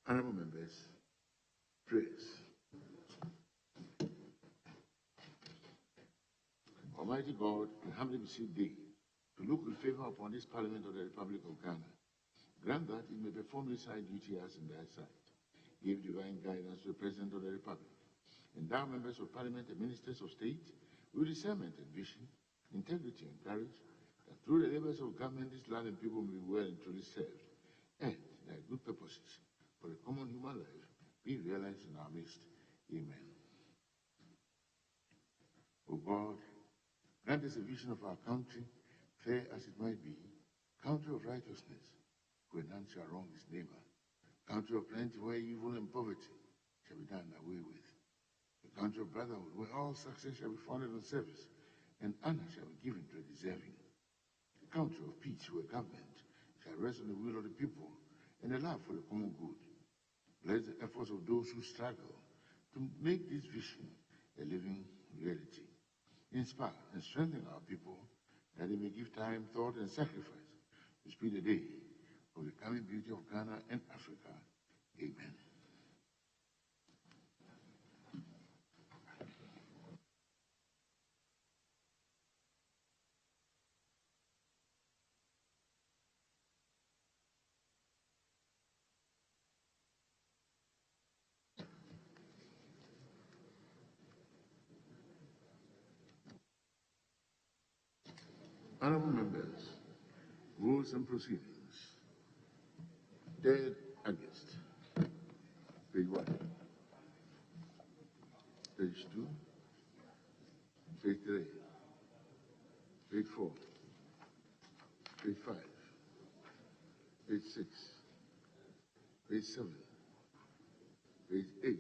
Honorable members, prayers. Almighty God, we humbly beseech thee to look with favor upon this Parliament of the Republic of Ghana. Grant that it may perform its high duty as in thy sight. Give divine guidance to the President of the Republic. Endow members of Parliament and ministers of state with discernment and vision, integrity and courage, that through the labors of government this land and people may be well and truly served, and thy good purposes for the common human life be realized in our midst. Amen. O God, grant us a vision of our country, fair as it might be, country of righteousness, where none shall wrong his neighbor, country of plenty where evil and poverty shall be done away with, a country of brotherhood where all success shall be founded on service and honor shall be given to the deserving, a country of peace where government shall rest on the will of the people and the love for the common good. Bless the efforts of those who struggle to make this vision a living reality. Inspire and strengthen our people that they may give time, thought, and sacrifice to speed the day of the coming beauty of Ghana and Africa. Amen. Honorable members, rules and proceedings. 3rd August, page 1, page 2, page 3, page 4, page 5, page 6, page 7, page 8,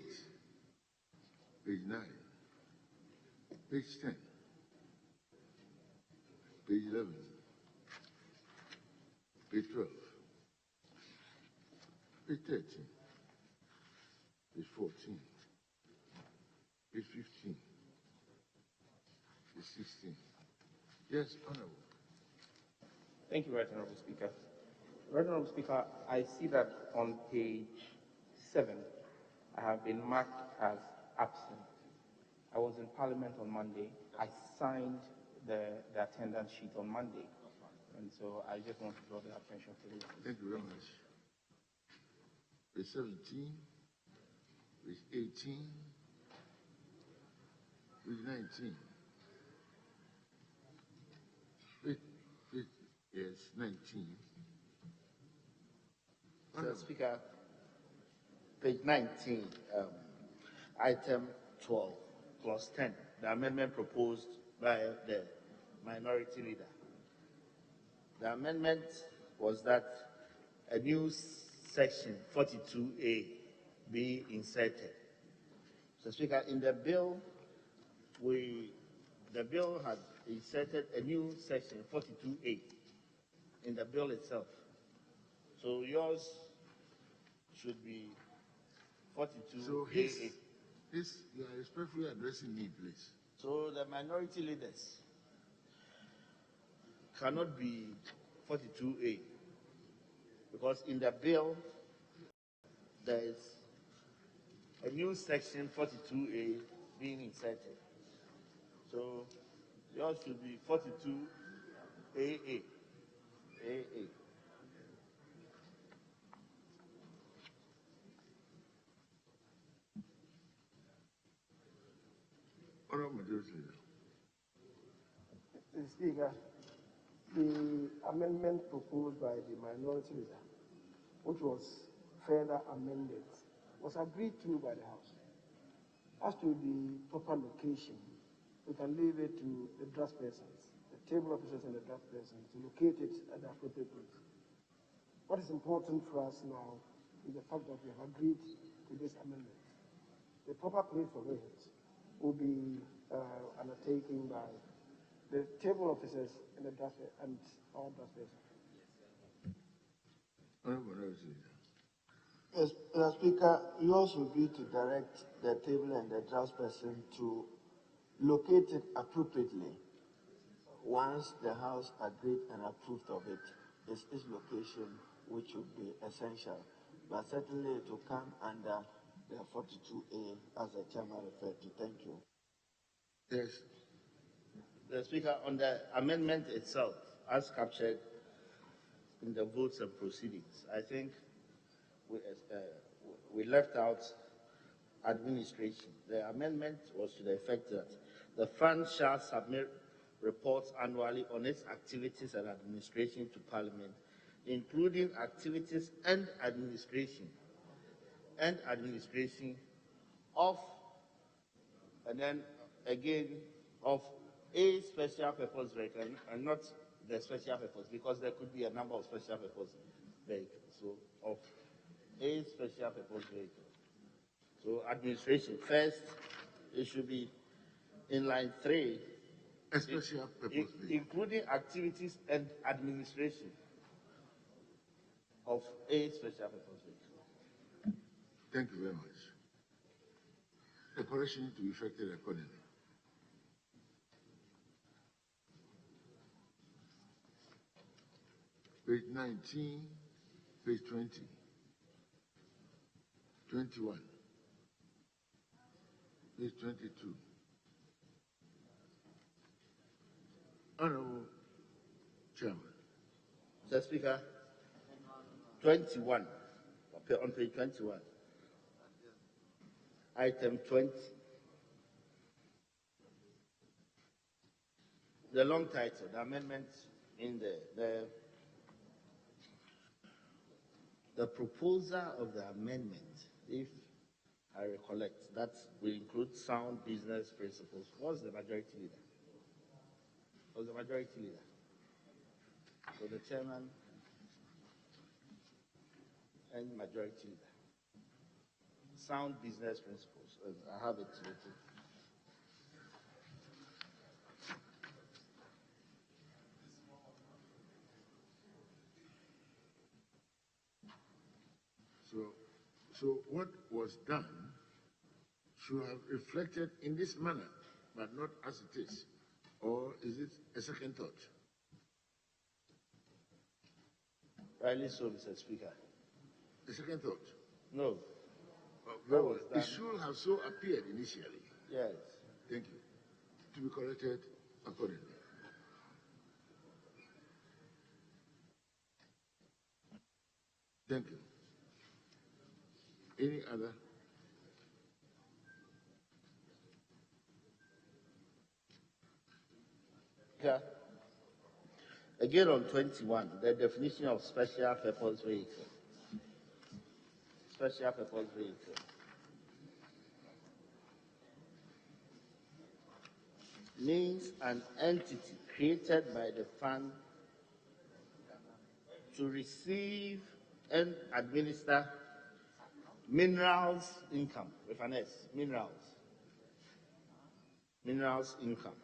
page 9, page 10, page 11, page 12, page 13, page 14, page 15, page 16. Yes, Honorable. Thank you, Right Honorable Speaker. Right Honorable Speaker, I see that on page 7, I have been marked as absent. I was in Parliament on Monday. I signed the attendance sheet on Monday. And so I just want to draw the attention to this. Thank you very much. Page 17, page 18, page 19. Yes, 19. Mr. Speaker, page 19, item 12, clause 10, the amendment proposed by the minority leader. The amendment was that a new section 42A be inserted. Mr. Speaker, in the bill, the bill had inserted a new section 42A in the bill itself. So yours should be 42A. So you are respectfully addressing me, please. So the minority leaders cannot be 42A because in the bill there is a new section 42A being inserted. So yours should be 42AA. AA. Honorable Majority Leader. Mr. Speaker, the amendment proposed by the minority leader, which was further amended, was agreed to by the House. As to the proper location, we can leave it to the draft persons, the table officers and the draft persons, to locate it at the appropriate place. What is important for us now is the fact that we have agreed to this amendment. The proper place for it will be undertaken by the table officers and the draft and our draft persons. Honorable Majority Leader. Yes, Mr. Speaker, yours will be to direct the table and the draft person to locate it appropriately. Once the House agreed and approved of it, it's its location which would be essential. but certainly it will come under the 42A as the chairman referred to. Thank you. Yes. The Speaker, on the amendment itself, as captured in the votes and proceedings, I think we left out administration. The amendment was to the effect that the fund shall submit reports annually on its activities and administration to Parliament, including activities and administration of, and then again, of a special purpose vehicle and not the special purpose, because there could be a number of special purpose vehicles. So of a special purpose vehicle. So administration, first, it should be in line 3. A special purpose vehicle. Including activities and administration of a special purpose vehicle. Thank you very much. The correction need to be effected accordingly. Page 19, page 20, 21, page 22. Honorable Chairman. Mr. Speaker, 21, on page 21, item 20. The long title, the amendment in the proposer of the amendment, if I recollect, that will include sound business principles. Was the majority leader? Was the majority leader? So the chairman and majority leader. Sound business principles. I have it written. So what was done should have reflected in this manner, but not as it is. Or is it a second thought? Rightly so, Mr. Speaker. A second thought? No. Very well. It should have so appeared initially. Yes. Thank you. To be corrected accordingly. Thank you. Any other? Yeah. Again on 21, the definition of special purpose vehicle. Special purpose vehicle. Means an entity created by the fund to receive and administer minerals income, with an S, minerals income,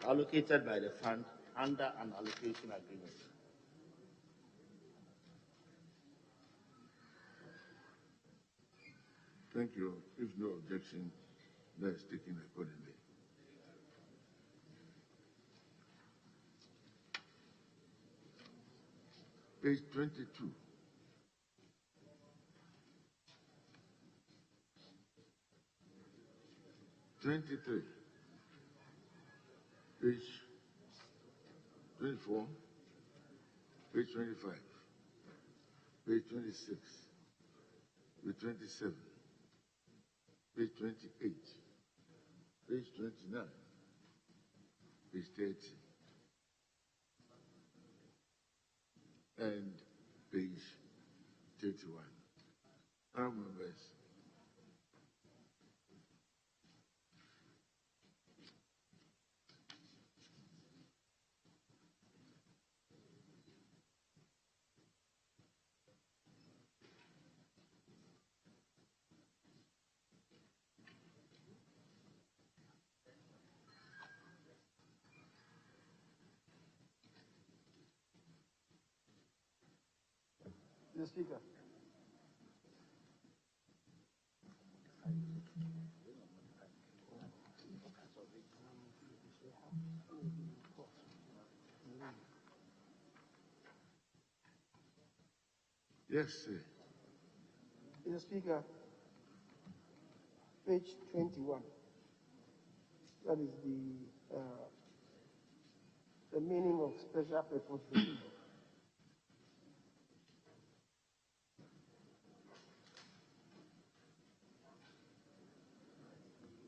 allocated by the fund under an allocation agreement. Thank you. If no objection, that is taken accordingly. Page 22. '23, page 24, page 25, page 26, page 27, page 28, page 29, page 30, and page 31. Honorable members, Mr. Speaker. yes, sir. Mr. Speaker, page 21. That is the meaning of special purpose vehicle.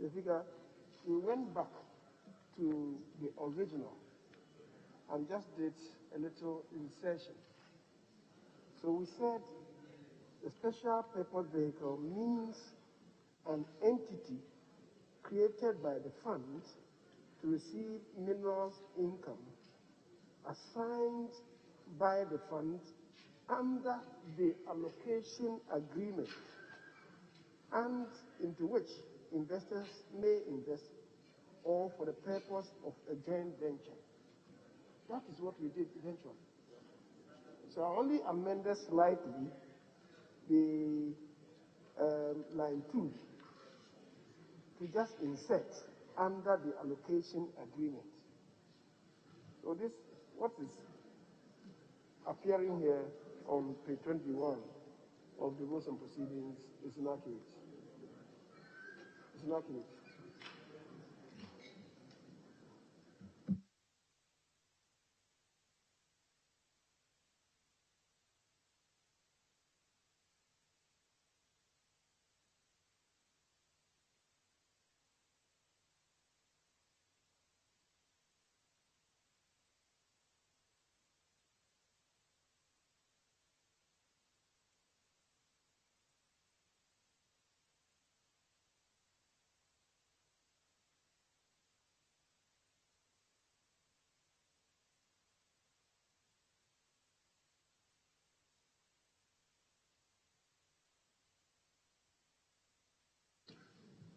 Mr. Speaker, we went back to the original and just did a little insertion. So we said the special purpose vehicle means an entity created by the fund to receive minerals income assigned by the fund under the allocation agreement and into which investors may invest or for the purpose of a joint venture. That is what we did eventually. So I only amended slightly the line 2 to just insert under the allocation agreement. So this, what is appearing here on page 21 of the rules and proceedings is inaccurate. It's inaccurate.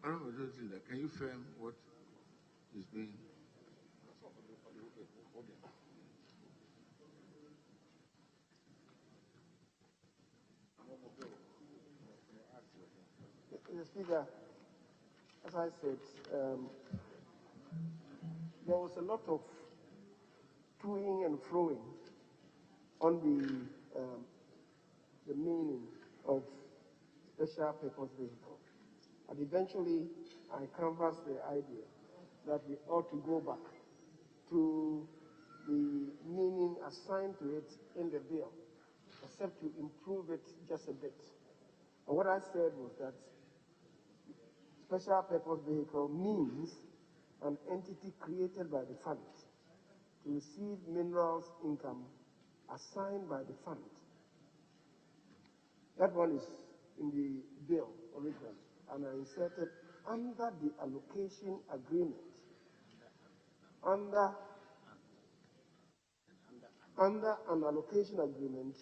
Honorable Leader, can you firm what is being? Mr. Speaker, as I said, there was a lot of toing and froing on the meaning of special purpose vehicle. And eventually, I canvassed the idea that we ought to go back to the meaning assigned to it in the bill, except to improve it just a bit. And what I said was that special purpose vehicle means an entity created by the fund to receive minerals income assigned by the fund. That one is in the bill originally, and I inserted under the allocation agreement. Under an allocation agreement,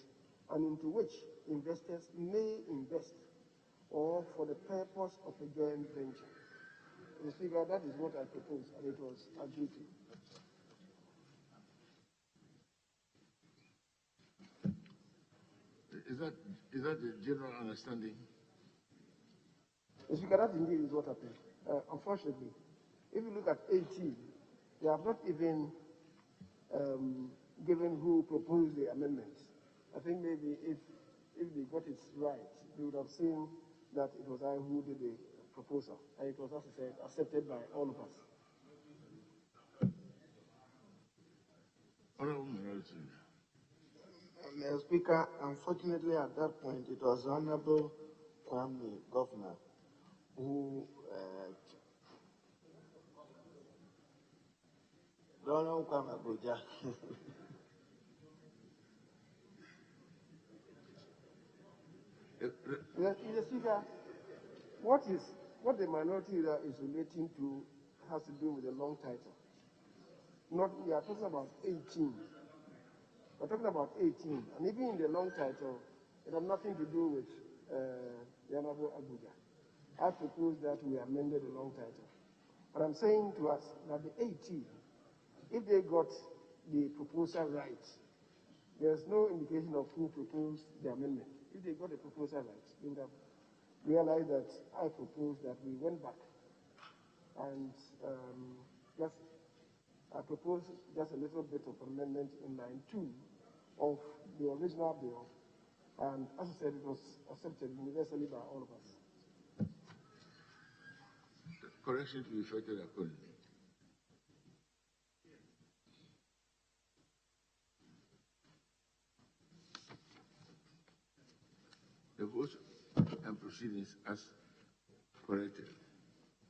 and into which investors may invest or for the purpose of a joint venture. Mr. Speaker, that is what I proposed, and it was agreed to. Is that the general understanding? Mr. Speaker, that indeed is what happened. Unfortunately, if you look at 18, they have not even given who proposed the amendments. I think maybe if they got it right, they would have seen that it was I who did the proposal, and it was, as I said, accepted by all of us. Honorable Minority Leader. Mr. Speaker, unfortunately at that point it was Honorable Kwame Governor who Honorable Kwame Abuja. Mr. Speaker, what the minority leader is relating to has to do with the long title. Not, we are talking about 18. We're talking about 18, and even in the long title, it had nothing to do with the Honorable Abuja. I propose that we amended the long title. But I'm saying to us that the 18, if they got the proposal right, there's no indication of who proposed the amendment. If they got the proposal right, they would have realized that I proposed that we went back and I proposed just a little bit of amendment in line 2 of the original bill And as I said, it was accepted universally by all of us. Correction to be effected accordingly. The votes and proceedings as corrected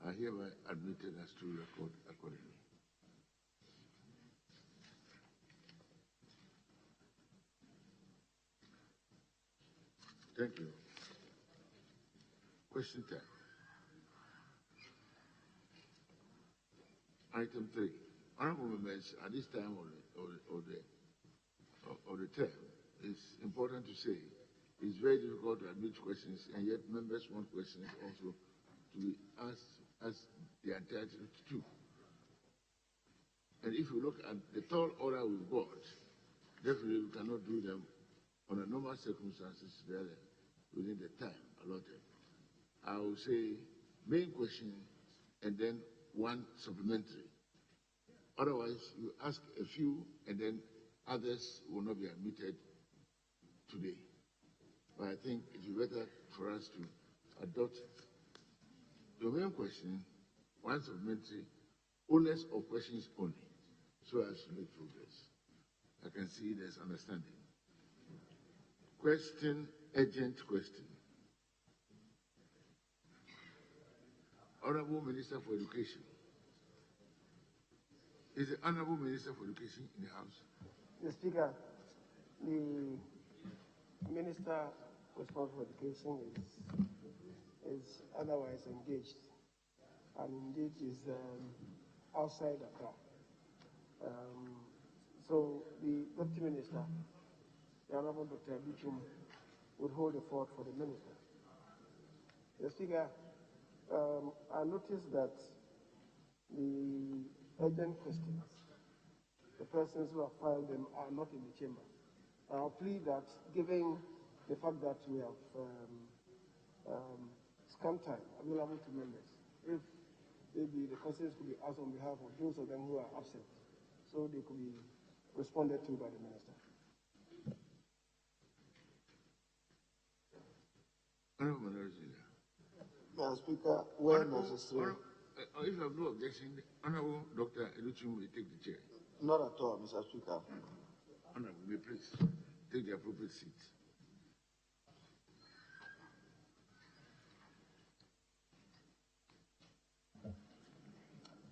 are hereby admitted as to record accordingly. Thank you. Question time. Item 3. Honorable members, at this time of the term, it's important to say it's very difficult to admit questions, and yet members want questions also to be asked as they are entitled to. And if you look at the tall order we've got, definitely we cannot do them under normal circumstances within the time allotted. I will say main question and then one supplementary. Otherwise, you ask a few and then others will not be admitted today. But I think it is better for us to adopt the main question, one supplementary, owners of questions only, so as to make progress. I can see there's understanding. Question, urgent question. Honorable Minister for Education. Is the Honorable Minister for Education in the House? Mr. Speaker, the Minister responsible for education is otherwise engaged, and indeed is outside Accra. So the Deputy Minister, the Honorable Dr. Bichum, would hold the fort for the Minister. Mr. Speaker, I noticed that the urgent questions, the persons who have filed them are not in the chamber. I'll plead that, given the fact that we have scant time available to members, if maybe the questions could be asked on behalf of those of them who are absent, so they could be responded to by the Minister. Honorable Minority Leader. Mr. Speaker, where necessary. If you have no objection, Honorable Dr. Eluchum will take the chair. Not at all, Mr. Speaker. Honorable, may please take the appropriate seat.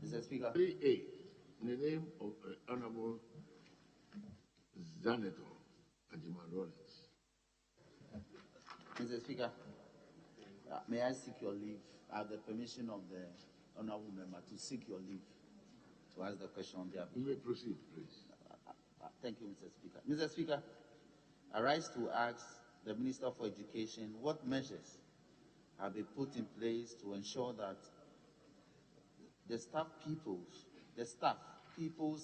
Mr. Speaker. 3A, in the name of Honorable Zaneto Ajiman Lawrence. Mr. Speaker, may I seek your leave? I have the permission of the honorable member to seek your leave to ask the question on behalf of. You may proceed, please. Thank you, Mr. Speaker. Mr. Speaker, I rise to ask the Minister for Education what measures have been put in place to ensure that the staff peoples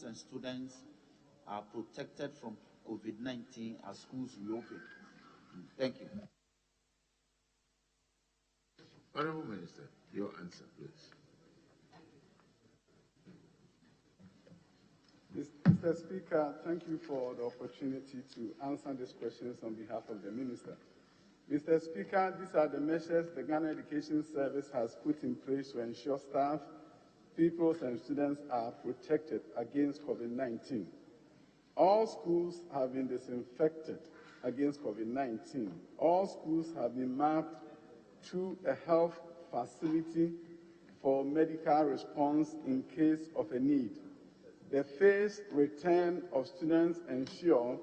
and students are protected from COVID-19 as schools reopen. Thank you. Honorable Minister, your answer, please. Mr. Speaker, thank you for the opportunity to answer these questions on behalf of the Minister. Mr. Speaker, these are the measures the Ghana Education Service has put in place to ensure staff, pupils, and students are protected against COVID-19. All schools have been disinfected against COVID-19. All schools have been mapped to a health facility for medical response in case of a need. The phased return of students ensure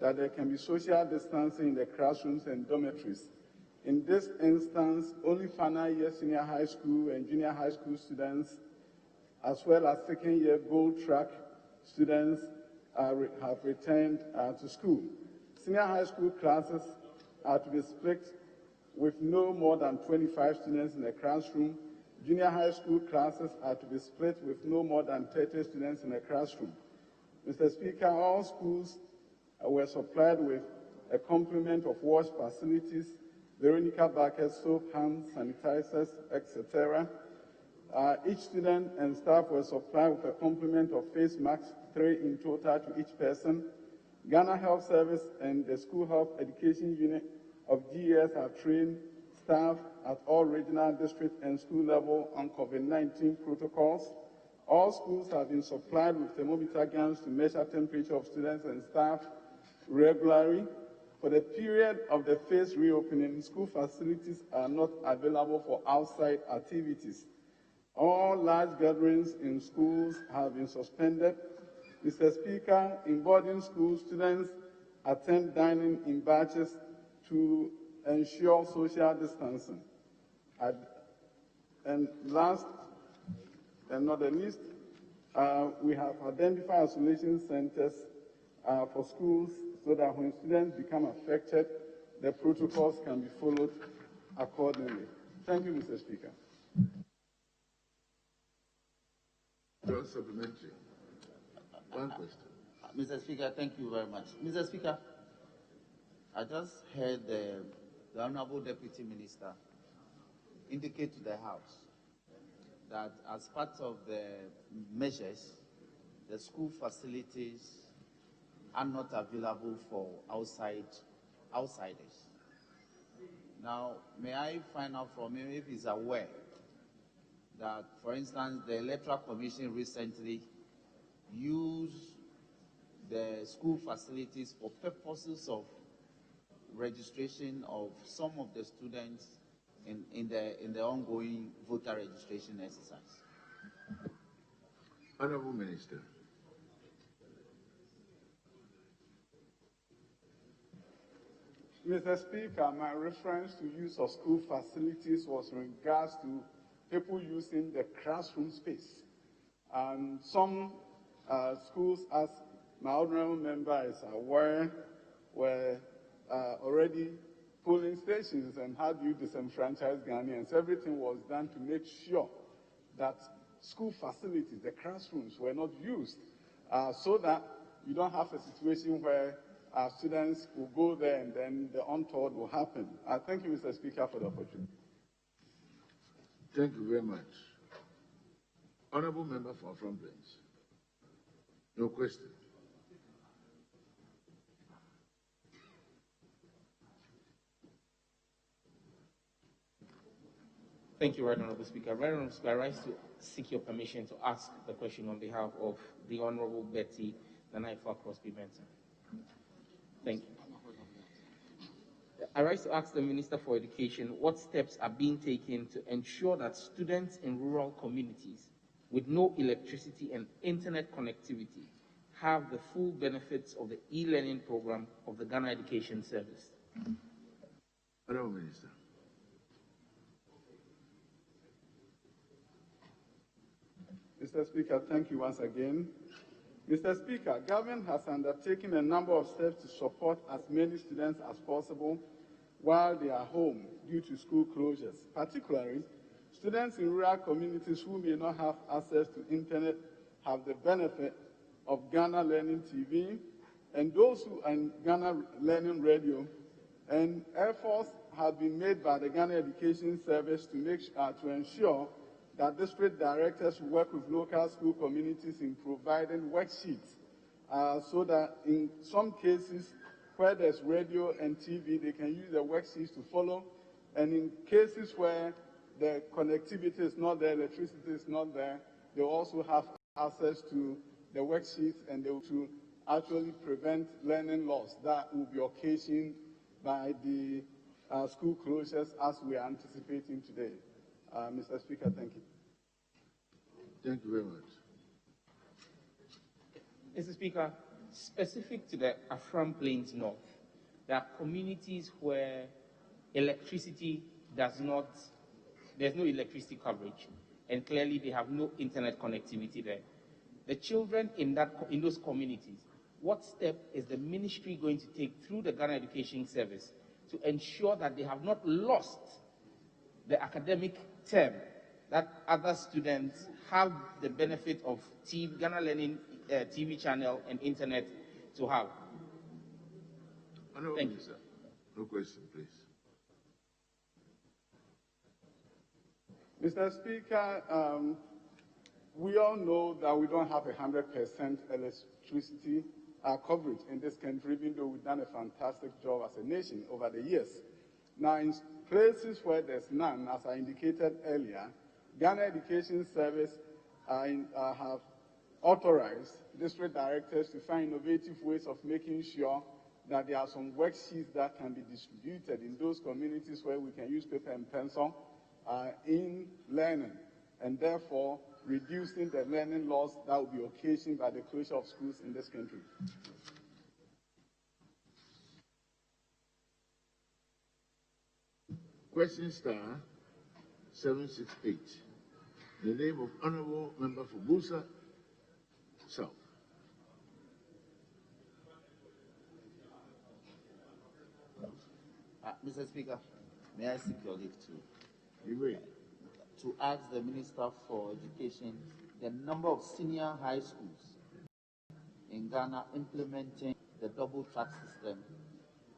that there can be social distancing in the classrooms and dormitories. In this instance, only final year senior high school and junior high school students, as well as second year gold track students, have returned to school. Senior high school classes are to be split with no more than 25 students in a classroom. Junior high school classes are to be split with no more than 30 students in a classroom. Mr. Speaker, all schools were supplied with a complement of wash facilities, Veronica buckets, soap, hand sanitizers, etc. Each student and staff were supplied with a complement of face masks, 3 in total to each person. Ghana Health Service and the School Health Education Unit of GES have trained staff at all regional, district, and school level on COVID-19 protocols. All schools have been supplied with thermometer guns to measure temperature of students and staff regularly. For the period of the phased reopening, school facilities are not available for outside activities. All large gatherings in schools have been suspended. Mr. Speaker, in boarding schools, students attend dining in batches to ensure social distancing. And last and not the least, we have identified isolation centers for schools so that when students become affected, the protocols can be followed accordingly. Thank you, Mr. Speaker. Just supplementary. One question. Mr. Speaker, thank you very much. Mr. Speaker, I just heard the Honorable Deputy Minister indicate to the House that as part of the measures, the school facilities are not available for outsiders. Now, may I find out from him if he's aware that, for instance, the Electoral Commission recently used the school facilities for purposes of registration of some of the students in the ongoing voter registration exercise? Honorable Minister. Mr. Speaker, my reference to use of school facilities was in regards to people using the classroom space. And some schools, as my honorable member is aware, were already polling stations and how do you disenfranchise Ghanaians. Everything was done to make sure that school facilities, the classrooms, were not used so that you don't have a situation where students will go there and then the untoward will happen. Thank you, Mr. Speaker, for the opportunity. Thank you very much. Honorable Member for Front Bench. No question. Thank you, Right Honorable Speaker. Right Honorable Speaker, I rise to seek your permission to ask the question on behalf of the Honorable Betty Nanaifa Crosby Benson. Thank you. I rise to ask the Minister for Education what steps are being taken to ensure that students in rural communities with no electricity and internet connectivity have the full benefits of the e-learning program of the Ghana Education Service. Honorable Minister. Mr. Speaker, thank you once again. Mr. Speaker, government has undertaken a number of steps to support as many students as possible while they are home due to school closures. Particularly, students in rural communities who may not have access to internet have the benefit of Ghana Learning TV, and those who are in Ghana Learning Radio. And efforts have been made by the Ghana Education Service to ensure that district directors work with local school communities in providing worksheets so that in some cases where there's radio and TV, they can use the worksheets to follow. And in cases where the connectivity is not there, electricity is not there, they also have access to the worksheets and they will to actually prevent learning loss that will be occasioned by the school closures as we are anticipating today. Mr. Speaker, thank you. Thank you very much. Mr. Speaker, specific to the Afram Plains North, there are communities where electricity there's no electricity coverage, and clearly they have no internet connectivity there. The children in those communities, what step is the ministry going to take through the Ghana Education Service to ensure that they have not lost the academic term that other students have the benefit of Ghana Learning TV channel and internet to have? Honorable Minister, no question, please. Mr. Speaker, we all know that we don't have 100% electricity coverage in this country, even though we've done a fantastic job as a nation over the years. Now, in places where there's none, as I indicated earlier, Ghana Education Service have authorized district directors to find innovative ways of making sure that there are some worksheets that can be distributed in those communities where we can use paper and pencil in learning, and therefore reducing the learning loss that will be occasioned by the closure of schools in this country. Question star 768. The name of Honorable Member for Busa South. Mr. Speaker, may I seek your leave You may. to ask the Minister for Education the number of senior high schools in Ghana implementing the double track system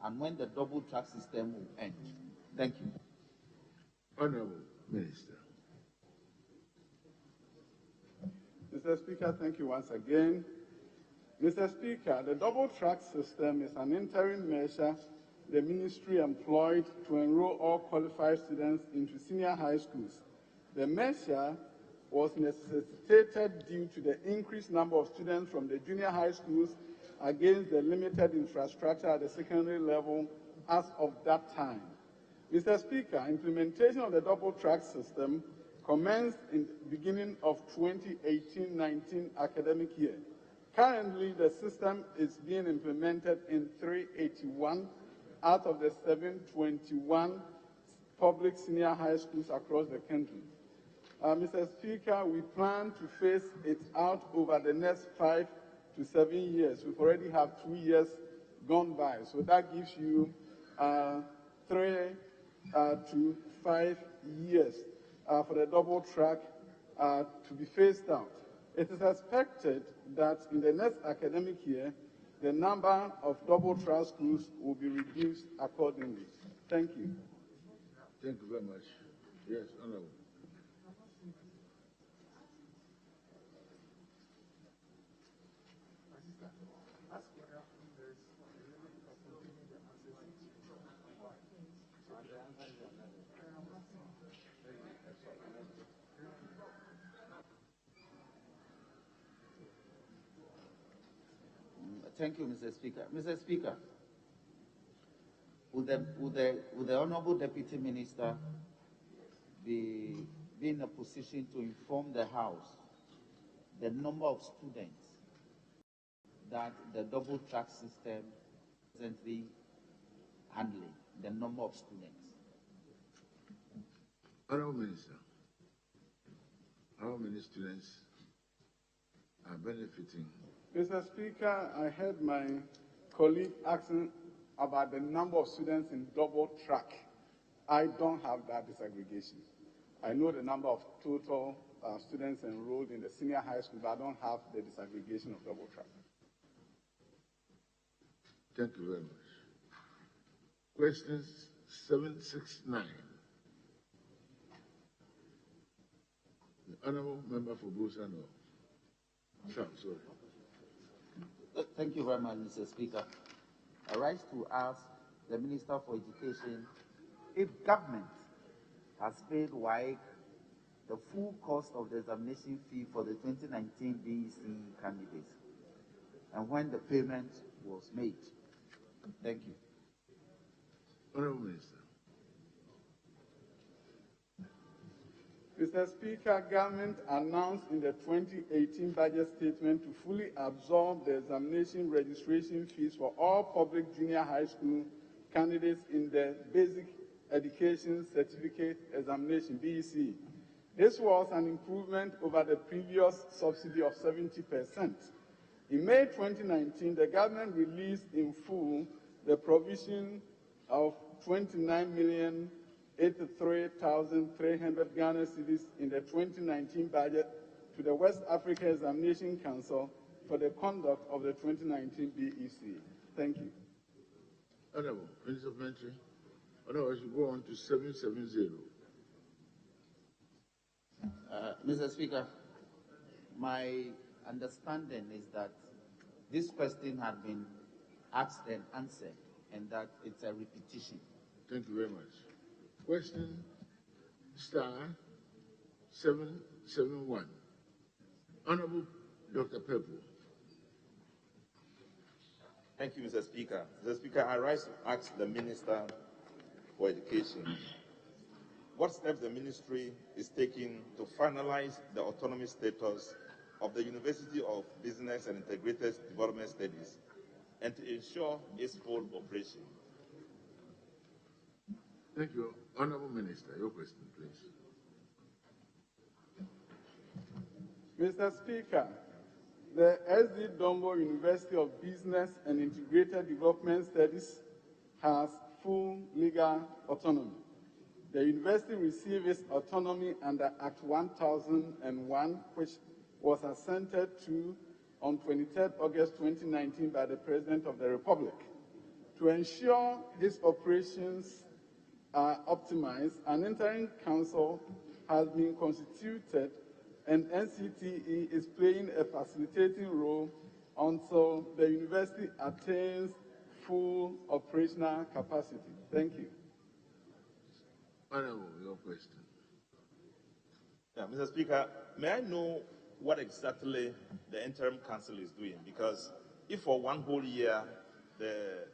and when the double track system will end. Thank you. Honorable Minister. Mr. Speaker, thank you once again. Mr. Speaker, the double track system is an interim measure the ministry employed to enroll all qualified students into senior high schools. The measure was necessitated due to the increased number of students from the junior high schools against the limited infrastructure at the secondary level as of that time. Mr. Speaker, implementation of the double track system commenced in the beginning of 2018-19 academic year. Currently, the system is being implemented in 381 out of the 721 public senior high schools across the country. Mr. Speaker, we plan to phase it out over the next 5 to 7 years. We've already have 2 years gone by, so that gives you 3 to 5 years for the double track to be phased out. It is expected that in the next academic year, the number of double track schools will be reduced accordingly. Thank you. Thank you very much. Yes, Honorable. Thank you, Mr. Speaker. Mr. Speaker, would the Honorable Deputy Minister be in a position to inform the House the number of students that the double track system is presently handling, the number of students? Honorable Minister, how many students are benefiting? Mr. Speaker, I heard my colleague asking about the number of students in double track. I don't have that disaggregation. I know the number of total students enrolled in the senior high school, but I don't have the disaggregation of double track. Thank you very much. Questions 769. The Honorable Member for Busa North. Sorry. Thank you very much, Mr. Speaker. I rise to ask the Minister for Education if government has paid WAEC the full cost of the examination fee for the 2019 BEC candidates and when the payment was made. Thank you. Honorable Minister. Mr. Speaker, government announced in the 2018 budget statement to fully absorb the examination registration fees for all public junior high school candidates in the Basic Education Certificate Examination, BEC. This was an improvement over the previous subsidy of 70%. In May 2019, the government released in full the provision of 29,083,300 Ghana cedis in the 2019 budget to the West Africa Examination Council for the conduct of the 2019 BEC. Thank you. Honorable Minister of Entry. Otherwise, we go on to 770. Mr. Speaker, my understanding is that this question had been asked and answered, and that it's a repetition. Thank you very much. Question star 771. Honorable Dr. Purple. Thank you, Mr. Speaker. Mr. Speaker, I rise to ask the Minister for Education what steps the ministry is taking to finalize the autonomy status of the University of Business and Integrated Development Studies and to ensure its full operation. Thank you. Honorable Minister, your question, please. Mr. Speaker, the SD Dombo University of Business and Integrated Development Studies has full legal autonomy. The university received its autonomy under Act 1001, which was assented to on 23 August 2019 by the President of the Republic. To ensure its operations are optimized, an interim council has been constituted and NCTE is playing a facilitating role until the university attains full operational capacity. Thank you. Honorable, your question. Yeah, Mr. Speaker, may I know what exactly the interim council is doing? Because if for one whole year the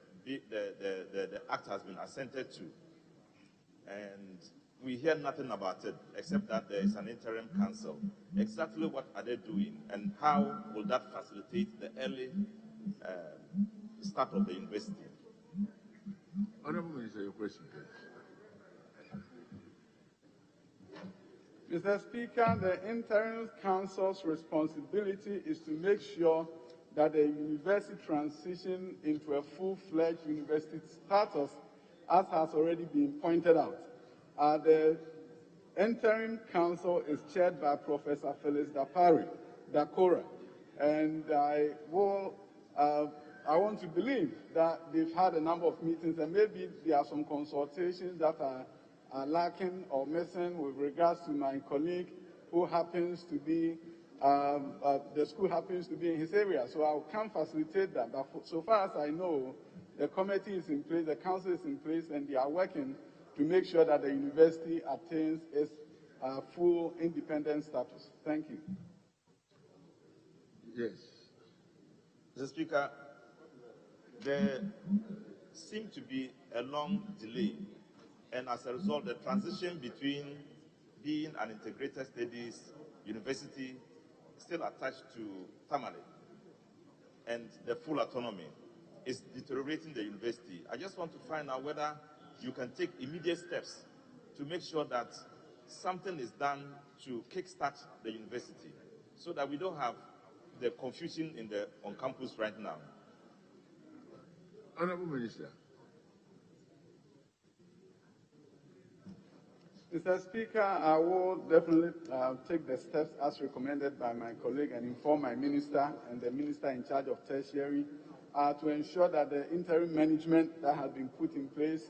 act has been assented to, and we hear nothing about it except that there is an interim council, exactly what are they doing, and how will that facilitate the early start of the university? Honorable Minister, your question, please. Mr. Speaker, the interim council's responsibility is to make sure that the university transition into a full-fledged university status, as has already been pointed out. The interim council is chaired by Professor Phyllis Dakora, and I want to believe that they've had a number of meetings, and maybe there are some consultations that are lacking or missing with regards to my colleague who happens to be, the school happens to be in his area. So I can facilitate that. But so far as I know, the committee is in place, the council is in place, and they are working to make sure that the university attains its full independent status. Thank you. Yes. Mr. Speaker, there seemed to be a long delay, and as a result, the transition between being an integrated studies university still attached to Tamale and the full autonomy is deteriorating the university. I just want to find out whether you can take immediate steps to make sure that something is done to kickstart the university so that we don't have the confusion on campus right now. Honorable Minister. Mr. Speaker, I will definitely take the steps as recommended by my colleague and inform my minister and the minister in charge of tertiary to ensure that the interim management that has been put in place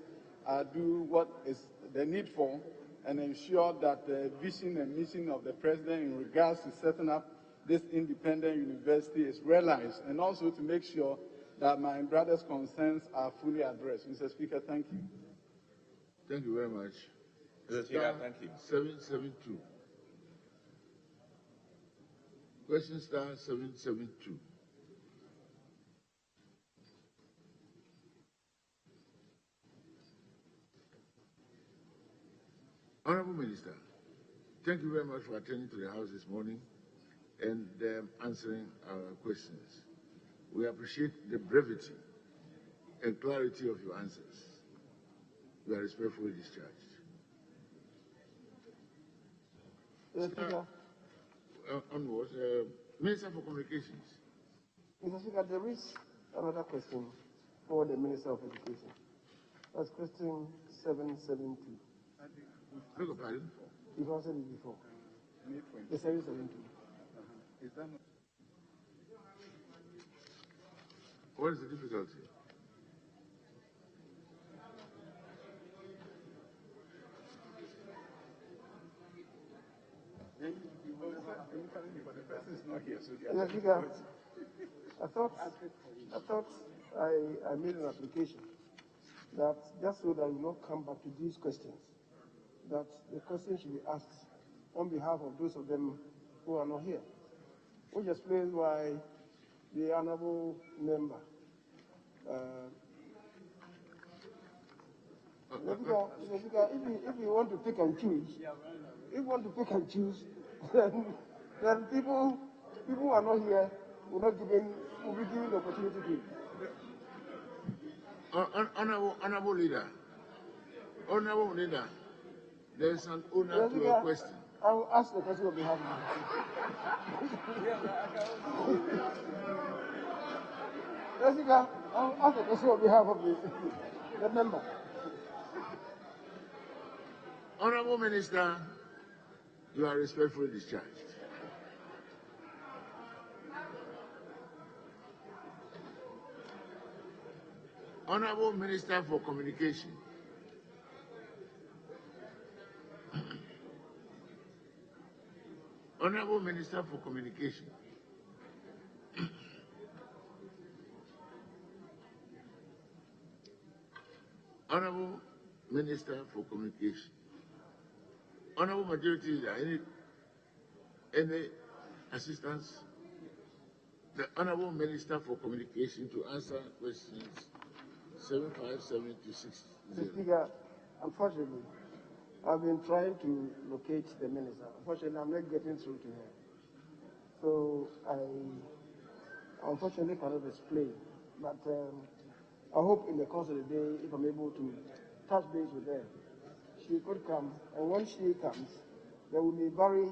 do what is the needful and ensure that the vision and mission of the president in regards to setting up this independent university is realized, and also to make sure that my brother's concerns are fully addressed. Mr. Speaker, thank you. Thank you very much. Mr. Speaker, thank you. 772. Question star 772. Honorable Minister, thank you very much for attending to the House this morning and answering our questions. We appreciate the brevity and clarity of your answers. You are respectfully discharged. Speaker. Onwards, Minister for Communications. Mr. Speaker, there is another question for the Minister of Education. That's question 772. Beg your pardon? You've answered it before. The 772. Is that not? What is the difficulty? The person is not here, so Mr. Speaker, I thought I made an application that just so that we not come back to these questions, that the questions should be asked on behalf of those of them who are not here, which explains why the honorable member, if you want to pick and choose, then people who are not here will be given the opportunity to. Honorable leader, there's an owner to a question. I will ask the question on behalf of Jessica, I'll ask the question on behalf of the member. Honorable Minister, you are respectfully discharged. Honorable Minister for Communication. Honorable Minister for Communication. Honorable Minister for Communication. Honorable Majority Leader, any assistance? The Honorable Minister for Communication to answer questions 757 to 60. Mr. Speaker, unfortunately, I've been trying to locate the minister. Unfortunately, I'm not getting through to her. So I unfortunately cannot explain. But I hope in the course of the day, if I'm able to touch base with her, she could come. And when she comes, then we may vary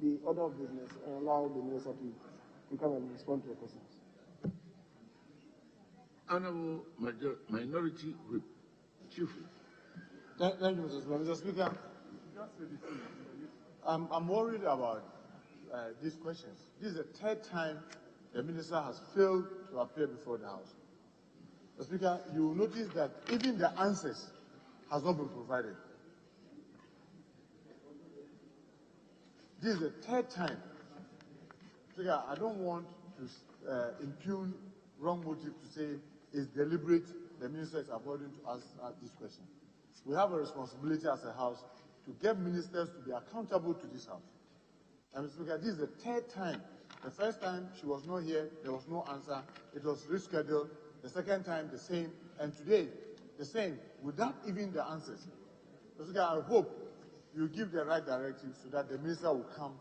the order of business and allow the minister to come and respond to the questions. Honorable Minority Whip, Chief. Thank you, Mr. Speaker. Mr. Speaker, I'm worried about these questions. This is the third time the minister has failed to appear before the House. Mr. Speaker, you will notice that even the answers has not been provided. This is the third time. Speaker, I don't want to impugn wrong motive to say it's deliberate the minister is avoiding to ask this question. We have a responsibility as a House to get ministers to be accountable to this House. And Mr. Speaker, this is the third time. The first time she was not here, there was no answer. It was rescheduled. The second time, the same. And today, the same, without even the answers. Mr. Speaker, I hope you give the right directive so that the minister will come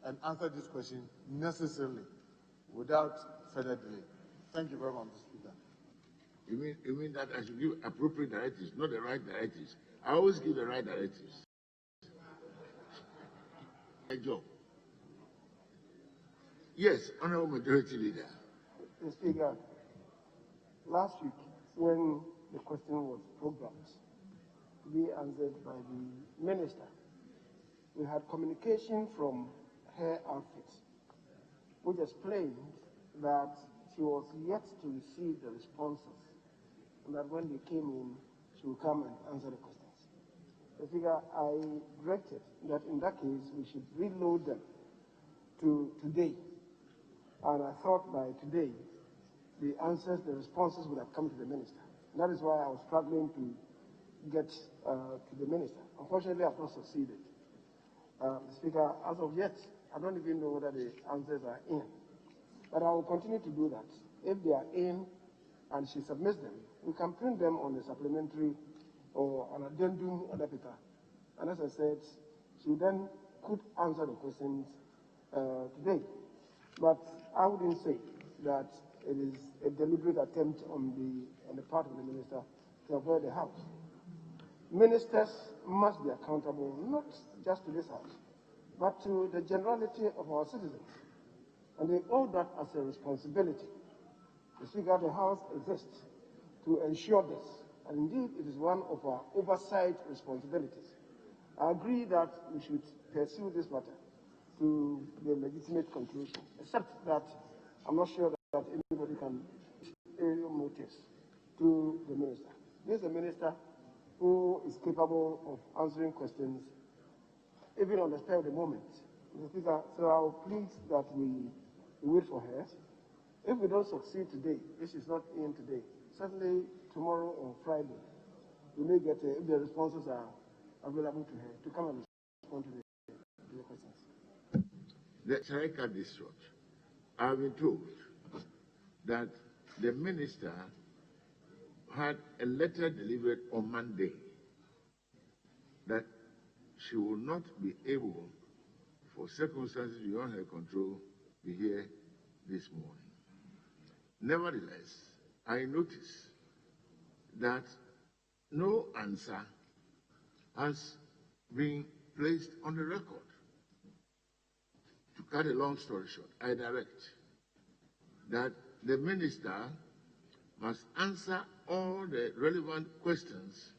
and answer this question necessarily without further delay. Thank you very much, Mr. Speaker. You mean that I should give appropriate directives, not the right directives? I always give the right directives. My job. Yes, Honorable Majority Leader. Mr. Speaker, last week when the question was programmed to be answered by the minister, we had communication from her outfit, which explained that she was yet to receive the responses, and that when they came in, she would come and answer the questions. Mr. Speaker, I directed that in that case, we should reload them to today. And I thought by today, the answers, the responses would have come to the minister. And that is why I was struggling to get to the minister. Unfortunately, I've not succeeded. Mr. Speaker, as of yet, I don't even know whether the answers are in. But I will continue to do that. If they are in and she submits them, we can print them on a supplementary or an addendum on the paper. And as I said, she then could answer the questions today. But I wouldn't say that it is a deliberate attempt on the part of the minister to avoid the House. Ministers must be accountable not just to this House, but to the generality of our citizens. And they owe that as a responsibility. The Speaker of the House exists to ensure this, and indeed it is one of our oversight responsibilities. I agree that we should pursue this matter to the legitimate conclusion, except that I'm not sure that anybody can aerial motives to the minister. This is a minister who is capable of answering questions even on the spur of the moment. Mr. Speaker, so I will plead that we wait for her. If we don't succeed today, this is not in today, certainly tomorrow or Friday, we may get, if the responses are available to her, to come and respond to the questions. Shall I cut this short? I've been told that the minister had a letter delivered on Monday that she will not be able, for circumstances beyond her control, be here this morning. Nevertheless, I notice that no answer has been placed on the record. To cut a long story short, I direct that the minister must answer all the relevant questions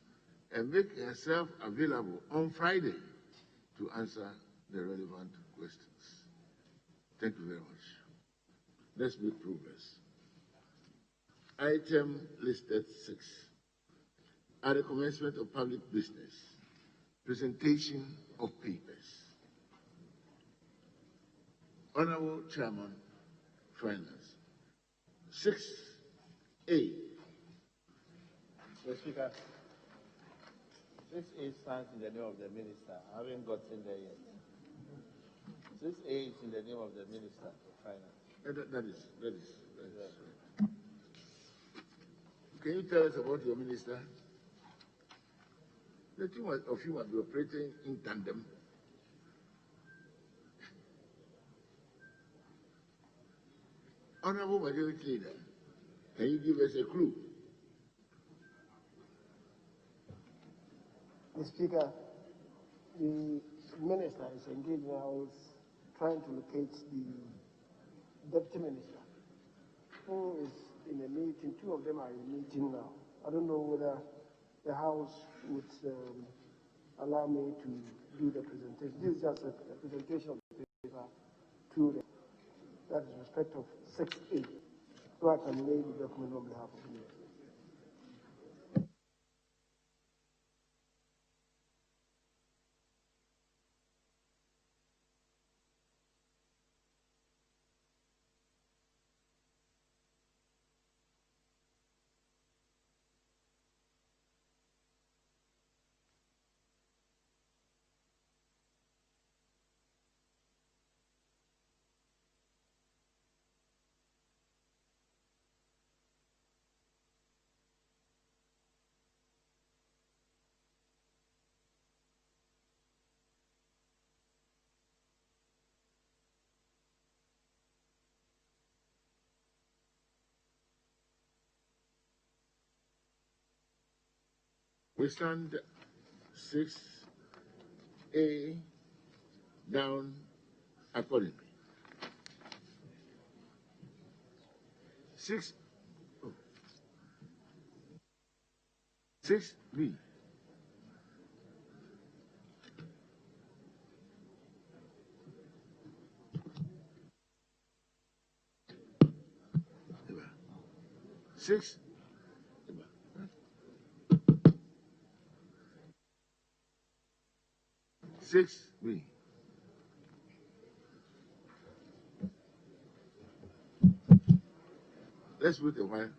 and make herself available on Friday to answer the relevant questions. Thank you very much. Let's make progress. Item listed 6. At the commencement of public business, presentation of papers. Honorable Chairman, Finance. 6A. Mr. Speaker, 6A stands in the name of the minister. I haven't gotten there yet. 6A is in the name of the minister of finance. That is. Can you tell us about your minister? The two of you must be operating in tandem. Honorable Majority Leader, can you give us a clue? Mr. Speaker, the minister is engaged now with trying to locate the deputy minister, who is in a meeting. Two of them are in a meeting now. I don't know whether the House would allow me to do the presentation. This is just a presentation of the paper to them. That is respect of 6A. So I can lay the document on behalf of the minister. We stand 6A down accordingly. 6B. Six. 6B. Let's wait a while.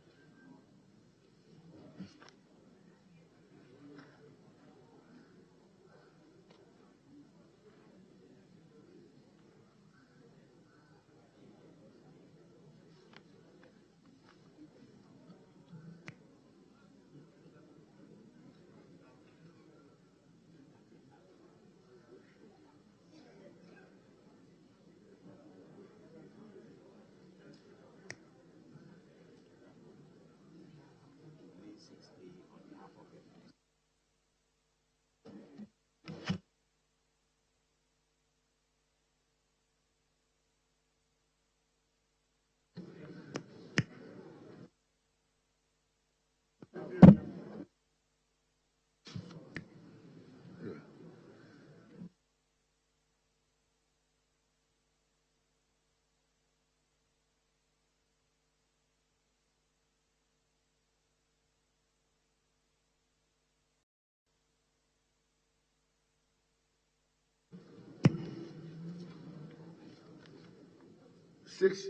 Six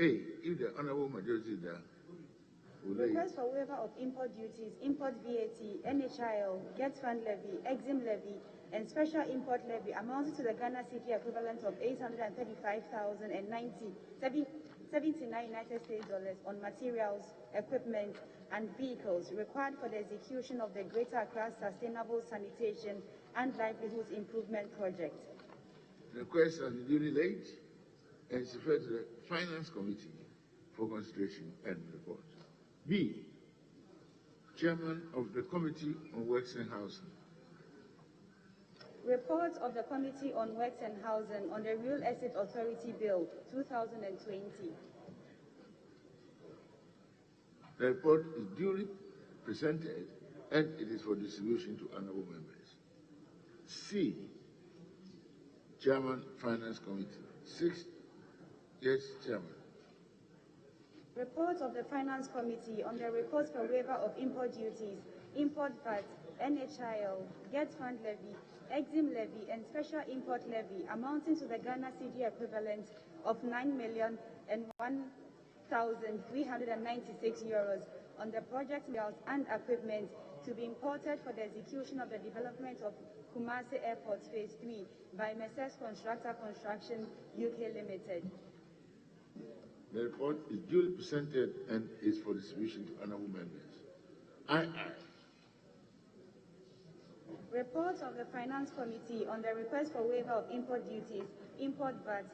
A, if the honorable majority is there, will they? Request for waiver of import duties, import VAT, NHIL, get fund levy, exim levy, and special import levy amounting to the Ghana city equivalent of $835,079 United States dollars on materials, equipment, and vehicles required for the execution of the Greater Accra Sustainable Sanitation and Livelihoods Improvement Project. The request has been duly laid and is referred to the Finance Committee for consideration and report. B, Chairman of the Committee on Works and Housing. Report of the Committee on Works and Housing on the Real Estate Authority Bill 2020. The report is duly presented and it is for distribution to honorable members. C, Chairman, Finance Committee. 6, yes, Chairman. Report of the Finance Committee on the request for waiver of import duties, import VAT, NHIL, get fund levy, exim levy, and special import levy amounting to the Ghana cedi equivalent of €9,001,396 on the project materials and equipment to be imported for the execution of the development of Kumasi Airport Phase 3 by Messrs. Constructor Construction UK Limited. The report is duly presented and is for distribution to honorable members. Report of the Finance Committee on the request for waiver of import duties, import VAT,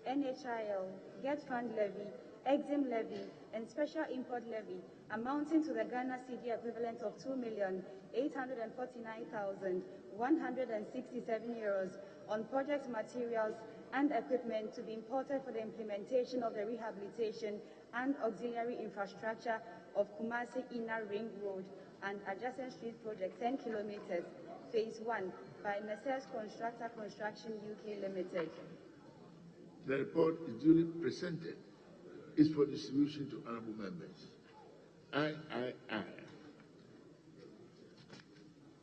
NHIL, get fund levy, exim levy, and special import levy amounting to the Ghana cedi equivalent of €2,849,167 on project materials and equipment to be imported for the implementation of the rehabilitation and auxiliary infrastructure of Kumasi Inner Ring Road and adjacent street project 10 kilometers, Phase 1, by Messrs. Constructor Construction UK Limited. The report is duly presented. Is for distribution to honorable members.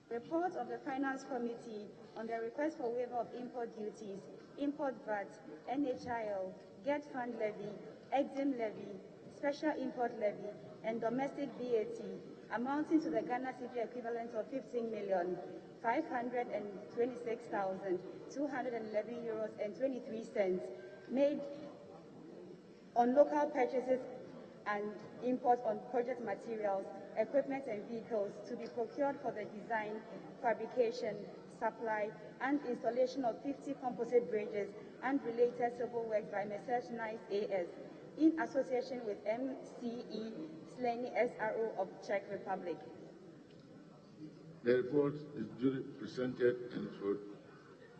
Report of the Finance Committee on the request for waiver of import duties, import VAT, NHIL, get fund levy, exim levy, special import levy, and domestic VAT amounting to the Ghana cedi equivalent of €15,526,211.23 made on local purchases and imports on project materials, equipment and vehicles to be procured for the design, fabrication, supply, and installation of 50 composite bridges and related civil works by Messrs. Nice AS in association with MCE Sleni SRO of Czech Republic. The report is duly presented and is for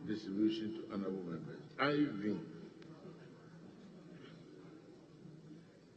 distribution to honorable members. IV.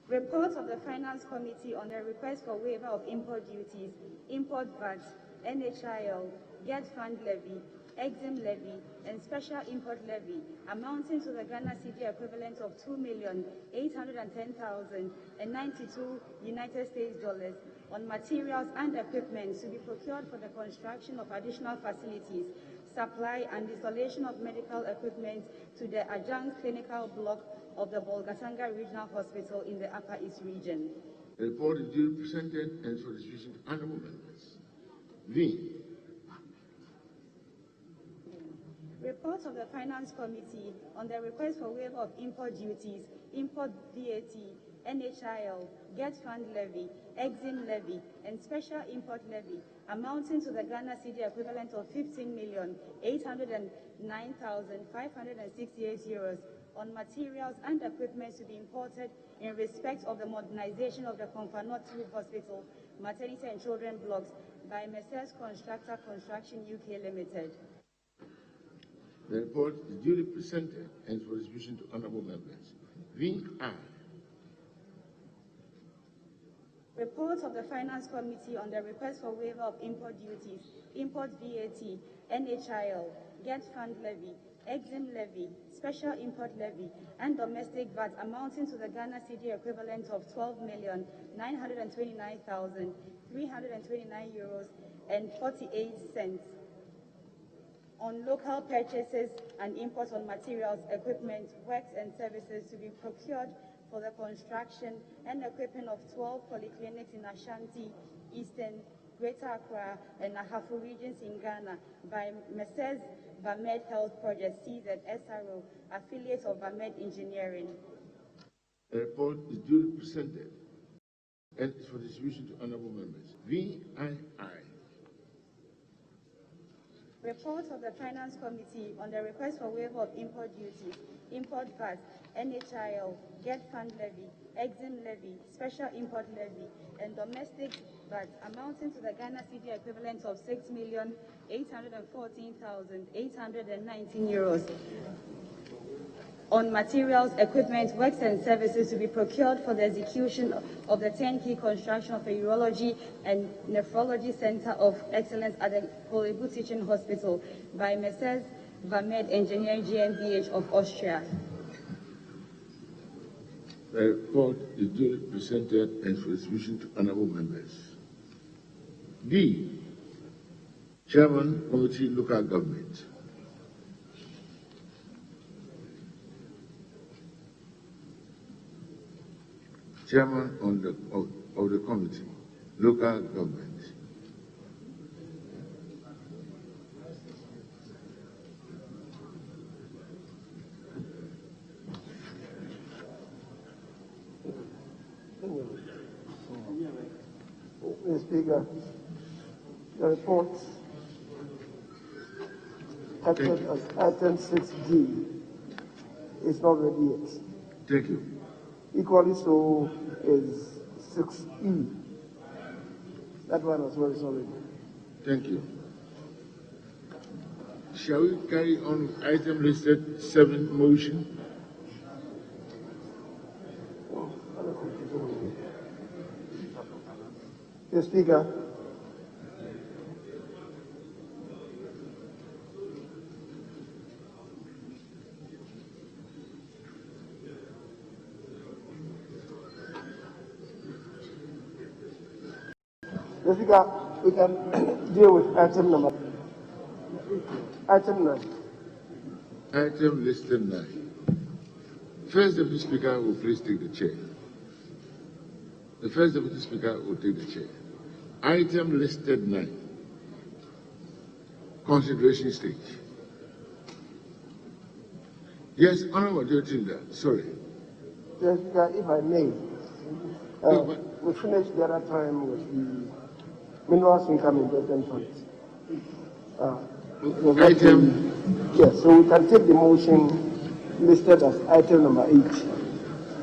Report of the Finance Committee on the request for waiver of import duties, import VAT, NHIL, get fund levy, exim levy, and special import levy amounting to the Ghana cedi equivalent of $2,810,092 United States dollars on materials and equipment to be procured for the construction of additional facilities, supply and installation of medical equipment to the adjunct clinical block of the Bolgatanga Regional Hospital in the Upper East Region. The report is duly presented and is for distribution to honorable members. V. Report of the Finance Committee on the request for waiver of import duties, import VAT, NHIL, get fund levy, exim levy, and special import levy amounting to the Ghana cedi equivalent of €15,809,568 on materials and equipment to be imported in respect of the modernization of the Konfanotru Hospital, Maternity and Children blocks by Messrs. Constructor Construction UK Limited. The report is duly presented and is for distribution to honorable members. VI. Report of the Finance Committee on the request for waiver of import duties, import VAT, NHIL, get fund levy, exim levy, special import levy, and domestic VAT amounting to the Ghana cedi equivalent of €12,929,329.48 on local purchases and imports on materials, equipment, works, and services to be procured for the construction and equipping of 12 polyclinics in Ashanti, Eastern, Greater Accra, and Ahafo regions in Ghana by Messrs. Vamed Health Project, CZSRO, affiliates of Vamed Engineering. The report is duly presented and is for distribution to honorable members. VII. Report of the Finance Committee on the request for waiver of import duties, import VAT, NHIL, GET Fund Levy, Exim Levy, Special Import Levy, and domestic VAT amounting to the Ghana cedi equivalent of €6,814,819 on materials, equipment, works and services to be procured for the execution of the turnkey construction of a urology and nephrology center of excellence at the Kolebu Teaching Hospital by Messrs. Vamed Engineering GmbH of Austria. The report is duly presented and for distribution to honorable members. D. Chairman, Committee, Local Government. Chairman of the committee, local government. Mr. Speaker, the report acted as item 6D is not ready yet. Thank you. Equally so is 6E. That one as well is already. Thank you. Shall we carry on with item listed 7 motion? Mr. Speaker, Mr. Speaker, we can deal with item 9. Item listed 9. First Deputy Speaker will please take the chair. The First Deputy Speaker will take the chair. Item listed 9. Consideration stage. Yes, Honorable Jotinda, sorry. Mr. Speaker, if I may, we finished the other time with the Minerals Income Investment Fund. Yes, so we can take the motion listed as item number 8.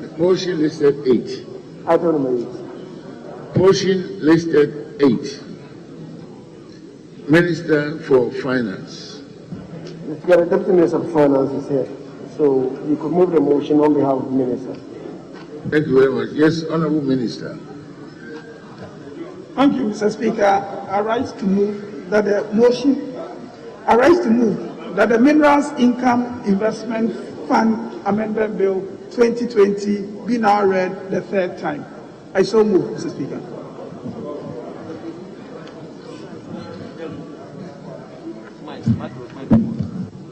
The motion listed 8. Item number 8. Motion listed 8. Minister for Finance. Mr. Speaker, the Deputy Minister of Finance is here, so you could move the motion on behalf of the Minister. Thank you very much. Yes, Honorable Minister. Thank you, Mr. Speaker. I rise to move that the Minerals Income Investment Fund Amendment Bill 2020 be now read the 3rd time. I so move, Mr. Speaker.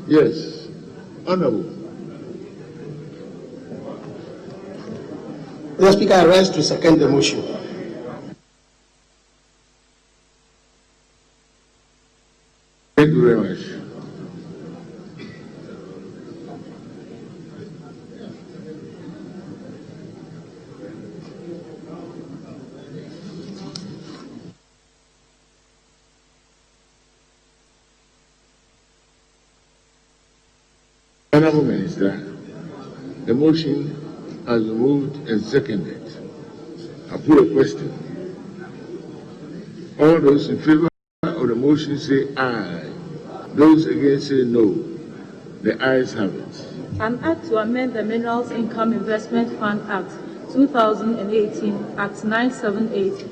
Yes, Honorable. Mr. Speaker, I rise to second the motion. Thank you very much. Honorable Minister, the motion has been moved and seconded. I put a question. All those in favor of the motion say aye. Those against say no. The ayes have it. An act to amend the Minerals Income Investment Fund Act 2018, Act 978,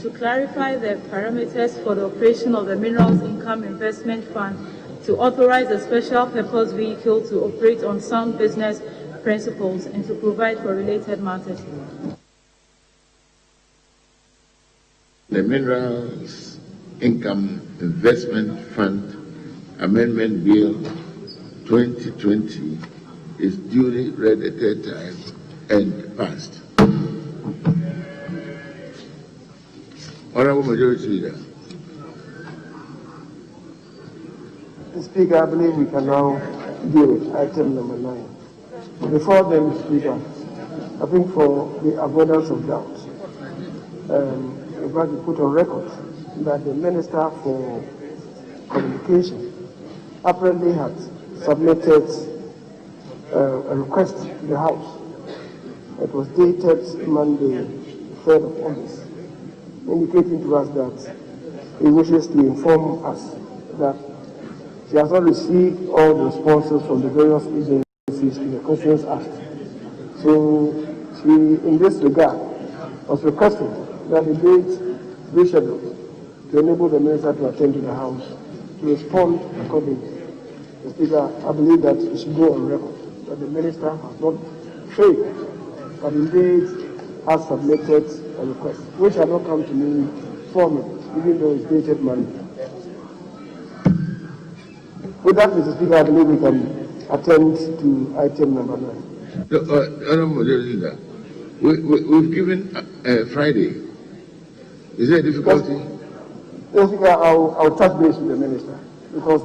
to clarify the parameters for the operation of the Minerals Income Investment Fund, to authorize a special purpose vehicle to operate on sound business principles, and to provide for related matters. The Minerals Income Investment Fund Amendment Bill 2020 is duly read a 3rd time and passed. Honorable Majority Leader. Mr. Speaker, I believe we can now deal with item number 9. Before then, Mr. Speaker, I think for the avoidance of doubt, we'd like to put on record that the Minister for Communication apparently had submitted a request to the House. It was dated Monday, 3rd of August, indicating to us that he wishes to inform us that she has not received all the responses from the various agencies to the questions asked. So she, in this regard, was requesting that the date be scheduled to enable the Minister to attend to the House to respond accordingly. Mr. Speaker, I believe that it should go on record that the Minister has not failed, but indeed has submitted a request, which had not come to me formally, even though it's dated Monday. With that, Mr. Speaker, I believe we can attend to item number 9. Honorable Leader, we've given Friday. Is there a difficulty? Mr. Speaker, I'll touch base with the Minister because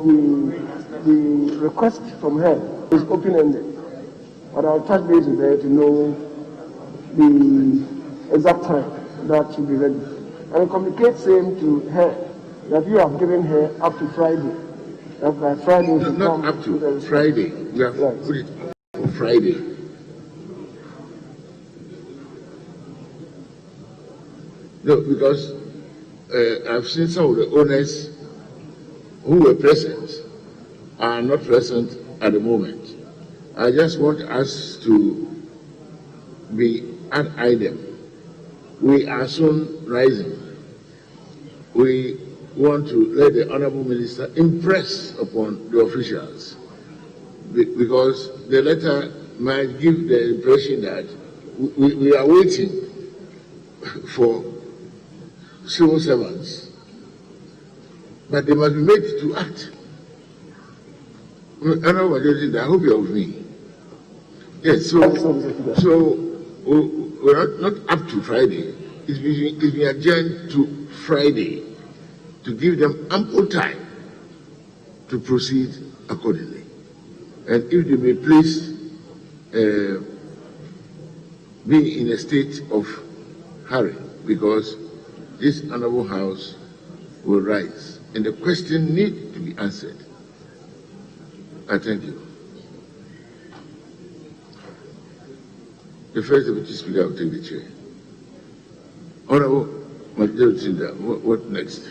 the request from her is open-ended. But I'll touch base with her to know the exact time that should be ready. And I communicate same to her that you have given her up to Friday. That by Friday no, not up to Friday. We have put it on Friday. No, because I've seen some of the owners who were present are not present at the moment. I just want us to be an item. We are soon rising. We want to let the Honorable Minister impress upon the officials because the letter might give the impression that we are waiting for civil servants, but they must be made to act. Honorable Majority, I hope you're with me. Yes, so we're not up to Friday. It's been adjourned to Friday to give them ample time to proceed accordingly. And if they may please be in a state of hurry, because this Honorable House will rise and the question needs to be answered. I thank you. The First Deputy Speaker will take the chair. Honorable Majority Leader, what next?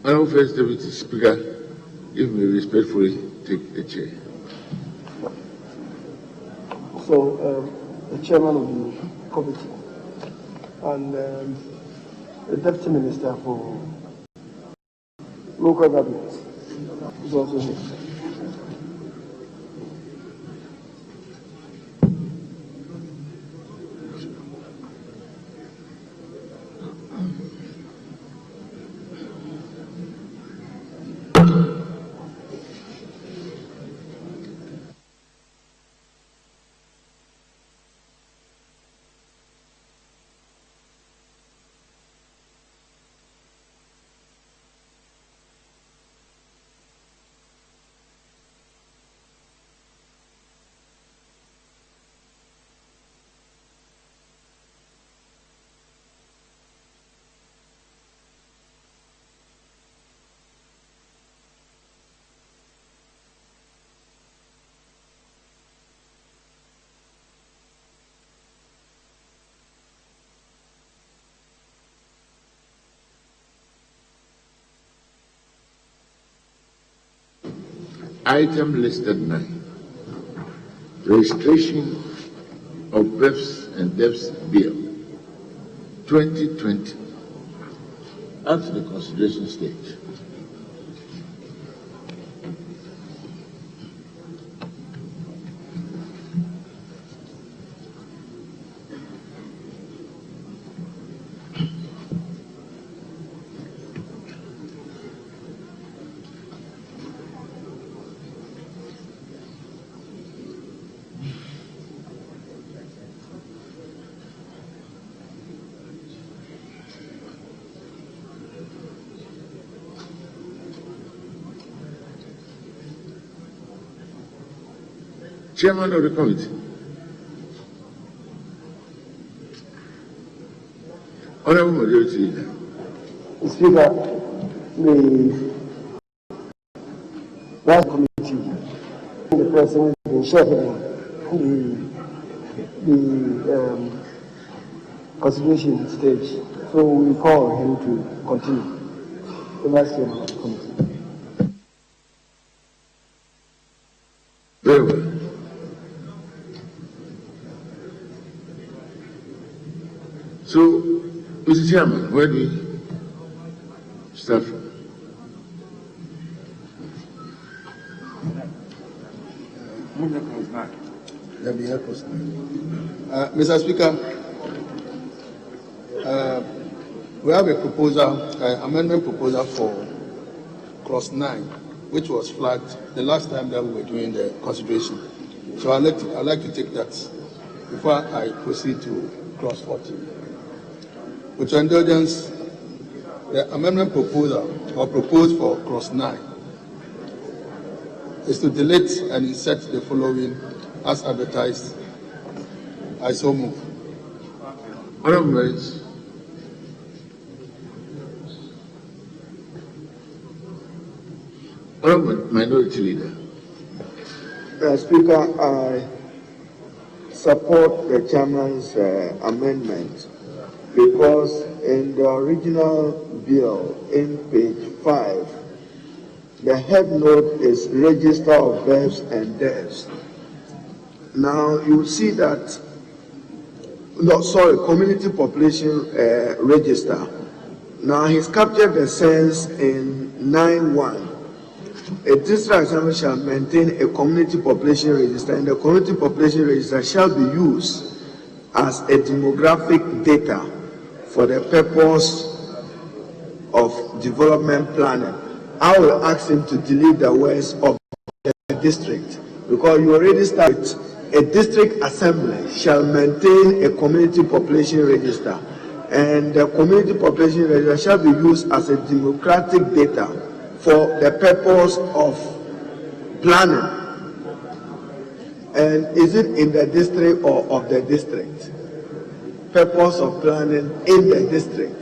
Honorable First Deputy Speaker, if me respectfully take the chair. So, the chairman of the committee and the Deputy Minister for Local Government is also here. Item listed 9, registration of births and deaths bill 2020 at the consideration stage. Chairman of the committee. Honorable Majority Leader. Speaker, the last committee, the President has been shepherding the consideration stage, so we call him to continue. The Vice Chairman of the committee. Very well. So, Mr. Chairman, where do we start from? Let me help us. Mr. Speaker, we have a proposal, amendment proposal for clause 9, which was flagged the last time that we were doing the consideration. So I'd like to take that before I proceed to clause 14. With your indulgence, the amendment proposal or proposed for clause 9 is to delete and insert the following as advertised. I so move. Honorable members. Honorable Minority Leader. Speaker, I support the chairman's amendment because in the original bill in page 5, the head note is Register of Births and Deaths. Now you see that, Community Population Register. Now he's captured the sense in 9.1. A district assembly shall maintain a community population register, and the community population register shall be used as a demographic data for the purpose of development planning. I will ask him to delete the words of the district, because you already started. A district assembly shall maintain a community population register, and the community population register shall be used as a democratic data for the purpose of planning. And is it in the district or of the district? Purpose of planning in the district.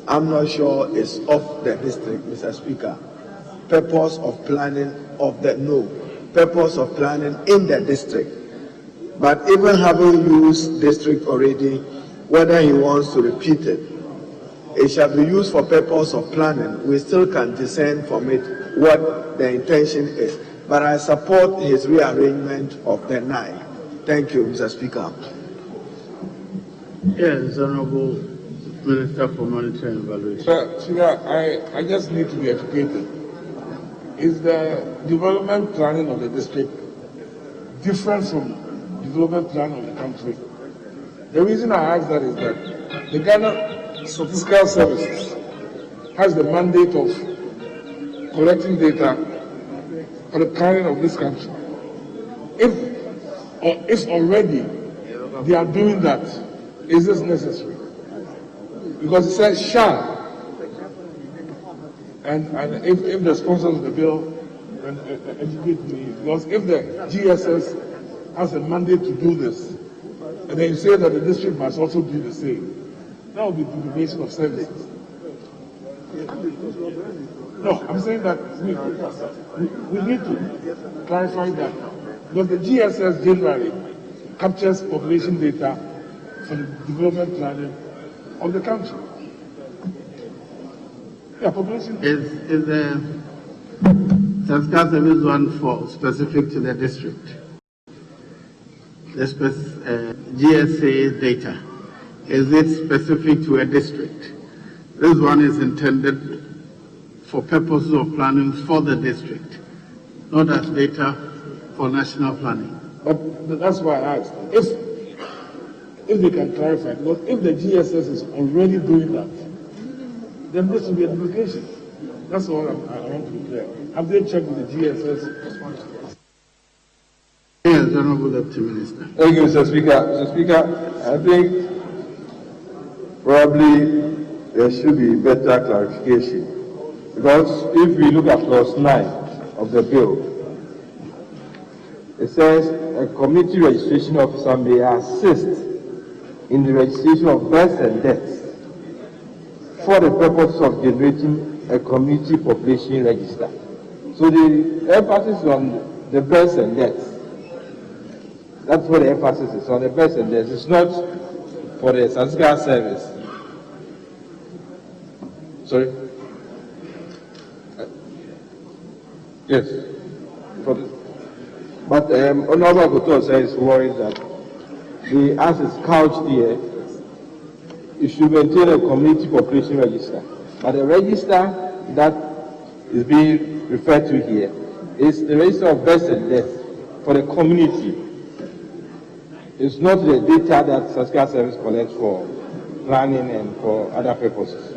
I'm not sure it's of the district, Mr. Speaker. Purpose of planning of the, no. Purpose of planning in the district. But even having used district already, whether he wants to repeat it, it shall be used for purpose of planning. We still can discern from it what the intention is. But I support his rearrangement of the 9. Thank you, Mr. Speaker. Yes, Honorable Minister for Monitoring and Evaluation. Sir, I just need to be educated. Is the development planning of the district different from development plan of the country? The reason I ask that is that the Ghana Statistical Services has the mandate of collecting data for the planning of this country. If already they are doing that, is this necessary? Because it says shall. And if the sponsors of the bill can educate me, because if the GSS has a mandate to do this, and then you say that the district must also do the same, that would be duplication of services. No, I'm saying that we need to clarify that, because the GSS generally captures population data for the development planning of the country. Yeah, population. Is the Statistical Service one for specific to the district? The GSA data, is it specific to a district? This one is intended for purposes of planning for the district, not as data for national planning. But that's why I asked, if they can clarify, because if the GSS is already doing that, then this will be a duplication. That's all I want to be clear. Have they checked with the GSS? Yes, Honorable Deputy Minister. Thank you, Mr. Speaker. Mr. Speaker, I think probably there should be better clarification. Because if we look at clause 9 of the bill, it says a community registration officer may assist in the registration of births and deaths for the purpose of generating a community population register. So the emphasis on the births and deaths. That's what the emphasis is on, the births and deaths. It's not for the statistical service. Sorry? Yes. But Honorable Akoto is worried that as it's couched here, you should maintain a community population register. But the register that is being referred to here is the register of births and deaths for the community. It's not the data that statistical service collects for planning and for other purposes.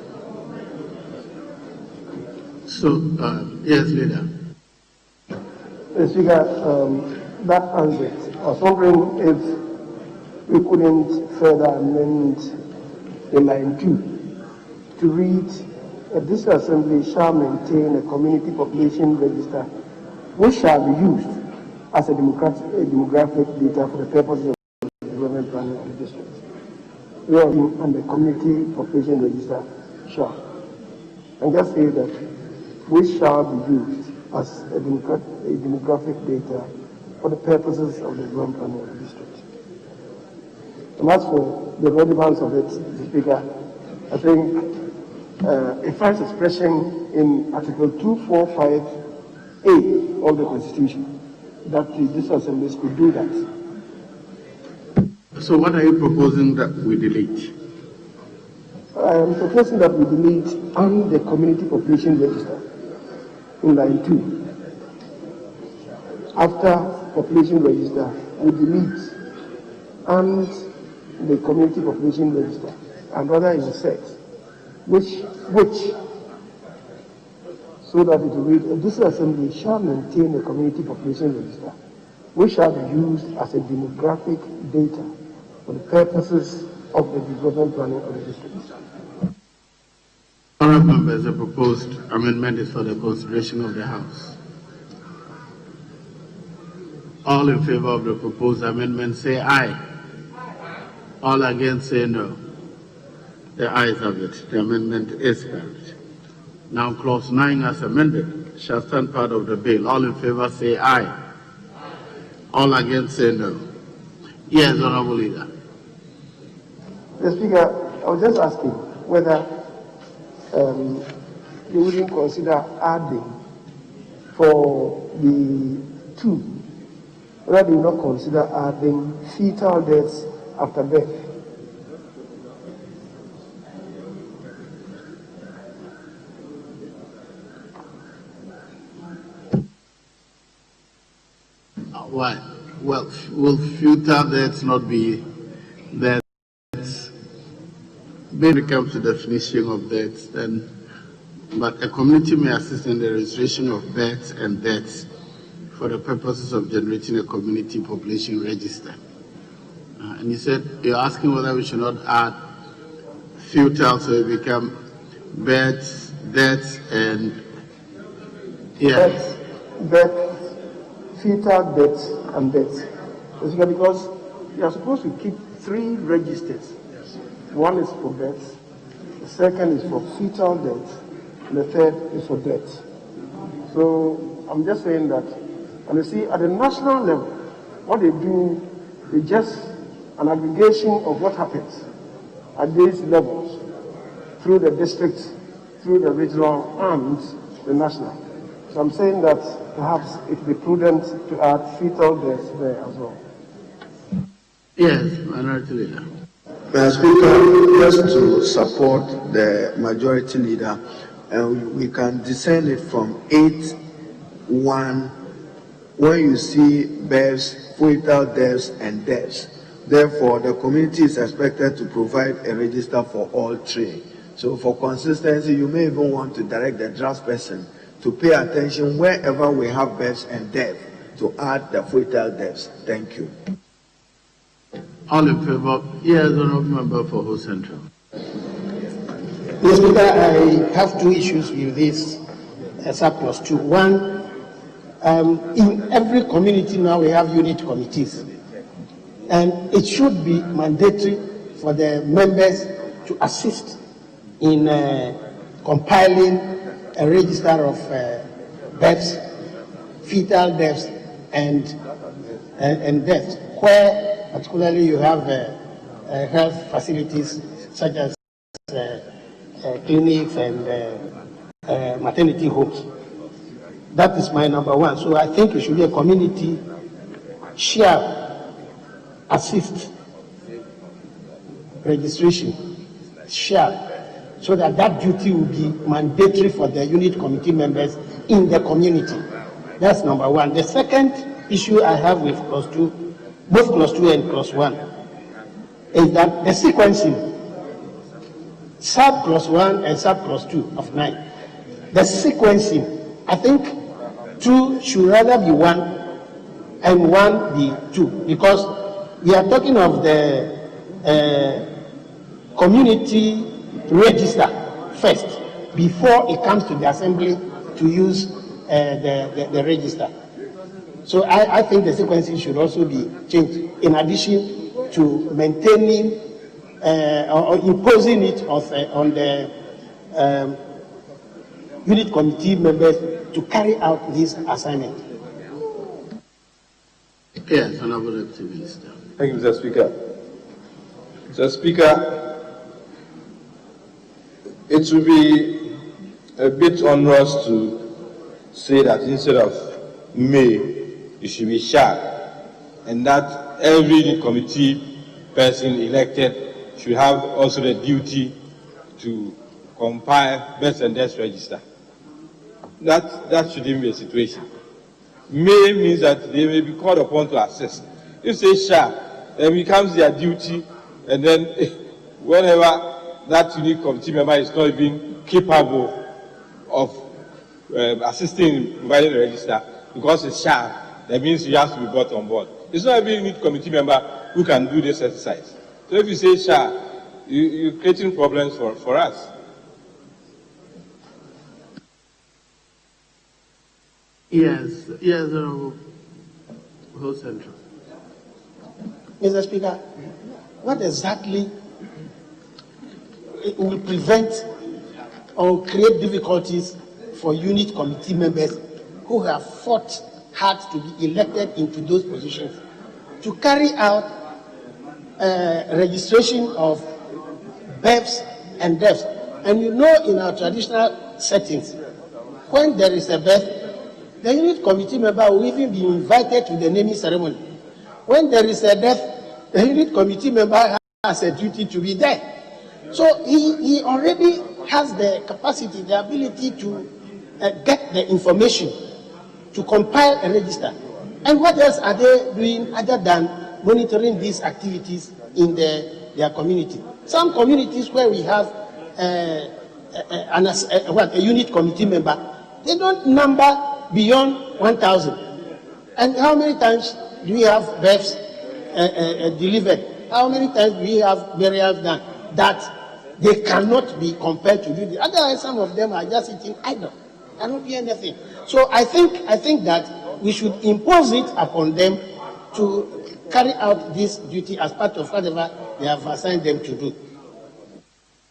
So, yes, Leader. Mr. Speaker, that answers. I was wondering if we couldn't further amend the line 2 to read, this assembly shall maintain a community population register which shall be used as a demographic data for the purposes of development planning of the district. And the community population register shall. And just say that which shall be used as a demographic data for the purposes of the development planning of the district. And as for the relevance of it, Mr. Speaker, I think it finds expression in Article 245A of the Constitution that the district assemblies could do that. So what are you proposing that we delete? I am proposing that we delete and the community population register in line 2. After population register, we delete and the community population register, and rather insert which, so that it will read, this assembly shall maintain a community population register, which shall be used as a demographic data for the purposes of the development planning of the district. Honourable members, the proposed amendment is for the consideration of the House. All in favor of the proposed amendment say aye. All against say no. The ayes have it. The amendment is carried. Now clause 9 as amended shall stand part of the bill. All in favor say aye. All against say no. Yes, Honourable Leader. Mr. Speaker, I was just asking whether you wouldn't consider adding for the 2, whether you not consider adding fetal deaths after birth. Why? Well, will fetal deaths not be deaths? When it comes to definition of deaths, then, but a community may assist in the registration of births and deaths for the purposes of generating a community population register. And you said you're asking whether we should not add fetal, so it become births, deaths, and Fetal deaths and deaths. Because you are supposed to keep 3 registers. One is for deaths, the second is for fetal deaths, and the third is for deaths. So I'm just saying that, and you see, at the national level, what they do is just an aggregation of what happens at these levels through the district, through the regional, and the national. So I'm saying that perhaps it would be prudent to add fetal deaths there as well. yes, Minority Leader. Mr. Speaker, just to support the Majority Leader, we can discern it from 8:1 when you see births, fetal deaths, and deaths. Therefore, the community is expected to provide a register for all 3. So for consistency, you may even want to direct the draft person to pay attention wherever we have births and deaths to add the fetal deaths. Thank you. All in favor? Yes, Honourable Member for Ho Central. Mr. Speaker, I have 2 issues with this surplus. 1, In every community now we have unit committees, and it should be mandatory for the members to assist in compiling a register of deaths, fetal deaths, and deaths, where particularly you have health facilities such as clinics and maternity homes. That is my number one. So I think it should be a community shall assist registration, shall, so that that duty will be mandatory for the unit committee members in the community. That's number one. The second issue I have with clause 2, both clause 2 and clause 1, is that the sequencing, sub clause 1 and sub clause 2 of 9, the sequencing, I think 2 should rather be 1 and 1 be 2, because we are talking of the community register first before it comes to the assembly to use the register. So I think the sequencing should also be changed, in addition to maintaining or imposing it on the unit committee members to carry out this assignment. Yes, Honorable Deputy Minister. Thank you, Mr. Speaker. Mr. Speaker, it will be a bit onerous to say that instead of may, it should be shall, and that every unit committee person elected should have also the duty to compile births and deaths register. That shouldn't be a situation. May means that they may be called upon to assist. If they shall, then it becomes their duty, and then whenever that unit committee member is not even capable of assisting in providing the register, because it's shall, that means he has to be brought on board. It's not every unit committee member who can do this exercise. So if you say shall, you're creating problems for us. Yes, Honorable Central. Mr. Speaker, what exactly will prevent or create difficulties for unit committee members who have fought hard to be elected into those positions to carry out registration of births and deaths? And you know, in our traditional settings, when there is a birth, the unit committee member will even be invited to the naming ceremony. When there is a death, the unit committee member has a duty to be there. So he already has the capacity, the ability to get the information, to compile a register. And what else are they doing other than monitoring these activities in their community? Some communities where we have a unit committee member, they don't number beyond 1,000. And how many times do we have births delivered? How many times do we have burials done that they cannot be compelled to do this? Otherwise, some of them are just sitting idle, cannot do anything. So I think that we should impose it upon them to carry out this duty as part of whatever they have assigned them to do.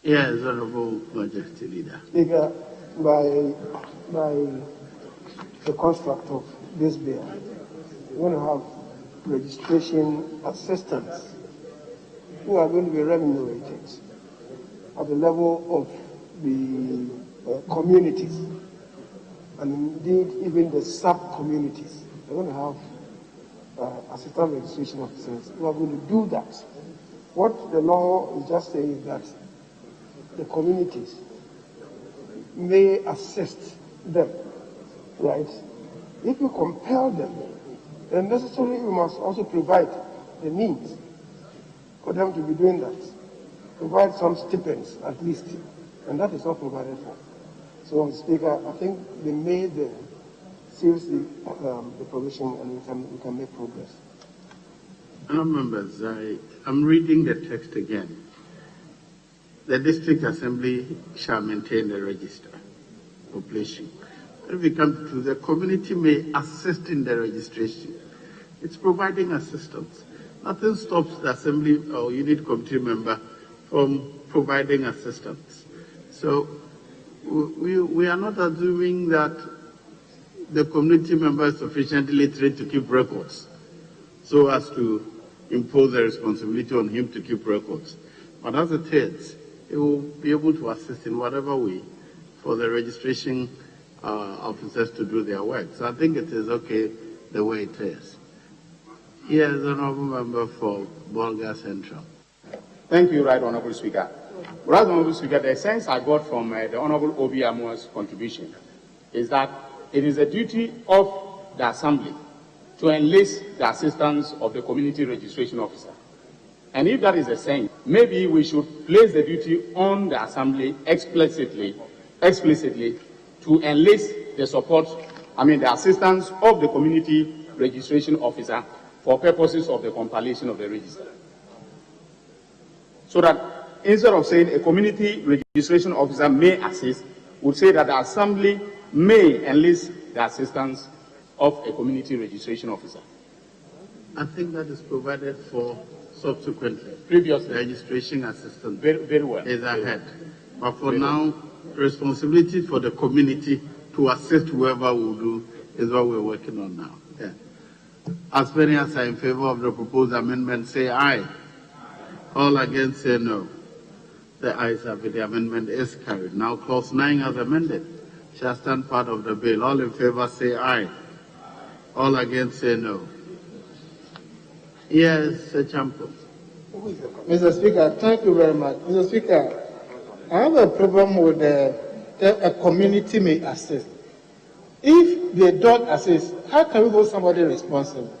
Yes, Honorable Majority Leader. Speaker, by the construct of this bill, we're going to have registration assistants who are going to be remunerated at the level of the communities, and indeed even the sub-communities. They're going to have assistant registration officers who are going to do that. What the law is just saying is that the communities may assist them, right? If you compel them, then necessarily we must also provide the means for them to be doing that. Provide some stipends at least, and that is not provided for. So, Speaker, I think they made seriously the provision, and we can make progress. Members, I'm reading the text again. The district assembly shall maintain the register population. if we come to the community may assist in the registration. It's providing assistance. Nothing stops the assembly or unit committee member from providing assistance. So we are not assuming that the community member is sufficiently literate to keep records so as to impose a responsibility on him to keep records. But as it is, he will be able to assist in whatever way for the registration officers to do their work. So I think it is okay the way it is. Here is the Honourable Member for Bolga Central. Thank you, Right Honourable Speaker. Right Honourable Speaker, the sense I got from the Honourable Obi Amoah's contribution is that it is a duty of the Assembly to enlist the assistance of the Community Registration Officer. And if that is the same, maybe we should place the duty on the Assembly explicitly to enlist the support, the assistance of the Community Registration Officer for purposes of the compilation of the register. So that instead of saying a Community Registration Officer may assist, would say that the Assembly may enlist the assistance of a Community Registration Officer. I think that is provided for subsequently. Previous registration assistance very well is ahead. But for now, responsibility for the community to assist whoever will do is what we're working on now. Yeah. As many as are in favor of the proposed amendment, say aye. All against, say no. The ayes have it. The amendment is carried. Now, clause 9 as amended shall stand part of the bill. All in favor, say aye. All against, say no. Yes, Sir Champo. Mr. Speaker, thank you very much. Mr. Speaker, I have a problem with a community may assist. If they don't assist, how can we hold somebody responsible?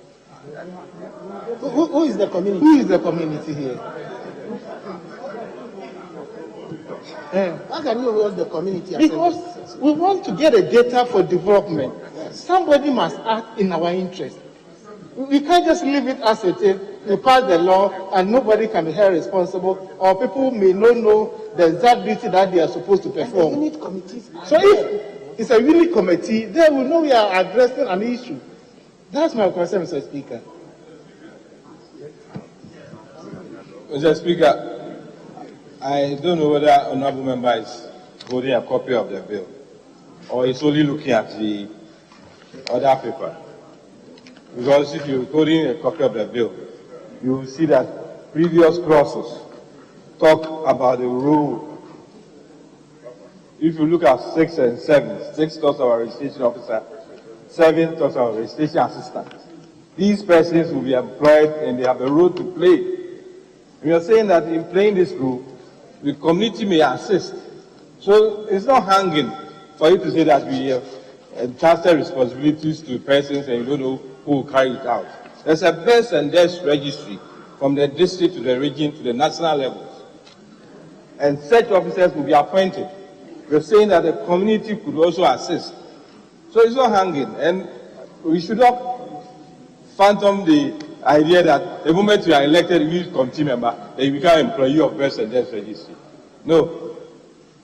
Who is the community? Who is the community here? How can we hold the community? Because we want to get a data for development. Somebody must act in our interest. We can't just leave it as it is. We pass the law and nobody can be held responsible, or people may not know the exact duty that they are supposed to perform. So if it's a unit committee, then we know we are addressing an issue. That's my concern, Mr. Speaker. Mr. Speaker, I don't know whether honourable member is holding a copy of the bill or is only looking at the other paper. Because if you're holding a copy of the bill, you will see that previous clauses talk about the role. If you look at 6 and 7, 6 talks about registration officer, 7 talks about registration assistant. These persons will be employed and they have a role to play. We are saying that in playing this role, the community may assist. So it's not hanging for you to say that we have entrusted responsibilities to persons and you don't know who will carry it out. There's a best and best registry from the district to the region to the national levels. And such officers will be appointed. We're saying that the community could also assist. So it's not hanging. And we should not phantom the idea that the moment you are elected youth committee member, then you become employee of best and best registry. No,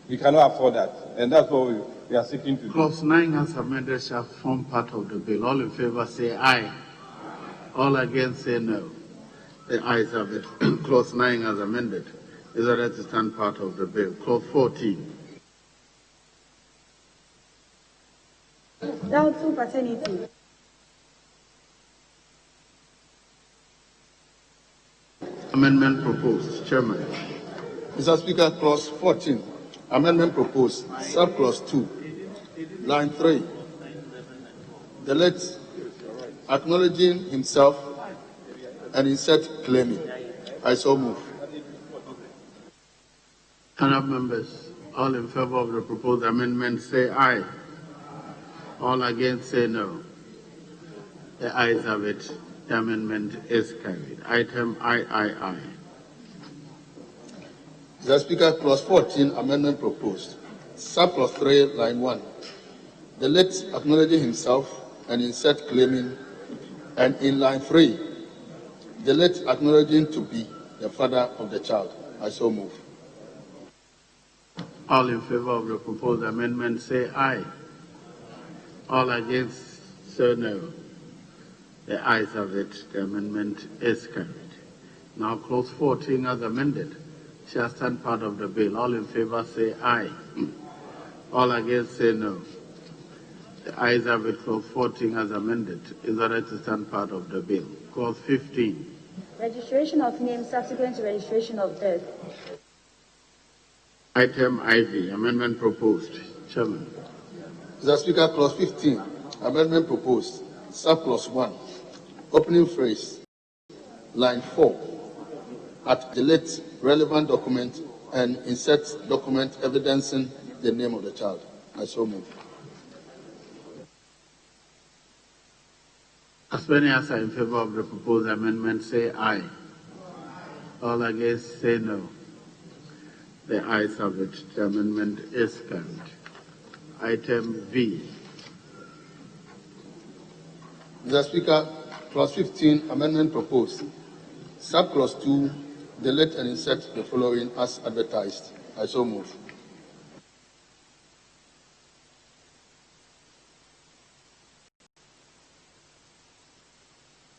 we cannot afford that. And that's what we are seeking to do. Clause 9 as amended shall form part of the bill. All in favor say aye. All against say no. The ayes have it. Clause 9 as amended is ordered to stand part of the bill. Clause 14. Down to paternity. Amendment proposed. Chairman. Mr. Speaker, clause 14. Amendment proposed. Subclause 2. Line 3. Delete acknowledging himself and insert claiming. I so move. Honourable members, all in favor of the proposed amendment say aye. All against say no. The ayes have it. The amendment is carried. Item I. Mr. Speaker, clause 14, amendment proposed. Subclause 3, line 1. Delete acknowledging himself and insert claiming. And in line 3, delete acknowledging to be the father of the child. I so move. All in favor of the proposed amendment say aye. All against, so no. The ayes have it. The amendment is carried. Now, clause 14 as amended shall stand part of the bill. All in favor say aye. All against say no. The ayes have it. Clause 14 as amended is ordered to stand part of the bill. Clause 15. Registration of name subsequent to registration of death. Item IV, amendment proposed. Chairman. Mr. Speaker, clause 15, amendment proposed. Subclause 1, opening phrase, line 4. At delete relevant document and insert document evidencing the name of the child. I so move. As many as are in favor of the proposed amendment say aye. All against say no. The ayes have it. The amendment is carried. Item V. Mr. Speaker, clause 15, amendment proposed. Subclause 2, delete and insert the following as advertised. I so move.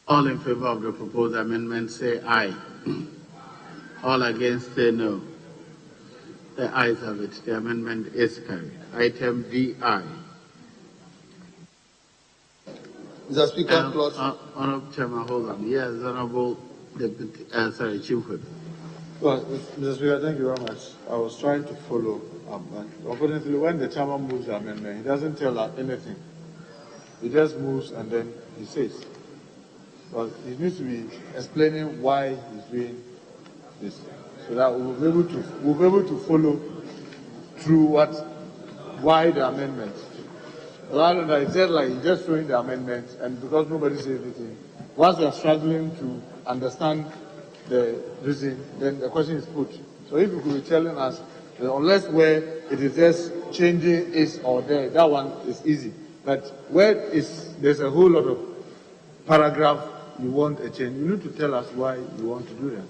All in favor of the proposed amendment say aye. All against say no. The ayes have it. The amendment is carried. Item VI. Mr. Speaker, clause... Honorable Chairman, hold on. Yes, Honorable Deputy, Chief Whip. Well, Mr. Speaker, thank you very much. I was trying to follow up, but unfortunately, when the chairman moves the amendment, he doesn't tell us anything. He just moves and then he says. But he needs to be explaining why he's doing this, so that we'll be able to follow through why the amendment. Rather than he said like he's just throwing the amendment, and because nobody says anything, once we are struggling to understand the reason, then the question is put. So if you could be telling us, unless where it is just changing is or there, that one is easy. But where there's a whole lot of paragraph you want a change, you need to tell us why you want to do that.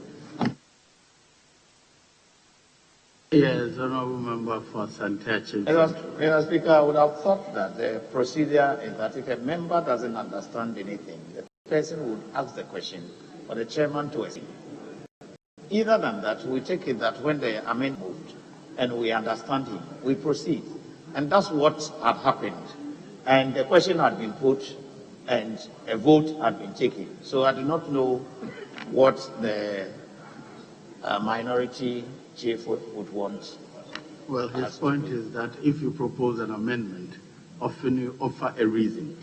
Yes, Honorable Member for Santachi. Mr. Speaker, I would have thought that the procedure is that if a member doesn't understand anything, the person would ask the question for the chairman to explain. Either than that, we take it that when the amendment moved and we understand him, we proceed. And that's what had happened. And the question had been put and a vote had been taken. So I do not know what the minority chief would want. Well, his point is that if you propose an amendment, often you offer a reason.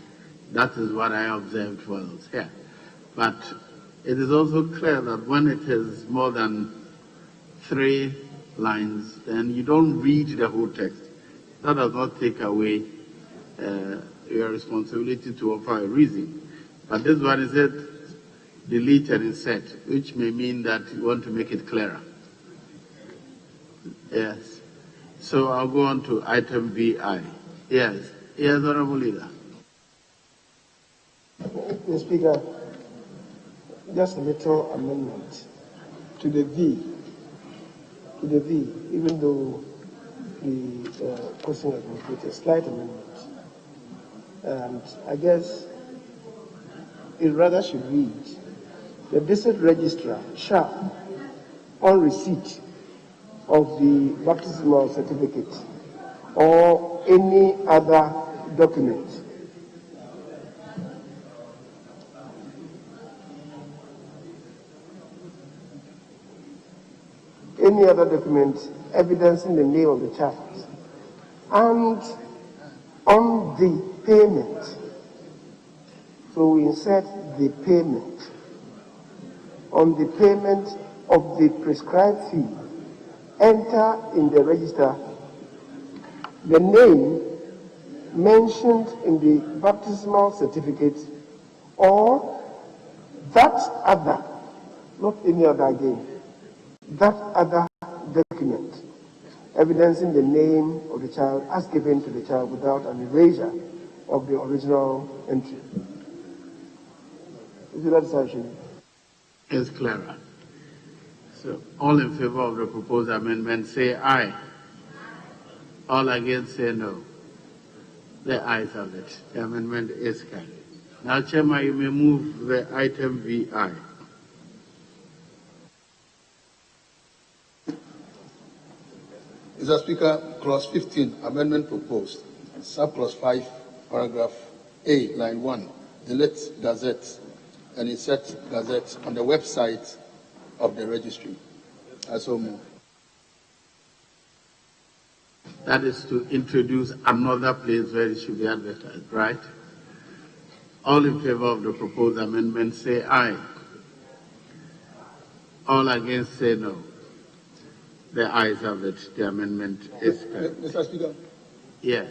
That is what I observed while I was here. But it is also clear that when it is more than 3 lines, then you don't read the whole text. That does not take away your responsibility to offer a reason. But this one is it, delete and insert, which may mean that you want to make it clearer. Yes. So I'll go on to item VI. Yes. Yes, Honorable Leader. Mr. Speaker, just a little amendment to the V. Even though the question has been put, a slight amendment. And I guess it rather should read, the district registrar shall, on receipt of the baptismal certificate or any other document, evidencing the name of the child, and on the payment. So we insert the payment. On the payment of the prescribed fee, enter in the register the name mentioned in the baptismal certificate or that other, not any other again, that other document evidencing the name of the child as given to the child without an erasure of the original entry. Is it that assertion? It's clearer. So all in favor of the proposed amendment say aye. All against say no. The ayes have it. The amendment is carried. Now, Chairman, you may move the item VI. Mr. Speaker, Clause 15, amendment proposed. Subclause 5, paragraph A, line 1, delete Gazette and insert Gazette on the website of the registry. I so move. That is to introduce another place where it should be advertised, right? All in favor of the proposed amendment say aye. All against say no. The ayes have it. The amendment is carried. Mr. Speaker? Yes.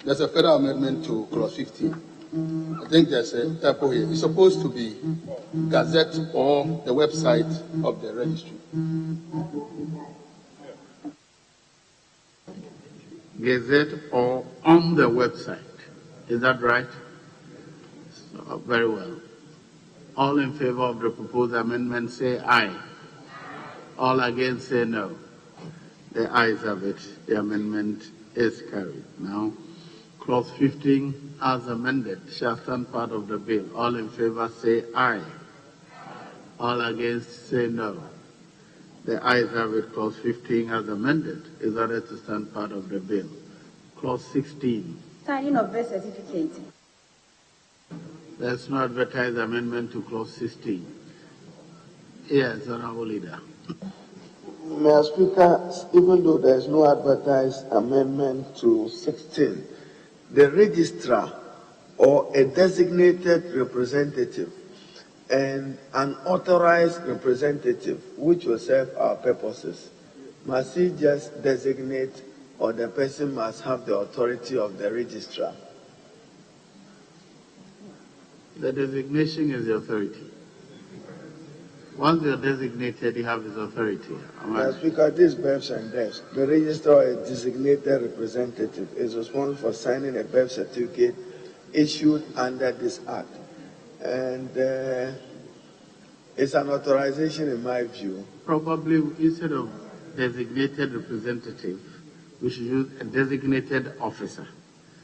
There's a further amendment to Clause 15. I think there's a typo here. It's supposed to be Gazette or the website of the registry. Gazette or on the website. Is that right? So, very well. All in favor of the proposed amendment say aye. All against say no. The ayes have it. The amendment is carried. Now, Clause 15 as amended shall stand part of the bill. All in favor say aye. All against say no. The ayes have it. Clause 15 as amended is ordered to stand part of the bill. Clause 16. Signing of birth certificate. Let's not advertise amendment to Clause 16. Yes, Honorable Leader. Mr. Speaker, even though there is no advertised amendment to 16, the registrar or a designated representative and an authorized representative, which will serve our purposes, must he just designate, or the person must have the authority of the registrar? The designation is the authority. Once you're designated, you have his authority. Mr. Speaker, these births and deaths, the registrar, a designated representative, is responsible for signing a birth certificate issued under this act. And it's an authorization, in my view. Probably instead of designated representative, we should use a designated officer.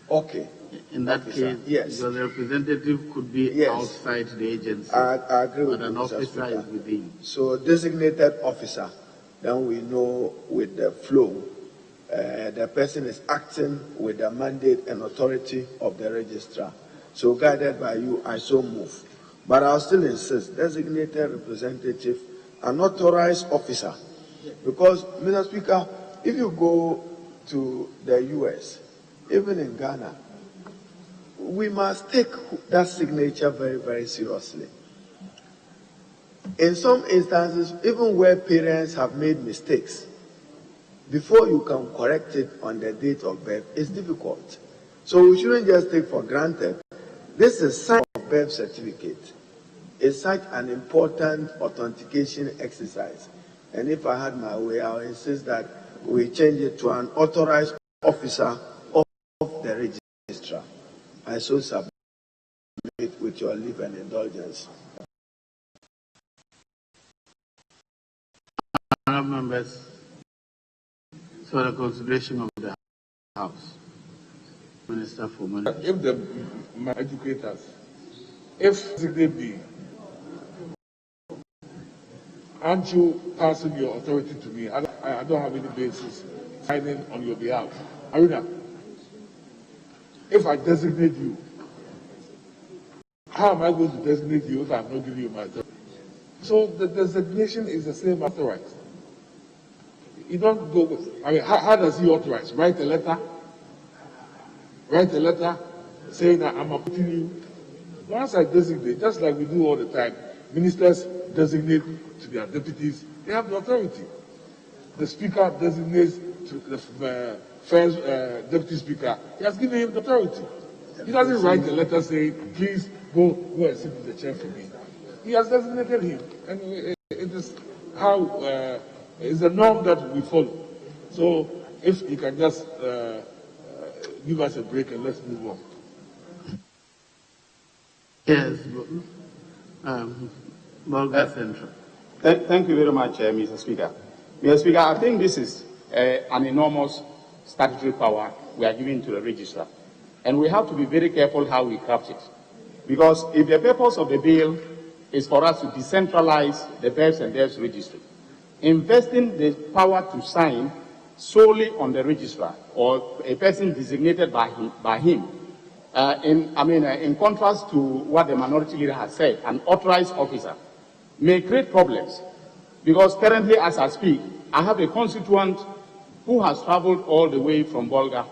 Okay. In that case, yes, the representative could be outside the agency. I agree with but an you, Mr. officer Speaker. is within. So designated officer, then we know with the flow, the person is acting with the mandate and authority of the registrar. So guided by you, I so move. But I'll still insist, designated representative, an authorized officer. Because, Mr. Speaker, if you go to the US, even in Ghana, we must take that signature very, very seriously. In some instances, even where parents have made mistakes, before you can correct it on the date of birth, it's difficult. So we shouldn't just take for granted. This is sign of birth certificate. It's such an important authentication exercise. And if I had my way, I would insist that we change it to an authorized officer of the registrar. I so submit with your leave and indulgence. Honourable members, for the consideration of the House, Minister for Money. If the educators, if they be, aren't you passing your authority to me? I don't have any basis signing on your behalf. Arena, if I designate you, how am I going to designate you if I'm not giving you my authority? So the designation is the same authorized. You don't go with, I mean, how does he authorize? Write a letter? Write a letter saying that I'm appointing you. Once I designate, just like we do all the time, ministers designate to their deputies, they have the authority. The speaker designates to the first deputy speaker, he has given him the authority. He doesn't write a letter saying, please go and sit in the chair for me. He has designated him, and it is how it's the norm that we follow. So if you can just give us a break and let's move on. Yes, Bolga Central. Thank you very much, Mr. Speaker. Mr. Speaker, I think this is an enormous statutory power we are giving to the registrar. And we have to be very careful how we craft it. Because if the purpose of the bill is for us to decentralize the births and deaths registry, investing the power to sign solely on the registrar or a person designated by him, in contrast to what the minority leader has said, an authorized officer, may create problems. Because currently, as I speak, I have a constituent who has traveled all the way from Bolga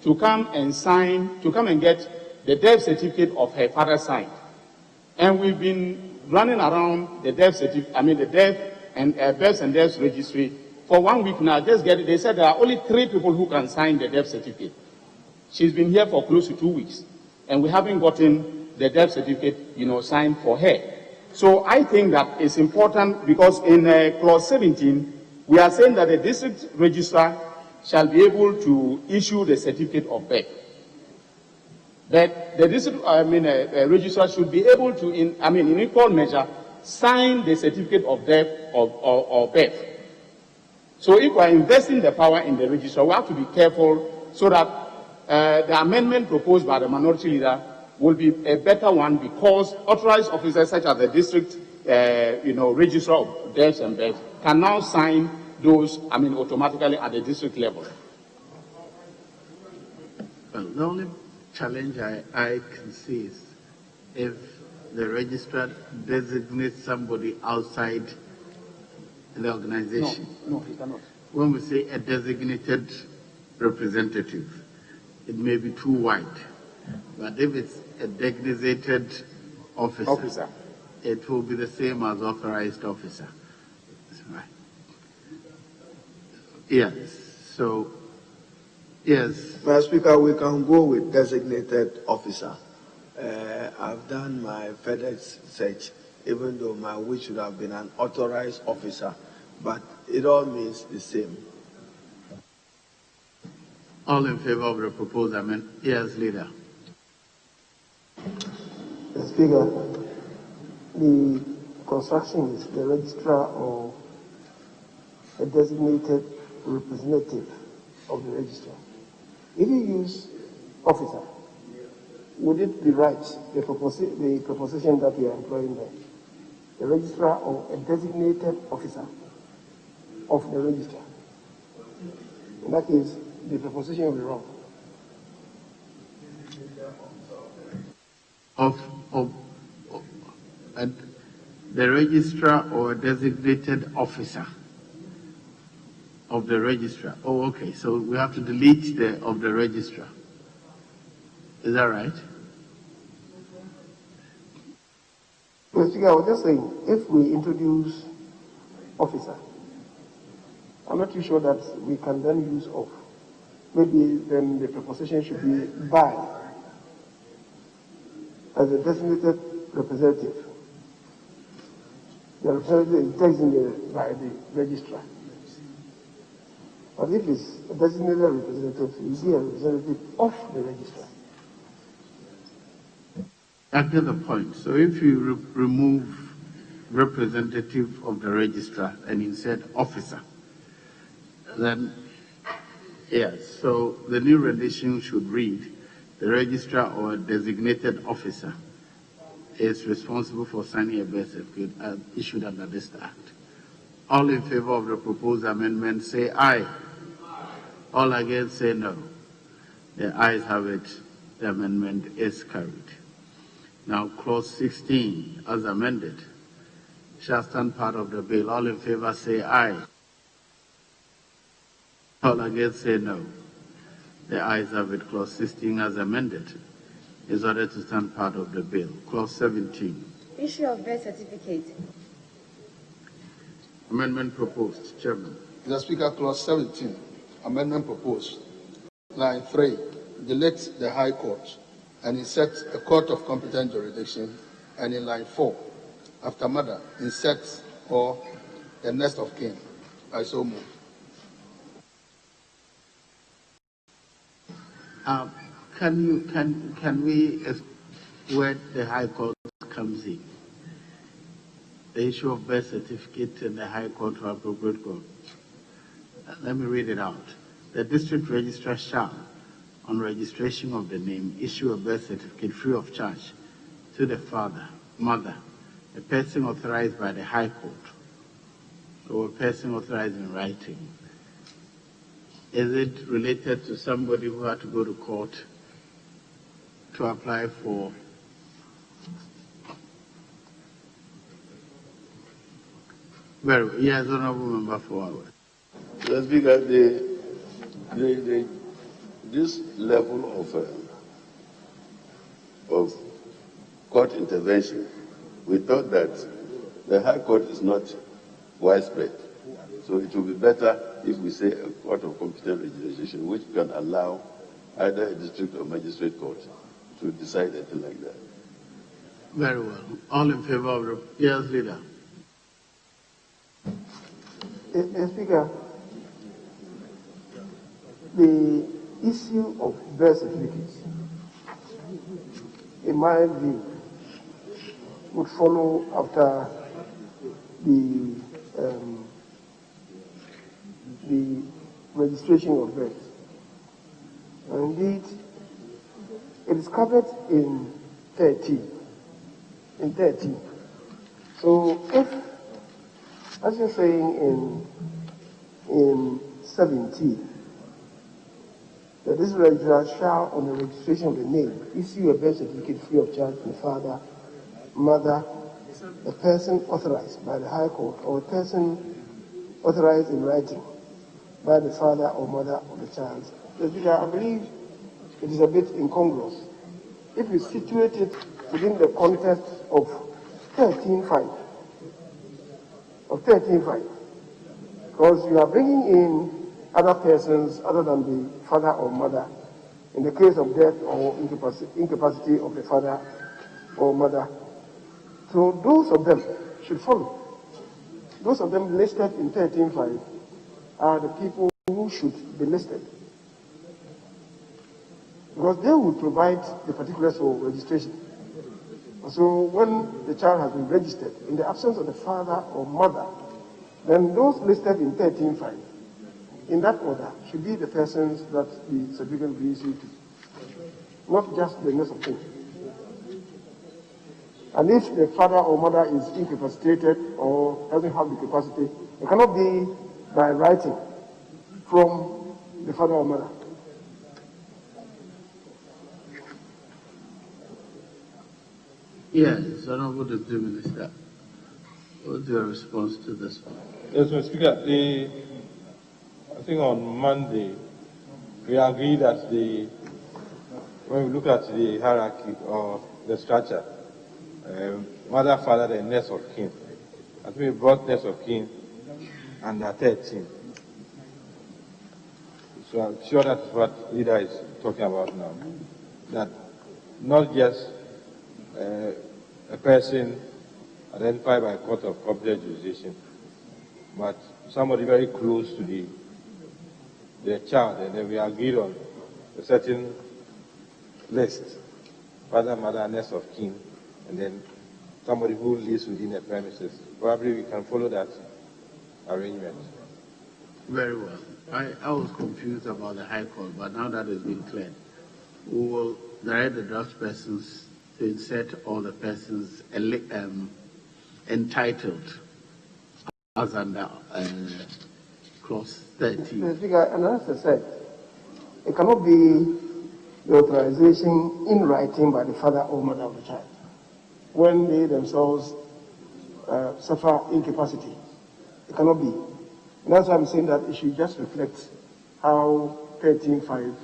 to come and get the death certificate of her father signed. And we've been running around the death certificate, the death and births and deaths registry for 1 week now. They said there are only 3 people who can sign the death certificate. She's been here for close to 2 weeks, and we haven't gotten the death certificate, signed for her. So I think that it's important because in clause 17, we are saying that the district registrar shall be able to issue the certificate of birth. That the district registrar should be able to, in equal measure, sign the certificate of death or birth. So if we are investing the power in the registrar, we have to be careful so that the amendment proposed by the minority leader will be a better one, because authorized officers such as the district registrar of deaths and births can now sign those automatically at the district level. Well, the only challenge I can see is if the registrar designates somebody outside the organization. No, he cannot. When we say a designated representative, it may be too wide. But if it's a designated officer, it will be the same as authorized officer. Right. Yes. So, yes. Mr. Speaker, we can go with designated officer. I've done my further search, even though my wish should have been an authorized officer, but it all means the same. All in favor of the proposed amendment? Yes, Leader. Mr. Speaker, the construction is the registrar or a designated representative of the registrar. If you use officer, would it be right, the proposition that we are employing there, the registrar or a designated officer of the registrar? In that case, the proposition will be wrong. And the registrar or designated officer of the registrar. Oh, okay. So we have to delete the of the registrar. Is that right? Mr. Speaker, I was just saying, if we introduce officer, I'm not too sure that we can then use of. Maybe then the preposition should be by, as a designated representative. The representative is designated by the registrar. But if it's a designated representative, it will be a representative of the registrar. I get the point. So if you remove representative of the registrar and insert officer, then yes, so the new rendition should read, the registrar or designated officer is responsible for signing a birth certificate issued under this Act. All in favor of the proposed amendment say aye. All against say no. The ayes have it. The amendment is carried. Now, clause 16, as amended, shall stand part of the bill. All in favor say aye. All against say no. The ayes have it. Clause 16, as amended, is ordered to stand part of the bill. Clause 17. Issue of birth certificate. Amendment proposed. Chairman. Mr. Speaker, clause 17. Amendment proposed. Line 3. Delete the High Court and insert a court of competent jurisdiction. And in line 4, after mother, insert or the next of kin. I so move. Can we, where the High Court comes in, the issue of birth certificate and the High Court to appropriate court? Let me read it out. the district registrar shall, on registration of the name, issue a birth certificate free of charge to the father, mother, a person authorized by the High Court, or a person authorized in writing. Is it related to somebody who had to go to court to apply for very well? Yes, Honorable Member for hours. Mr. Speaker, this level of court intervention, we thought that the High Court is not widespread. So it will be better if we say a court of competent legislation, which can allow either a district or magistrate court to decide anything like that. Very well. All in favor of the yes, leader. Mr. Speaker, the issue of birth certificates, in my view, would follow after the registration of birth. And indeed, it is covered in 13. So if, as you're saying in 17, that this registrar shall, on the registration of the name, issue a birth certificate free of charge to the father, mother, a person authorized by the High Court, or a person authorized in writing by the father or mother of the child. I believe it is a bit incongruous. If we situate it within the context of 13.5, because you are bringing in other persons other than the father or mother in the case of death or incapacity of the father or mother. So those of them should follow. Those of them listed in 13.5 are the people who should be listed, because they will provide the particulars for registration. So when the child has been registered, in the absence of the father or mother, then those listed in 13.5, in that order, should be the persons that the certificate will be issued to, not just the next of kin. And if the father or mother is incapacitated or doesn't have the capacity, it cannot be by writing from the father or mother. Yes, Honorable Deputy Minister. What's your response to this one? Yes, Mr. Speaker. I think on Monday, we agreed that when we look at the hierarchy or the structure, mother, father, then next of kin. I think we brought next of kin under 13. So I'm sure that's what leader is talking about now. That not just a person identified by a court of competent jurisdiction, but somebody very close to the child, and then we agreed on a certain list, father, mother, next of kin, and then somebody who lives within the premises. Probably we can follow that arrangement. Very well. I was confused about the High Court, but now that has been cleared, we will direct the draft persons to insert all the persons entitled as under clause 13. Mr. Speaker, and as I said, it cannot be the authorization in writing by the father or mother of the child when they themselves suffer incapacity. It cannot be. And that's why I'm saying that it should just reflect how 13.5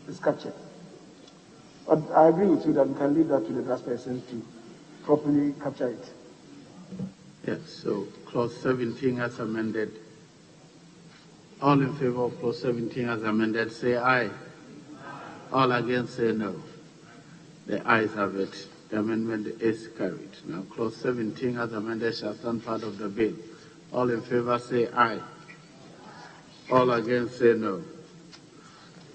is captured. But I agree with you that we can leave that to the draft person to properly capture it. Yes, so clause 17 as amended. All in favor of clause 17 as amended, say aye. All against, say no. The ayes have it. The amendment is carried. Now, clause 17 as amended shall stand part of the bill. All in favor, say aye. All against, say no.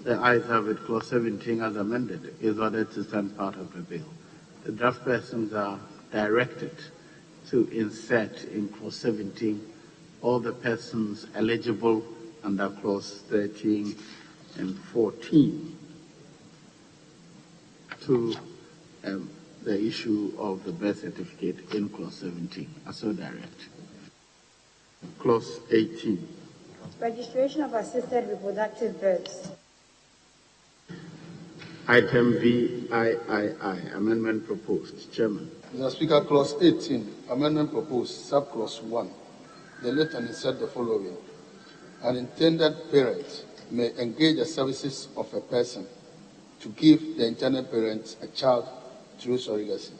The ayes have it. Clause 17 as amended is ordered to stand part of the bill. The draft persons are directed to insert in clause 17 all the persons eligible under clause 13 2014 to the issue of the birth certificate in Clause 17. I so direct. Clause 18. Registration of assisted reproductive births. Item VIII, amendment proposed. Chairman. Mr. Speaker, Clause 18, amendment proposed, sub-clause 1. Delete and insert the following. An intended parent may engage the services of a person to give the intended parent a child through surrogacy.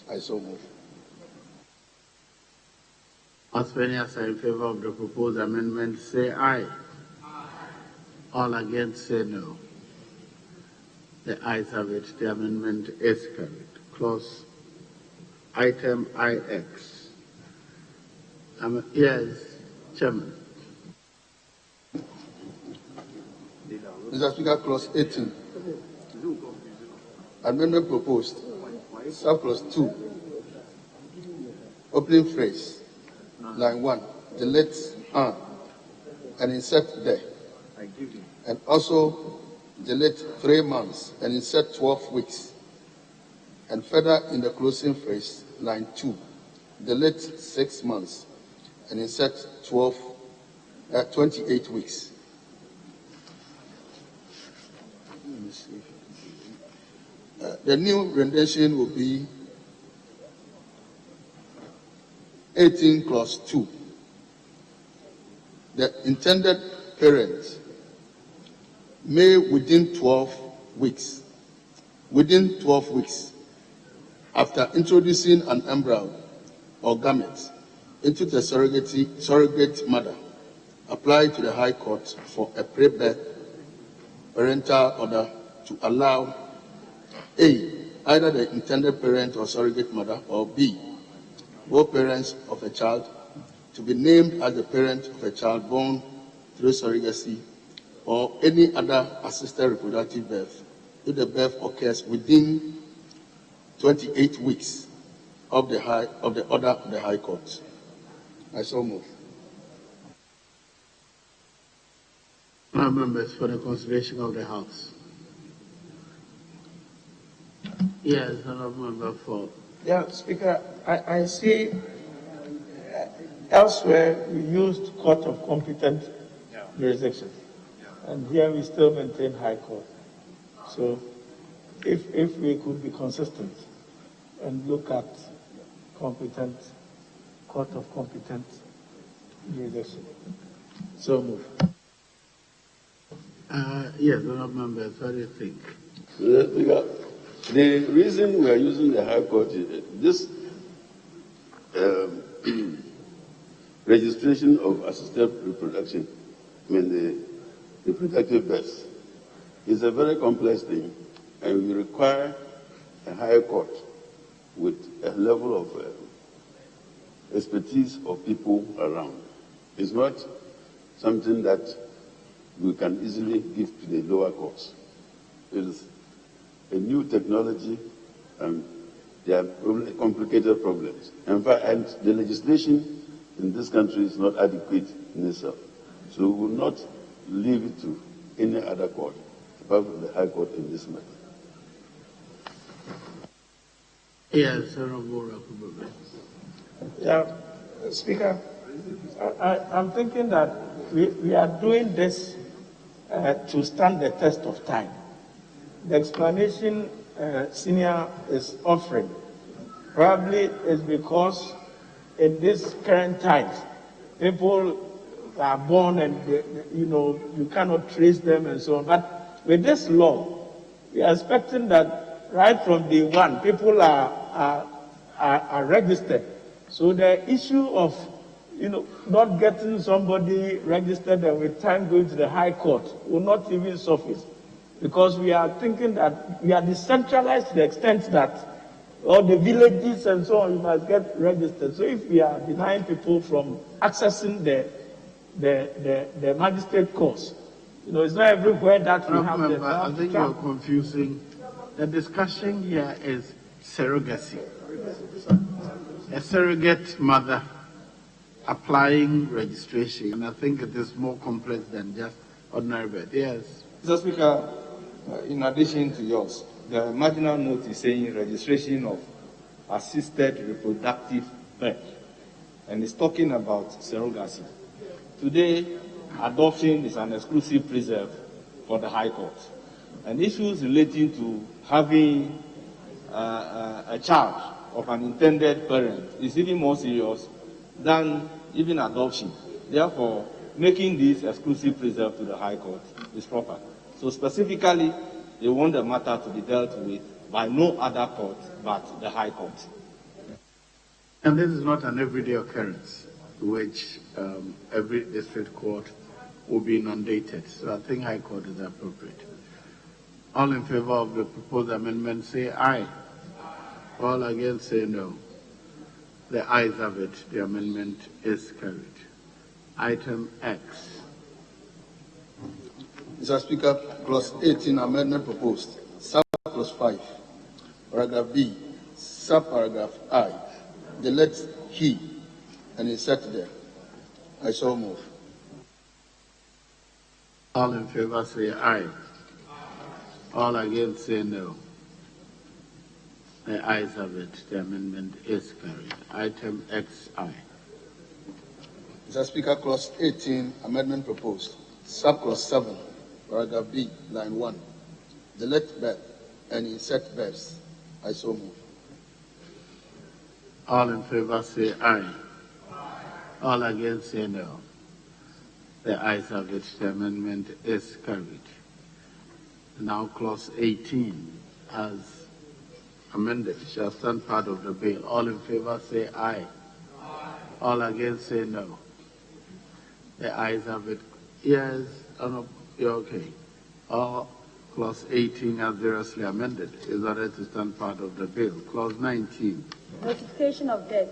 I so move. As many as are in favor of the proposed amendment, say aye. All against, say no. The ayes have it. The amendment is carried. Clause item IX. Yes, Chairman. Mr. Speaker, Clause 18. Amendment proposed. Sub-clause 2. Opening phrase. Line 1. Delete and insert there. And also delete 3 months and insert 12 weeks. And further in the closing phrase, line 2. Delete 6 months and insert 28 weeks. The new rendition will be 18 clause 2. The intended parent may within 12 weeks, after introducing an embryo or gamete into the surrogate mother, apply to the High Court for a pre-birth parental order to allow A, either the intended parent or surrogate mother, or B, both parents of a child, to be named as the parent of a child born through surrogacy or any other assisted reproductive birth if the birth occurs within 28 weeks of the order of the High Court. I so move. Members, for the consideration of the House. Yes, honorable member for. Yeah, Speaker, I see elsewhere we used court of competent jurisdiction, and here we still maintain High Court. So, if we could be consistent and look at court of competent jurisdiction. So move. Yes, honorable members, what do you think? The reason we are using the High Court is this registration of assisted reproduction, the reproductive births, is a very complex thing, and we require a High Court with a level of expertise of people around. It's not something that we can easily give to the lower courts. It is a new technology, and there are complicated problems. In fact, and the legislation in this country is not adequate in itself. So we will not leave it to any other court, apart from the High Court in this matter. Yes, honorable Rakubebe. Yeah, Speaker, I'm thinking that we are doing this to stand the test of time. The explanation Senior is offering probably is because in these current times, people are born and you cannot trace them and so on. But with this law, we are expecting that right from day one, people are registered. So the issue of not getting somebody registered and with time going to the High Court will not even surface, because we are thinking that we are decentralized to the extent that all the villages and so on, you must get registered. So if we are denying people from accessing the magistrate courts, it's not everywhere that we have the. I think you're confusing. The discussion here is surrogacy. A surrogate mother applying registration, and I think it is more complex than just ordinary birth. Yes. Mr. Speaker, in addition to yours, the marginal note is saying registration of assisted reproductive birth, and it's talking about surrogacy. Today, adoption is an exclusive preserve for the High Court, and issues relating to having a child of an intended parent is even more serious than even adoption. Therefore, making this exclusive preserve to the High Court is proper. So specifically, they want the matter to be dealt with by no other court but the High Court. And this is not an everyday occurrence, which every district court will be inundated. So I think High Court is appropriate. All in favor of the proposed amendment say aye. All against say no. The ayes have it. The amendment is carried. Item X. Mr. Speaker, clause 18 amendment proposed. Sub clause 5, paragraph B, subparagraph I. Delete he and insert there. I so move. All in favor say aye. All against say no. The ayes have it. The amendment is carried. Item XI. Mr. Speaker, clause 18 amendment proposed. Sub clause 7, paragraph B, line 1. Delete birth and insert births. I so move. All in favor say aye. All against say no. The ayes have it. The amendment is carried. Now clause 18 as amended shall stand part of the bill. All in favor say aye. All against say no. The ayes have it. Yes, you're okay. All clause 18 as variously amended is ordered to stand part of the bill. Clause 19. Notification of death.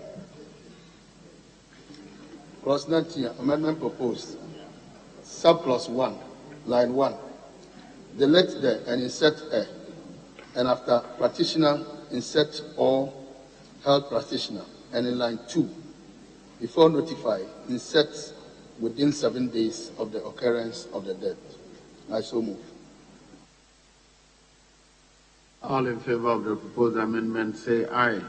Clause 19 amendment proposed. Subclause 1, line 1. Delete the and insert a, and after practitioner insert or health practitioner, and in line 2, before notify, insert within 7 days of the occurrence of the death. I so move. All in favor of the proposed amendment say aye.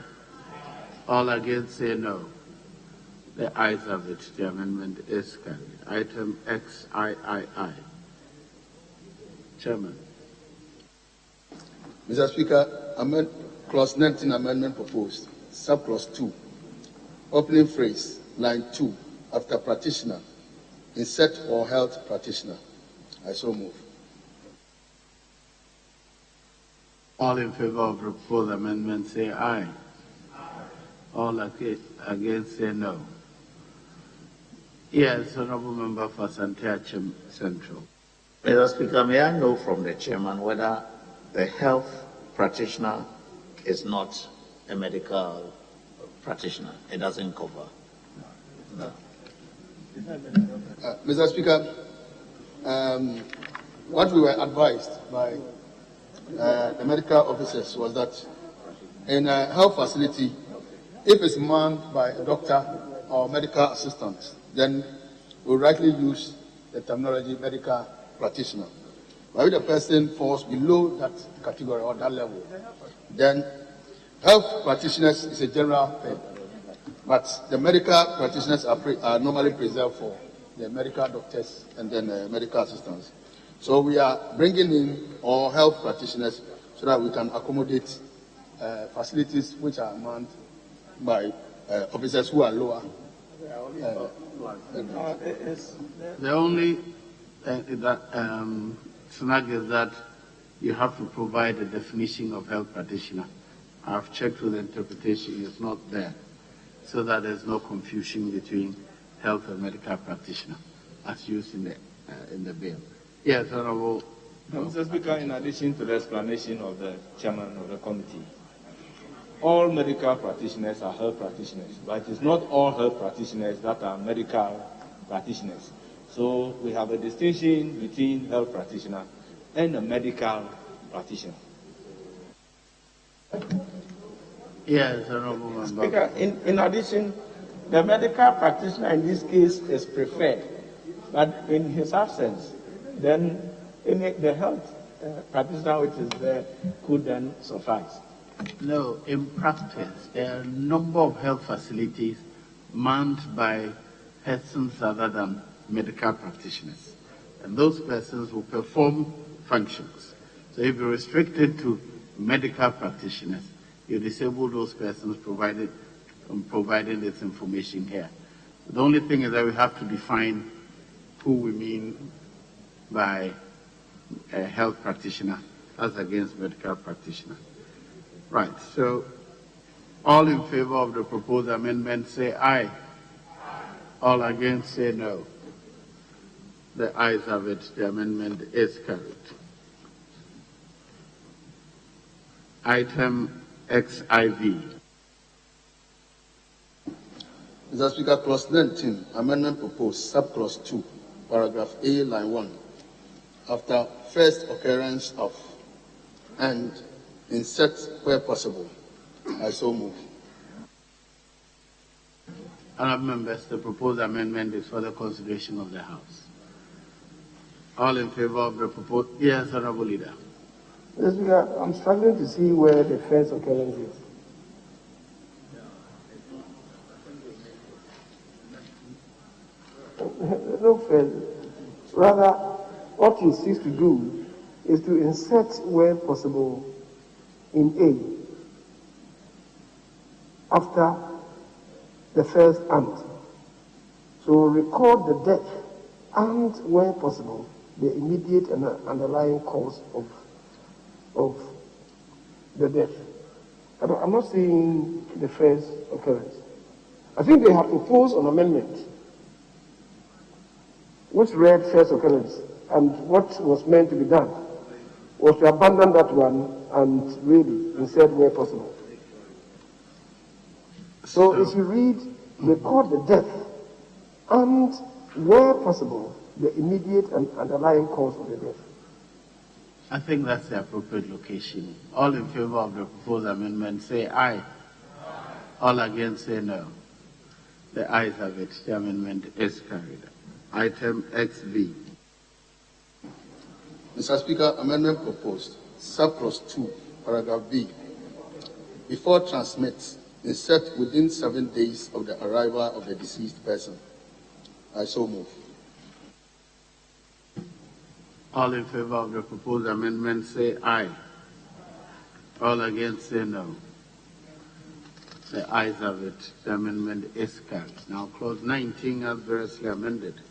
All against say no. The ayes have it. The amendment is carried. Item XIII. Chairman. Mr. Speaker, clause 19 amendment proposed. Subclause 2. Opening phrase, line 2, after practitioner, insert or health practitioner. I so move. All in favor of the proposed amendment say aye. All against say no. Yes, Honorable Member for Santiachem Central. Mr. Speaker, may I know from the chairman whether the health practitioner is not a medical practitioner? It doesn't cover. No. Mr. Speaker, what we were advised by the medical officers was that in a health facility, if it's manned by a doctor or medical assistant, then we rightly use the terminology medical practitioner. But if the person falls below that category or that level, then health practitioners is a general thing. But the medical practitioners are normally preserved for the medical doctors and then medical assistants. So we are bringing in all health practitioners so that we can accommodate facilities which are manned by officers who are lower. The only snag is that you have to provide a definition of health practitioner. I've checked with the interpretation, it's not there, so that there's no confusion between health and medical practitioner as used in the bill. Yes, Honorable. Mr. Speaker, in addition to the explanation of the chairman of the committee, all medical practitioners are health practitioners, but it is not all health practitioners that are medical practitioners. So we have a distinction between health practitioner and a medical practitioner. Yes, Honorable Member. Speaker, in addition, the medical practitioner in this case is preferred, but in his absence, then The health practitioner which is there could then suffice. No, in practice, there are a number of health facilities manned by persons other than medical practitioners. And those persons will perform functions. So if you're restricted to medical practitioners, you disable those persons from providing this information here. The only thing is that we have to define who we mean by a health practitioner as against medical practitioner. Right, so all in favor of the proposed amendment say aye. All against say no. The ayes have it, the amendment is carried. Item XIV. Mr. Speaker, clause 19, amendment proposed, subclause 2, paragraph A, line 1, after first occurrence of and insert where possible. I so move. Honourable members, the proposed amendment is for the consideration of the House. All in favor of the proposed? Yes, Honourable Leader. Mr. Speaker, I'm struggling to see where the first occurrence is. No first. Rather, what he seeks to do is to insert where possible in A after the first and. So record the death and, where possible, the immediate and underlying cause of the death. I'm not seeing the first occurrence. I think they have proposed an amendment which read first occurrence, and what was meant to be done was to abandon that one and really insert where possible. So if you read, record the death and, where possible, the immediate and underlying cause of the death. I think that's the appropriate location. All in favor of the proposed amendment say aye. All against say no. The ayes have it. The amendment is carried. Item XB. Mr. Speaker, amendment proposed, subclause 2, paragraph B. Before transmit, insert within 7 days of the arrival of the deceased person. I so move. All in favor of the proposed amendment say aye. All against say no. The ayes have it. The amendment is carried. Now, clause 19, as variously amended,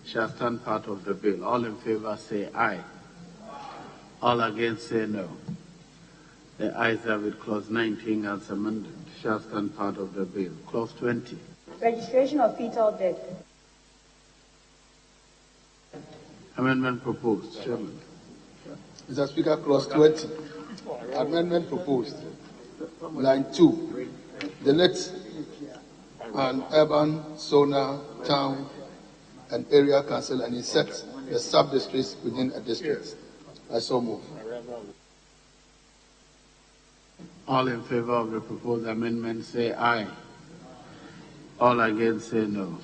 shall stand part of the bill. All in favor say aye. All against say no. The ayes have it. Clause 19, as amended, shall stand part of the bill. Clause 20. Registration of fetal death. Amendment proposed. Chairman. Mr. Speaker, clause 20. Amendment proposed. Line 2. Delete an urban, zona, town, and area council and insert the sub-districts within a district. I so move. All in favor of the proposed amendment say aye. All against say no.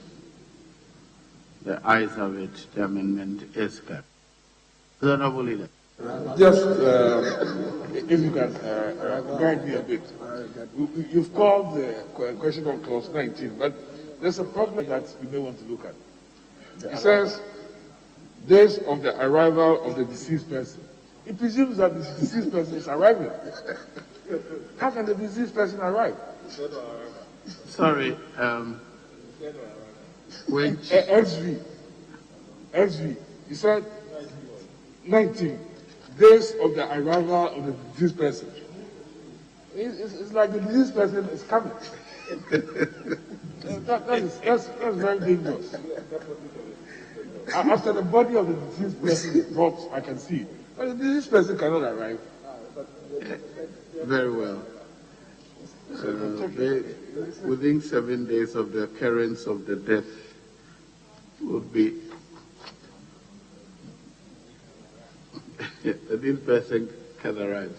The ayes have it. The amendment is carried. Honourable Leader. Just, if you can guide me a bit. You've called the question on clause 19, but there's a problem that you may want to look at. It says, days of the arrival of the deceased person. It presumes that the deceased person is arriving. How can the deceased person arrive? Sorry, which? XV. You said 19 days of the arrival of the deceased person. It's like the deceased person is coming. That's very dangerous. After the body of the deceased person is brought, I can see it. But the deceased person cannot arrive. Very well. Within 7 days of the occurrence of the death would be this person can arrive.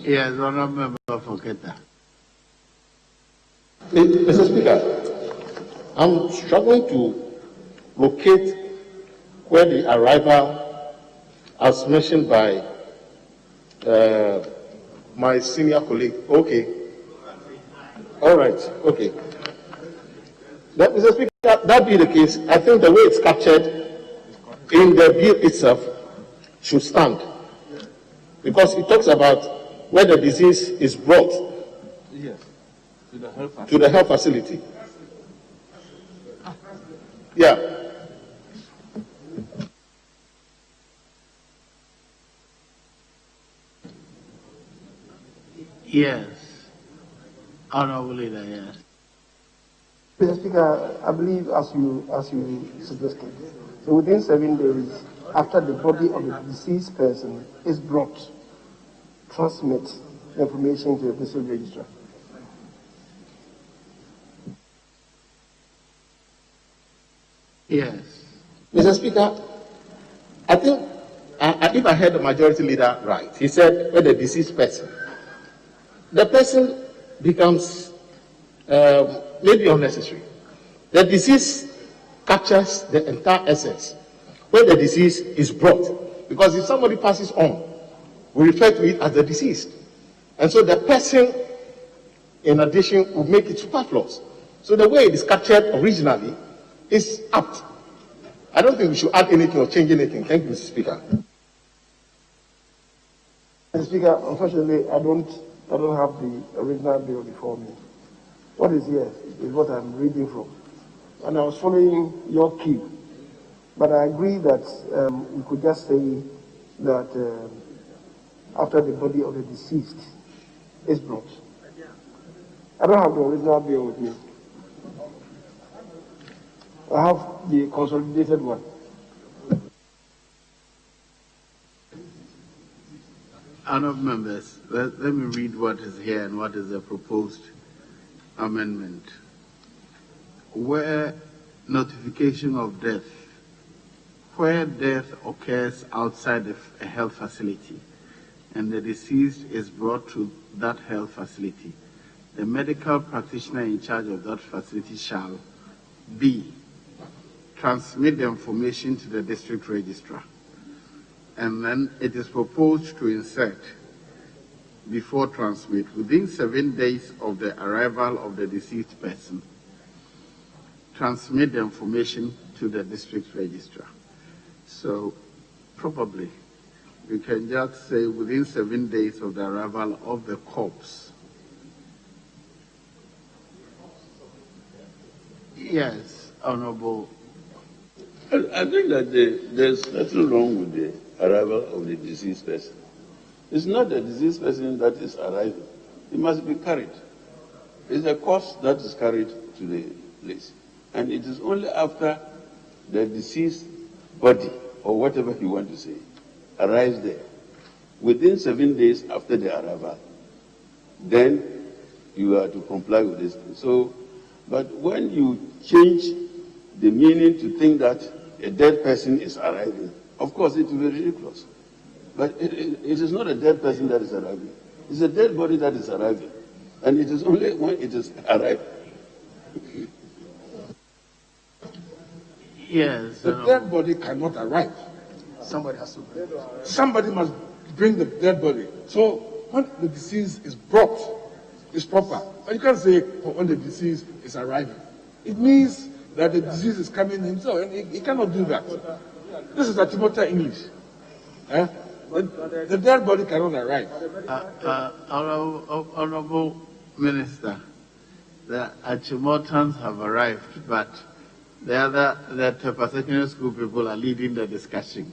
Yes, Honourable Member for Keta. Mr. Speaker, I'm struggling to locate where the arrival, as mentioned by my senior colleague. Okay. All right. Okay. Mr. Speaker, that be the case, I think the way it's captured in the bill itself should stand, because it talks about where the disease is brought to the health facility. Yeah. Yes. Honourable Leader, yes. Mr. Speaker, I believe as you suggested, so within 7 days after the body of the deceased person is brought, transmit the information to the district registrar. Yes. Mr. Speaker, I think, if I heard the majority leader right, he said when the deceased person, the person becomes maybe unnecessary. The disease captures the entire essence when the disease is brought. Because if somebody passes on, we refer to it as the deceased. And so the person, in addition, will make it superfluous. So the way it is captured originally is apt. I don't think we should add anything or change anything. Thank you, Mr. Speaker. Mr. Speaker, unfortunately, I don't have the original bill before me. What is here is what I'm reading from. And I was following your cue. But I agree that we could just say that after the body of the deceased is brought. I don't have the original bill with me. I have the consolidated one. Honourable members, let me read what is here and what is the proposed amendment. Where notification of death, where death occurs outside a health facility and the deceased is brought to that health facility, the medical practitioner in charge of that facility shall be transmit the information to the district registrar. And then it is proposed to insert before transmit within 7 days of the arrival of the deceased person, transmit the information to the district registrar. So probably we can just say within 7 days of the arrival of the corpse. Yes, Honourable. I think that there's nothing wrong with the arrival of the deceased person. It's not the deceased person that is arriving. It must be carried. It's a corpse that is carried to the place. And it is only after the deceased body, or whatever you want to say, arrives there, within 7 days after the arrival, then you are to comply with this. So, but when you change the meaning to think that a dead person is arriving, of course it will be ridiculous. But it is not a dead person that is arriving. It's a dead body that is arriving. And it is only when it is arrived. Yes. The dead body cannot arrive. Somebody has to bring it. Somebody must bring the dead body. So when the disease is brought, it's proper. And you can't say when the disease is arriving. It means that the disease is coming himself, and he cannot do that. This is a Timothy English. The dead body cannot arrive. Honourable Minister, the Achimotans have arrived, but the Tepa Secondary School people are leading the discussion.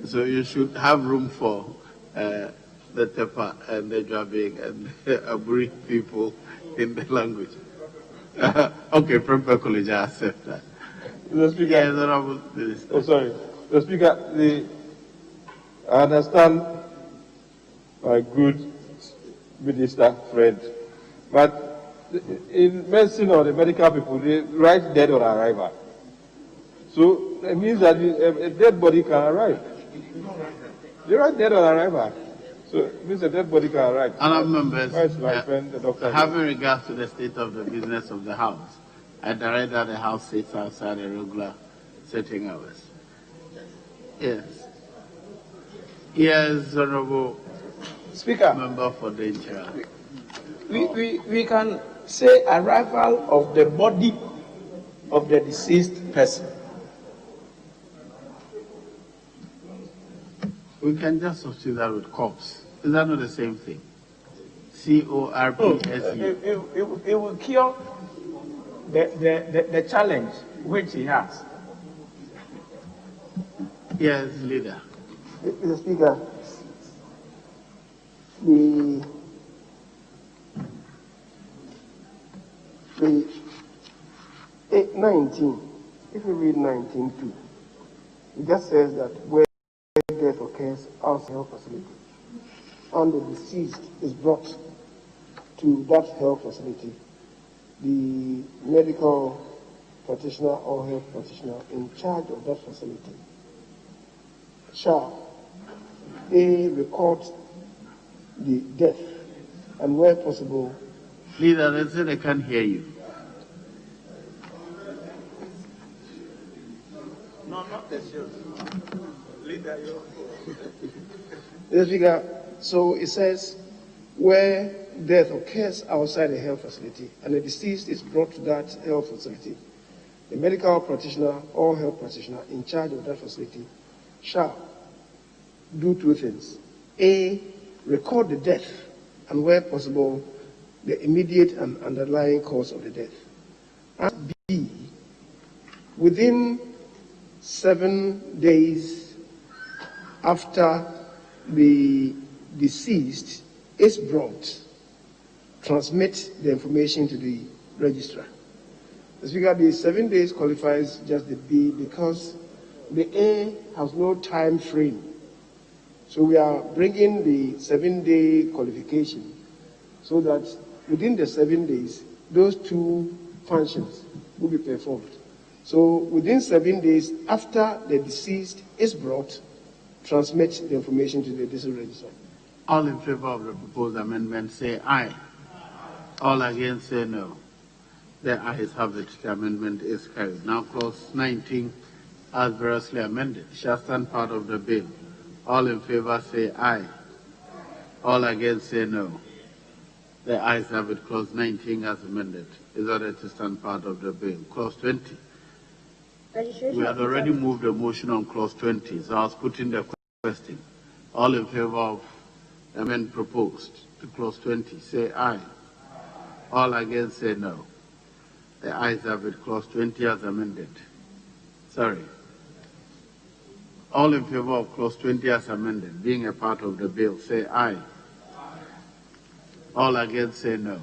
So you should have room for the Tepa and the Jabing and the Aburi people in the language. Okay, Prempeh College, I accept that. Mr. Speaker, yes, Honourable Minister. Oh, sorry. Mr. Speaker, I understand my good minister friend, but in medicine or the medical people, they write dead on arrival. So it means that a dead body can arrive. They write dead on arrival. So, Mr. Dead Body can write. Honourable members, Why should I offend the doctor? having regards to the state of the business of the House, I direct that the House sits outside the regular sitting hours. Yes. Yes, Honourable Speaker. Member for the Interior. We can say arrival of the body of the deceased person. We can just substitute that with corpse. Is that not the same thing? C-O-R-P-S-E. It will cure the challenge which he has. Yes, leader. Mr. Speaker, the 19, if you read 19.2, it just says that where death occurs outside health facility and the deceased is brought to that health facility, the medical practitioner or health practitioner in charge of that facility shall record the death and where possible. Leader, they say they can't hear you. No, not the shield. Leader, Mr. Speaker, so it says where death occurs outside a health facility and the deceased is brought to that health facility, the medical practitioner or health practitioner in charge of that facility shall do two things. A, record the death and where possible the immediate and underlying cause of the death. And B, within 7 days after the deceased is brought, transmit the information to the registrar. Mr. Speaker, the 7 days qualifies just the B because the A has no time frame. So we are bringing the 7-day qualification so that within the 7 days, those two functions will be performed. So within 7 days after the deceased is brought, transmit the information to the district registrar. All in favor of the proposed amendment say aye. All against say no. The ayes have it. The amendment is carried. Now clause 19 as variously amended shall stand part of the bill. All in favor say aye. All against say no. The ayes have it. Clause 19 as amended is ordered to stand part of the bill. Clause 20. We had already moved a motion on clause 20, so I was putting the question. All in favor of the amendment proposed to clause 20 say aye. All against say no. The ayes have it. Clause 20 as amended. Sorry. All in favor of clause 20 as amended, being a part of the bill, say aye. All against say no.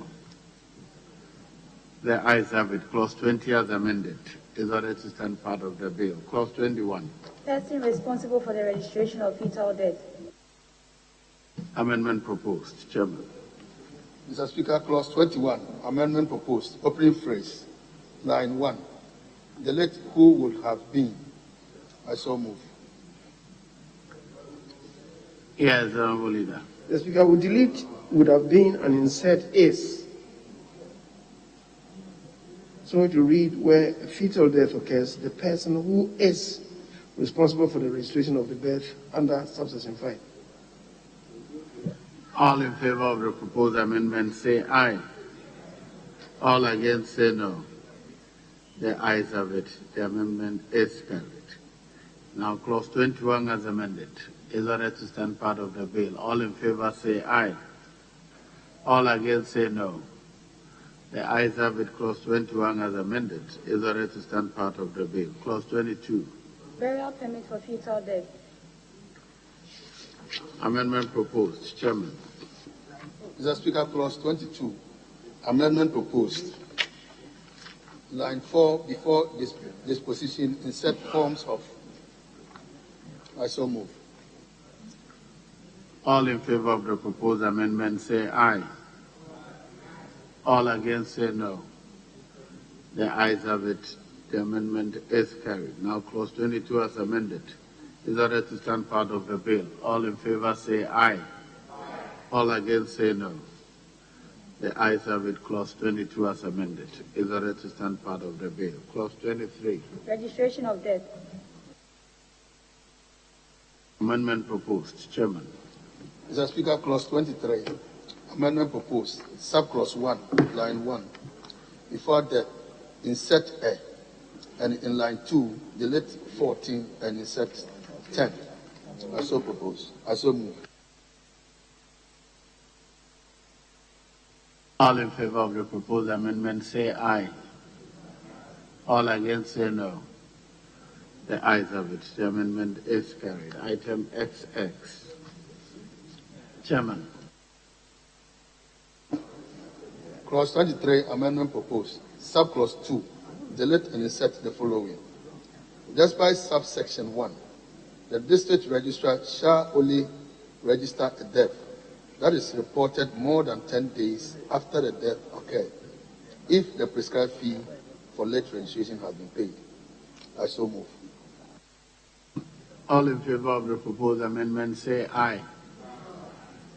The ayes have it. Clause 20 as amended is ordered to stand part of the bill. Clause 21. Person responsible for the registration of fetal death. Amendment proposed. Chairman. Mr. Speaker, clause 21, amendment proposed, opening phrase, line 1. Delete who would have been. I so move. Yes, Honourable Leader. The Speaker will delete would have been and insert is. So to read where a fetal death occurs, the person who is responsible for the registration of the birth under subsection 5. All in favor of the proposed amendment say aye. All against say no. The ayes have it. The amendment is carried. Now clause 21 as amended is ordered to stand part of the bill. All in favor say aye. All against say no. The ayes have it. Clause 21 as amended is ordered to stand part of the bill. Clause 22. Burial permit for fetal death. Amendment proposed. Chairman. Mr. Speaker, clause 22. Amendment proposed. Line 4, before disposition, insert forms of. I so move. All in favor of the proposed amendment say aye. All against say no. The ayes have it. The amendment is carried. Now clause 22 as amended is ordered to stand part of the bill. All in favor say aye. All against say no. The ayes have it. Clause 22 as amended is ordered to stand part of the bill. Clause 23. Registration of death. Amendment proposed. Chairman. Mr. Speaker, clause 23. Amendment proposed. Subclause 1, line 1. Before death, insert A. And in line 2, delete 14 and insert 10. I so propose. I so move. All in favor of the proposed amendment say aye. All against say no. The ayes have it. The amendment is carried. Item XX. Chairman. Clause 23, amendment proposed. Subclause 2, delete and insert the following. Despite subsection 1, the district registrar shall only register a death that is reported more than 10 days after the death occurred, if the prescribed fee for late registration has been paid. I so move. All in favor of the proposed amendment say aye.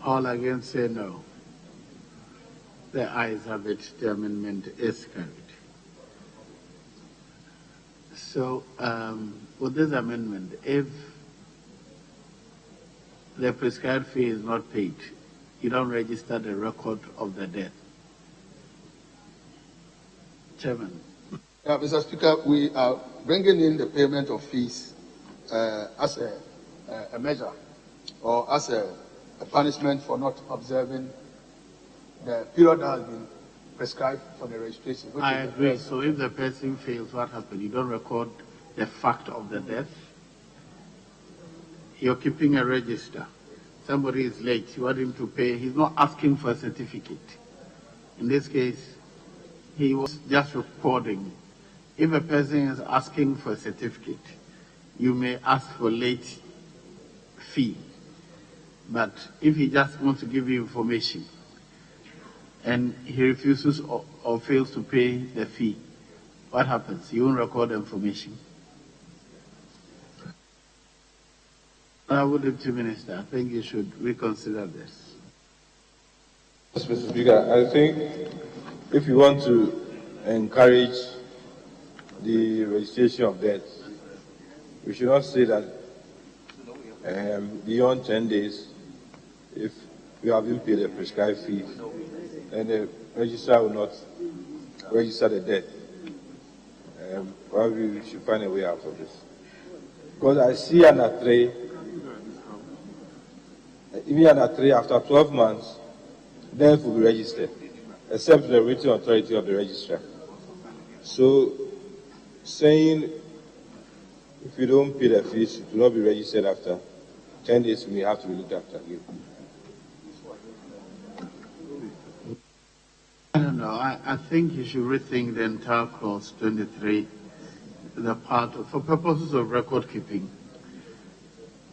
All against say no. The ayes have it. The amendment is carried. So, with this amendment, if the prescribed fee is not paid, you don't register the record of the death. Chairman. Mr. Speaker, we are bringing in the payment of fees as a measure or as a punishment for not observing the period that has been prescribed for the registration. I agree. So if the person fails, what happens? You don't record the fact of the death. You're keeping a register. Somebody is late. You want him to pay. He's not asking for a certificate. In this case, he was just recording. If a person is asking for a certificate, you may ask for late fee. But if he just wants to give you information and he refuses or fails to pay the fee, what happens? You won't record the information. Honourable Deputy Minister, I think you should reconsider this. Mr. Speaker, I think if you want to encourage the registration of debts, we should not say that beyond 10 days, if you haven't paid the prescribed fee, then the registrar will not register the debt. Probably we should find a way out of this. Because I see under 3, even under 3, after 12 months, debt will be registered, except the written authority of the registrar. So, saying if you don't pay the fees, it will not be registered after 10 days, we may have to be looked after again. I don't know. I think you should rethink the entire clause 23, the part for purposes of record keeping.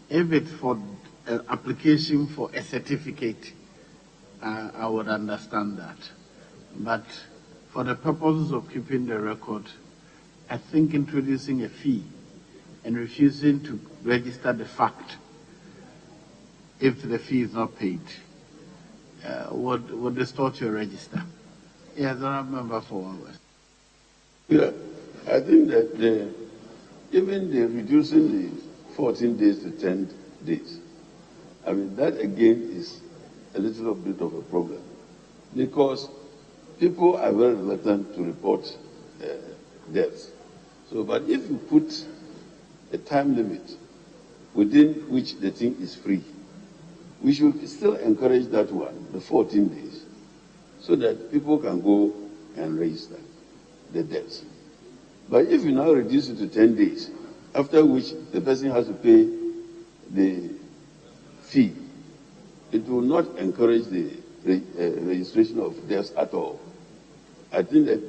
If it's for an application for a certificate, I would understand that. But for the purposes of keeping the record, I think introducing a fee and refusing to register the fact if the fee is not paid would distort your register. Yes, I remember for hours. Yeah, I think that even the reducing the 14 days to 10 days, I mean, that again is a little bit of a problem because people are very reluctant to report deaths. So, but if you put a time limit within which the thing is free, we should still encourage that one, the 14 days, so that people can go and register the deaths. But if you now reduce it to 10 days, after which the person has to pay the fee, it will not encourage the registration of deaths at all. I think that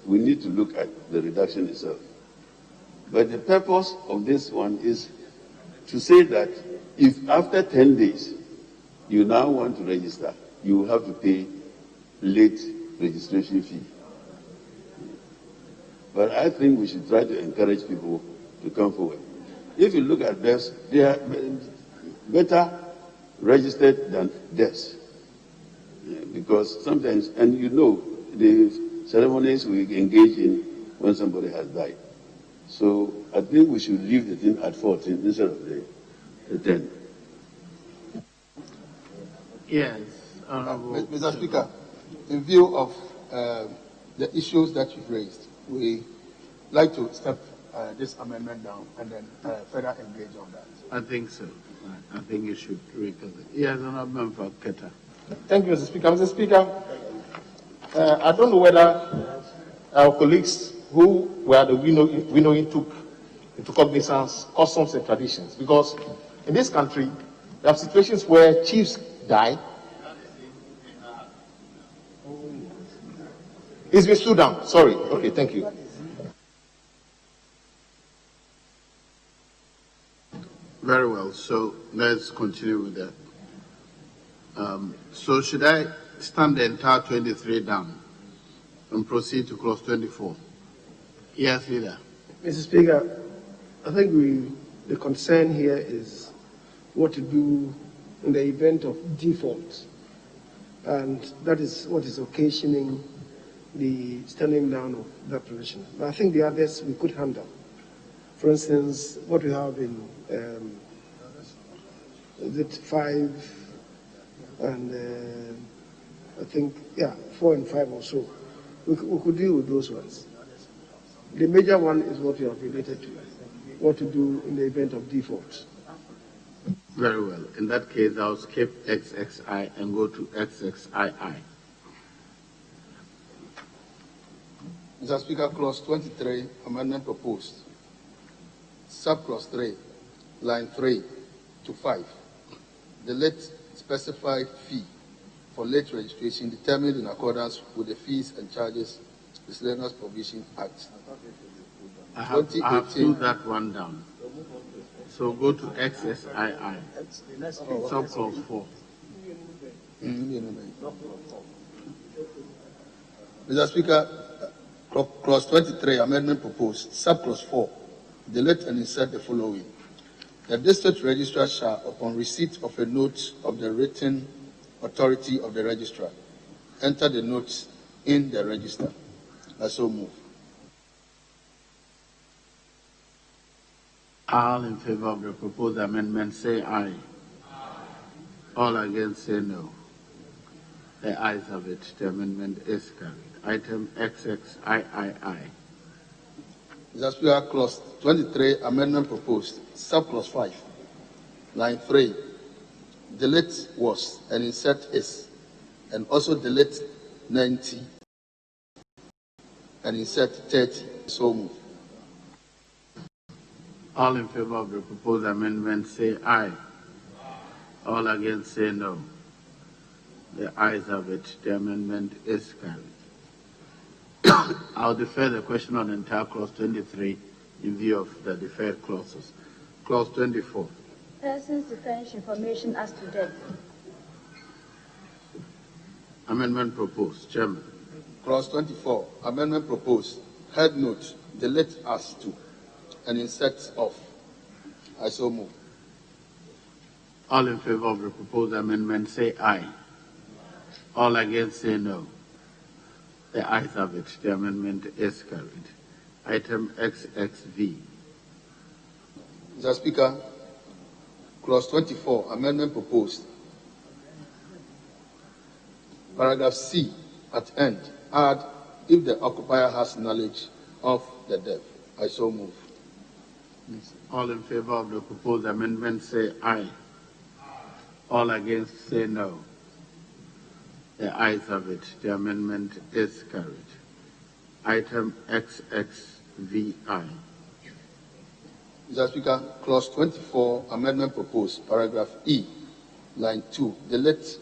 we need to look at the reduction itself. But the purpose of this one is to say that if after 10 days you now want to register, you will have to pay late registration fee. But I think we should try to encourage people to come forward. If you look at deaths, they are better registered than deaths. Because sometimes, and you know, the ceremonies we engage in when somebody has died. So I think we should leave the thing at 14 instead of the 10. Yes, Mr. Speaker, in view of the issues that you've raised, we like to step this amendment down and then further engage on that. I think so. I think you should reconsider. Yes, Honorable Member Keta. Thank you, Mr. Speaker. Mr. Speaker, I don't know whether our colleagues who were the winnowing took into cognizance customs and traditions, because in this country, we have situations where chiefs die. It's been stood down. Sorry. Okay, thank you. Very well. So let's continue with that. So should I stand the entire 23 down and proceed to clause 24? Yes, Leader. Mr. Speaker, I think the concern here is what to do in the event of default. And that is what is occasioning the standing down of that provision. But I think the others we could handle. For instance, what we have in is it 5 and I think, 4 and 5 or so. We could deal with those ones. The major one is what we have related to, what to do in the event of default. Very well. In that case, I'll skip XXI and go to XXII. Mr. Speaker, clause 23, amendment proposed. Subclause 3, line 3 to 5. The late specified fee for late registration determined in accordance with the Fees and Charges Miscellaneous Provision Act. I have pulled that one down. So go to XSII, subclause 4. Mr. Speaker, clause 23, amendment proposed, subclause 4, delete and insert the following. The district registrar shall, upon receipt of a note of the written authority of the registrar, enter the notes in the register. I so move. All in favor of the proposed amendment say aye. All against say no. The ayes have it. The amendment is carried. Item XXIII. Mr. Speaker, clause 23, amendment proposed, subclause 5, line 3, delete was and insert is, and also delete 90 and insert 30. So move. All in favor of the proposed amendment say aye. All against say no. The ayes have it. The amendment is carried. I'll defer the question on entire clause 23 in view of the deferred clauses. Clause 24. Persons to furnish information as to death. Amendment proposed. Chairman. Clause 24. Amendment proposed. Head note, delete as to and insert of. I so move. All in favor of the proposed amendment say aye. All against say no. The ayes have it. The amendment is carried. Item XXV. Mr. Speaker, clause 24, amendment proposed. Paragraph C at end, add if the occupier has knowledge of the death. I so move. All in favor of the proposed amendment say aye. All against say no. The ayes have it. The amendment is carried. Item XXVI. Mr. Speaker, clause 24, amendment proposed, paragraph E, line 2, delete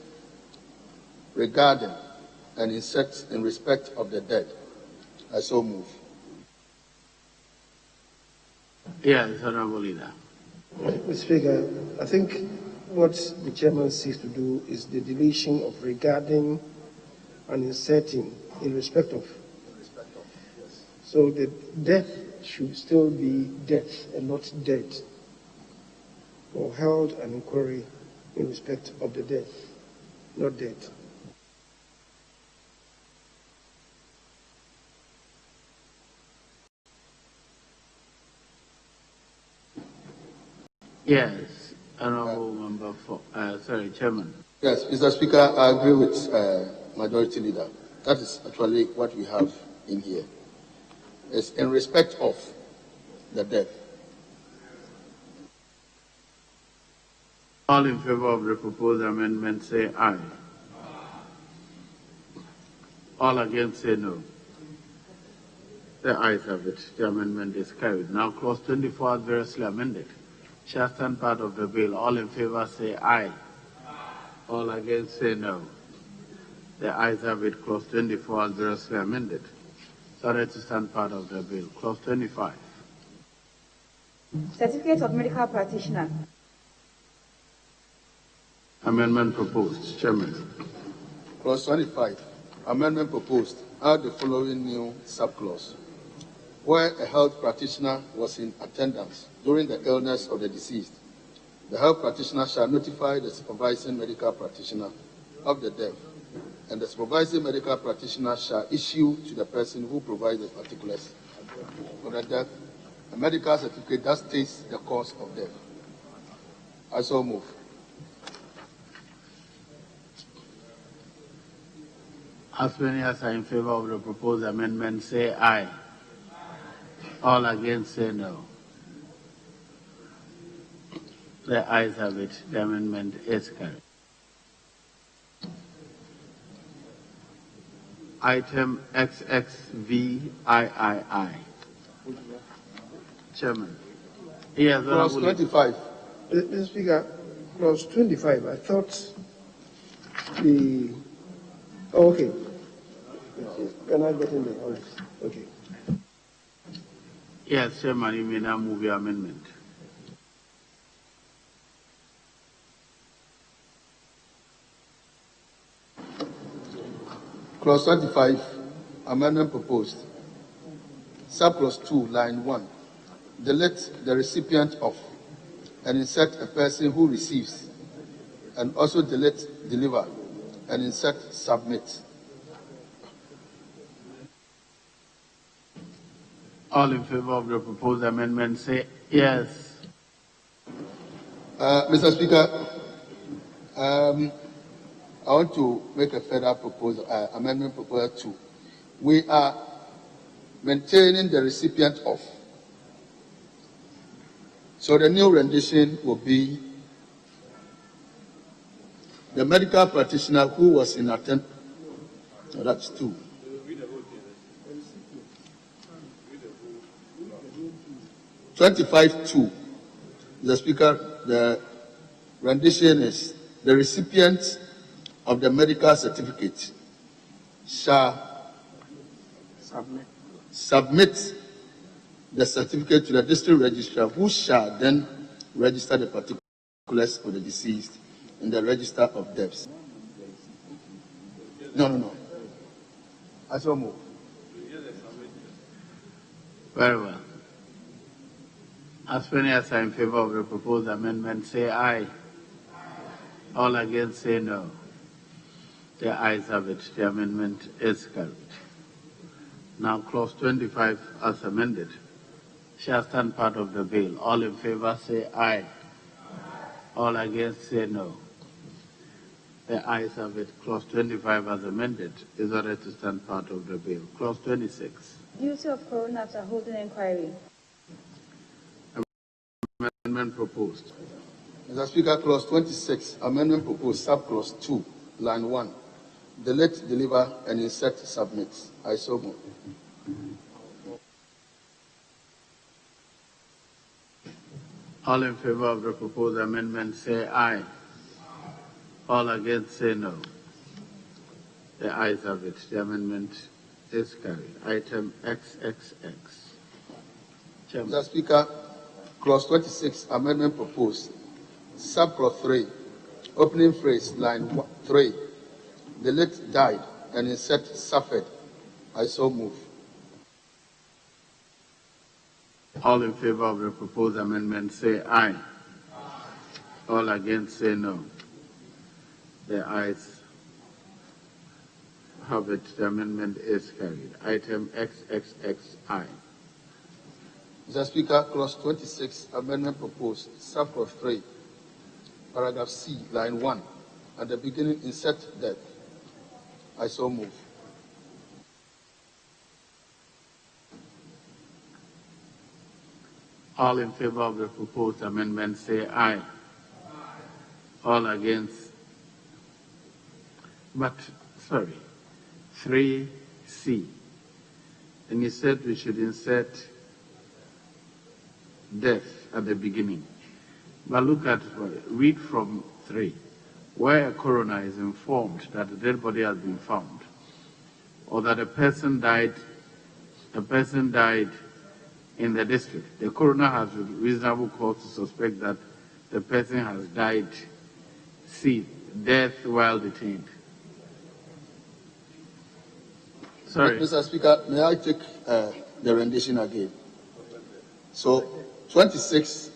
regarding and insert in respect of the dead. I so move. Yes, Honorable Leader. Mr. Speaker, I think what the chairman seeks to do is the deletion of regarding and inserting in respect of. So the death should still be death and not dead, or held an inquiry in respect of the death, not dead. Yes, Honorable Member for, Chairman. Yes, Mr. Speaker, I agree with Majority Leader. That is actually what we have in here. It's in respect of the death. All in favor of the proposed amendment say aye. All against say no. The ayes have it. The amendment is carried. Now clause 24 adversely amended shall stand part of the bill. All in favor say aye. All against say no. The ayes have it. Clause 24 adversely amended. Sorry to stand part of the bill. Clause 25. Certificate of medical practitioner. Amendment proposed. Chairman. Clause 25. Amendment proposed. Add the following new subclause. Where a health practitioner was in attendance during the illness of the deceased, the health practitioner shall notify the supervising medical practitioner of the death, and the supervising medical practitioner shall issue to the person who provides the particulars for the death a medical certificate that states the cause of death. I so move. As many as are in favor of the proposed amendment say aye. All against say no. The ayes have it. The amendment is carried. Item XXVIII. Chairman. Yes, Clause 25. Mr. Speaker, clause 25. I thought the. Oh, okay. Can I get in there? All right. Okay. Yes, Chairman, you may now move your amendment. Clause 25, amendment proposed. Subclause 2, line 1. Delete the recipient of and insert a person who receives, and also delete deliver and insert submit. All in favor of the proposed amendment say yes. Mr. Speaker, I want to make a further proposal, amendment proposal 2. We are maintaining the recipient of. So the new rendition will be the medical practitioner who was in attendance. No, that's 2. (25)(2). The Speaker, the rendition is the recipient of the medical certificate shall submit the certificate to the district registrar, who shall then register the particulars of the deceased in the register of deaths. No. I so move. Very well. As many as are in favor of the proposed amendment say aye. All against say no. The ayes have it. The amendment is carried. Now clause 25 as amended shall stand part of the bill. All in favor say aye. All against say no. The ayes have it. Clause 25 as amended is ordered to stand part of the bill. Clause 26. Duty of coroner after holding inquiry. Amendment proposed. Mr. Speaker, clause 26, amendment proposed, subclause 2, line 1. Delete, deliver, and insert submit. I so move. All in favor of the proposed amendment say aye. All against say no. The ayes have it. The amendment is carried. Item XXX. Chairman. Mr. Speaker, clause 26, amendment proposed, subclause 3, opening phrase, line 3. Delete died and insert suffered. I so move. All in favor of the proposed amendment say aye. All against say no. The ayes have it. The amendment is carried. Item XXXI. Mr. Speaker, clause 26, amendment proposed, subclause 3, paragraph C, line 1, at the beginning, insert death. I so move. All in favor of the proposed amendment say aye. All against. But, sorry, 3C. And you said we should insert death at the beginning. But look at, read from 3, where a coroner is informed that a dead body has been found, or that a person died in the district. The coroner has reasonable cause to suspect that the person has died, see, death while detained. Sorry. Mr. Speaker, may I take the rendition again? So, 26(3),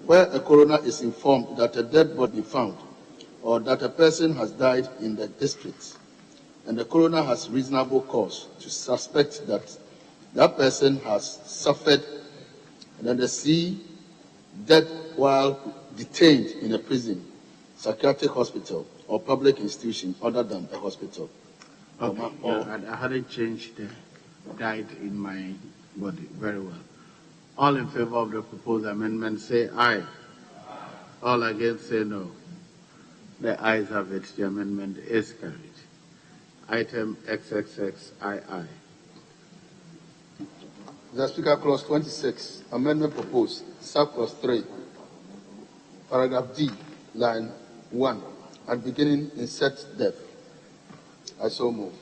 where a coroner is informed that a dead body found or that a person has died in the district, and the coroner has reasonable cause to suspect that that person has suffered, and then the C, death while detained in a prison, psychiatric hospital, or public institution other than a hospital. Okay, I hadn't changed the died in my body. Very well. All in favor of the proposed amendment say aye. All against say no. The ayes have it. The amendment is carried. Item XXXII. Mr. Speaker, clause 26, amendment proposed, subclause 3, paragraph D, line 1, and beginning insert death. I so move.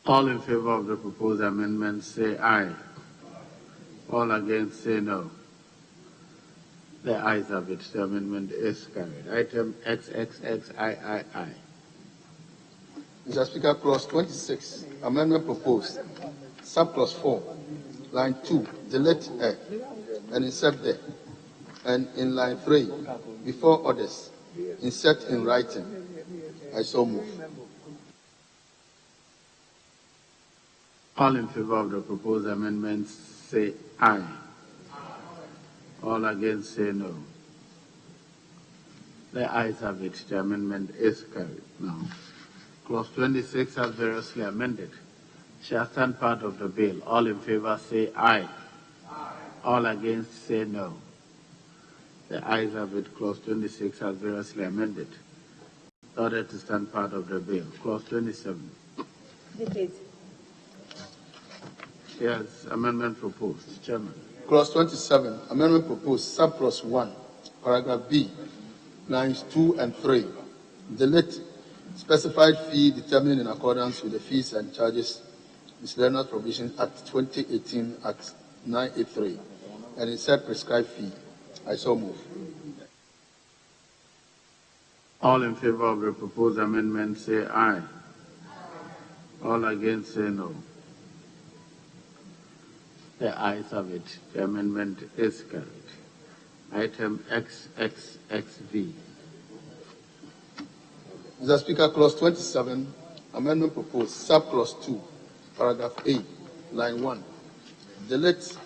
All in favor of the proposed amendment say aye. All against say no. The ayes have it. The amendment is carried. Item XXXIII. Mr. Speaker, clause 26, amendment proposed, subclause 4, line 2, delete A and insert there. And in line 3, before others, insert in writing. I so move. All in favor of the proposed amendments say aye. All against say no. The ayes have it. The amendment is carried. Now, clause 26 as variously amended shall stand part of the bill. All in favor say aye. All against say no. The ayes have it. Clause 26 as variously amended. Ordered to stand part of the bill. Clause 27. Debate. Yes, amendment proposed. Chairman. Clause 27, amendment proposed, subclause 1, paragraph B, lines 2 and 3. Delete specified fee determined in accordance with the Fees and Charges Miscellaneous Provisions Act 2018 Act 983 and insert prescribed fee. I so move. All in favor of the proposed amendment say aye. All against say no. The ayes have it. The amendment is carried. Item XXXV. Mr. Speaker, clause 27, amendment proposed, subclause 2, paragraph A, line 1. Delete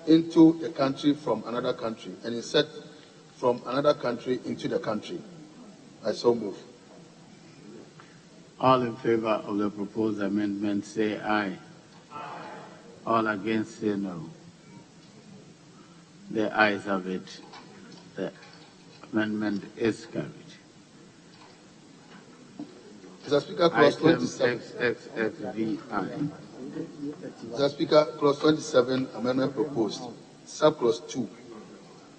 into the country from another country and insert from another country into the country. I so move. All in favor of the proposed amendment say aye. All against say no. The ayes have it. The amendment is carried. Mr. Speaker, clause Item 27. XXXVI. Mr. Speaker, clause 27, amendment proposed. Subclause 2,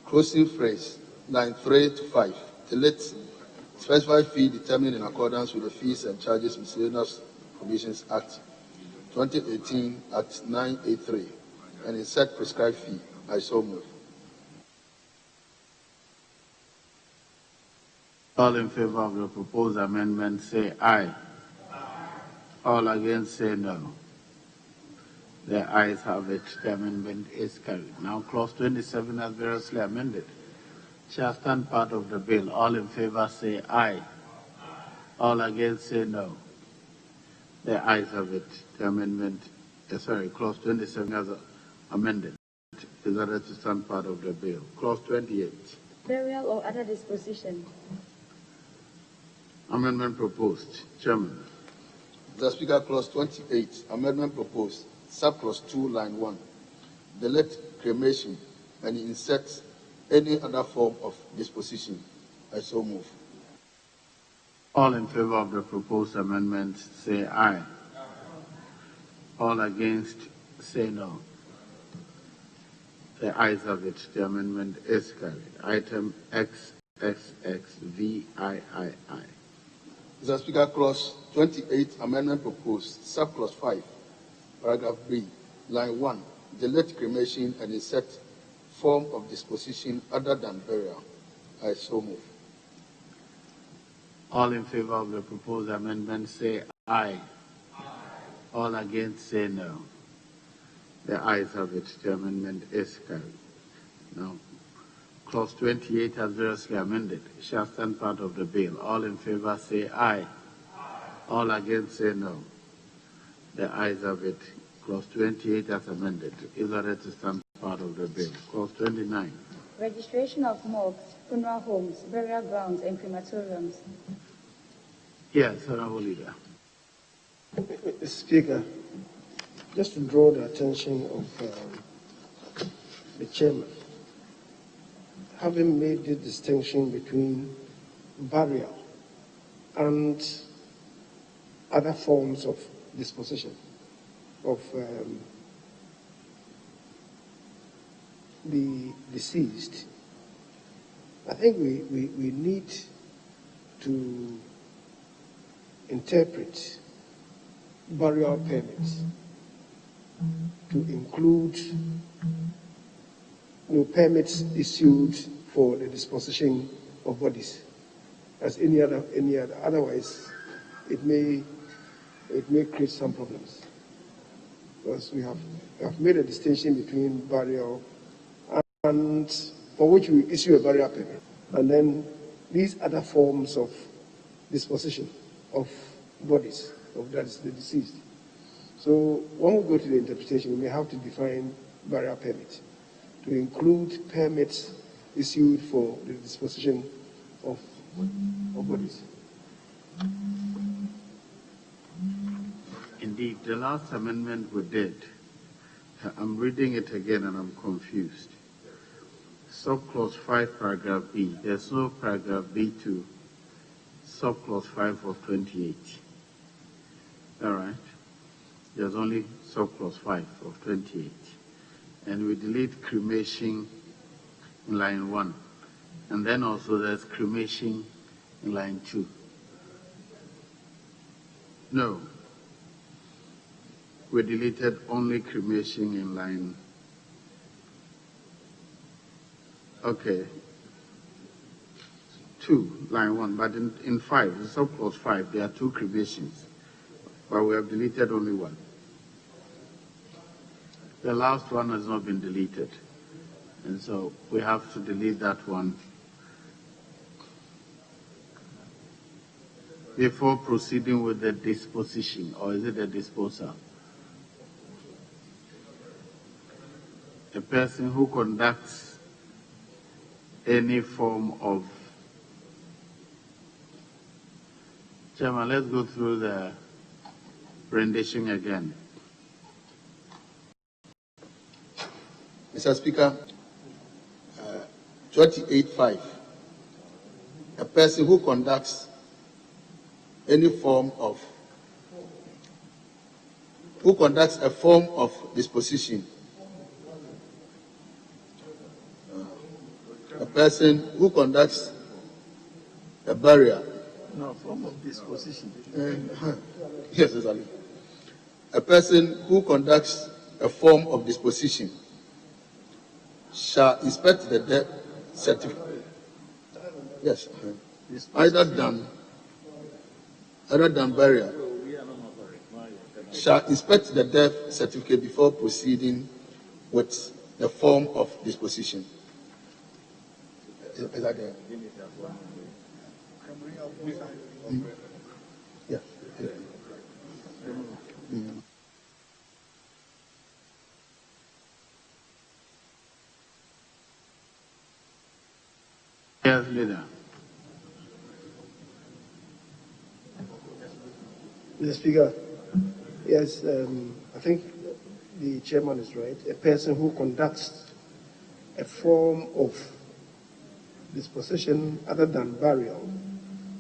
closing phrase, line 3 to 5. Delete specified fee determined in accordance with the Fees and Charges Miscellaneous Provisions Act 2018 Act 983 and insert prescribed fee. I so move. All in favor of the proposed amendment say aye. All against say no. The ayes have it. The amendment is carried. Now, clause 27 as variously amended shall stand part of the bill. All in favor say aye. All against say no. The ayes have it. The amendment, clause 27 as amended is ordered to stand part of the bill. Clause 28. Burial or other disposition. Amendment proposed. Chairman. Mr. Speaker, clause 28, amendment proposed, subclause 2, line 1. Delete cremation and insert any other form of disposition. I so move. All in favor of the proposed amendment say aye. All against say no. The ayes have it. The amendment is carried. Item XXXVIII. Mr. Speaker, clause 28, amendment proposed, subclause 5, paragraph B, line 1. Delete cremation and insert form of disposition other than burial. I so move. All in favor of the proposed amendment say aye. All against say no. The ayes have it. The amendment is carried. Now, clause 28 as variously amended shall stand part of the bill. All in favor say aye. All against say no. The ayes have it. Clause 28 as amended is ordered to stand part of the bill. Clause 29. Registration of morgues, funeral homes, burial grounds, and crematoriums. Yes, Honorable Leader. Speaker, just to draw the attention of the chairman, having made the distinction between burial and other forms of disposition of the deceased, I think we need to interpret burial permits to include permits issued for the disposition of bodies as any other. Otherwise, it may create some problems, because we have made a distinction between burial and for which we issue a burial permit, and then these other forms of disposition of bodies of that is the deceased. So when we go to the interpretation, we may have to define burial permit to include permits issued for the disposition of bodies. Indeed, the last amendment we did, I'm reading it again and I'm confused. Subclause 5, paragraph B. There's no paragraph B to subclause 5 of 28. All right. There's only subclause 5 of 28. And we delete cremation in line 1. And then also there's cremation in line 2. No. We deleted only cremation in line. Okay. 2, line 1. But in 5, the subclause 5, there are 2 cremations. But we have deleted only 1. The last one has not been deleted. And so we have to delete that one before proceeding with the disposition, or is it the disposal? A person who conducts any form of... Chairman, let's go through the rendition again. Mr. Speaker, 28.5. A person who conducts any form of, a form of disposition. A person who conducts a burial. No, form of disposition. Yes, exactly. A person who conducts a form of disposition shall inspect the death certificate. Yes. Other than burial. Shall inspect the death certificate before proceeding with the form of disposition. Is that there? Yeah. Yes, leader. Mr. Speaker, yes, I think the chairman is right. A person who conducts a form of disposition other than burial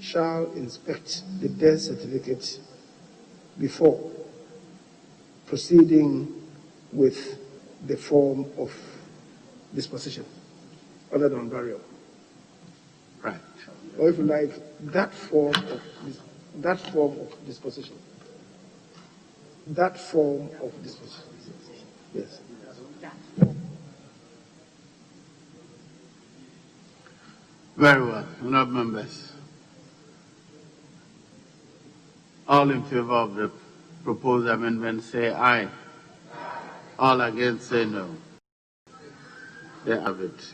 shall inspect the death certificate before proceeding with the form of disposition other than burial. Right. Or if you like, that form of disposition. That form of disposition. Yes. Very well. Honourable members. All in favor of the proposed amendment say aye. All against say no. They have it.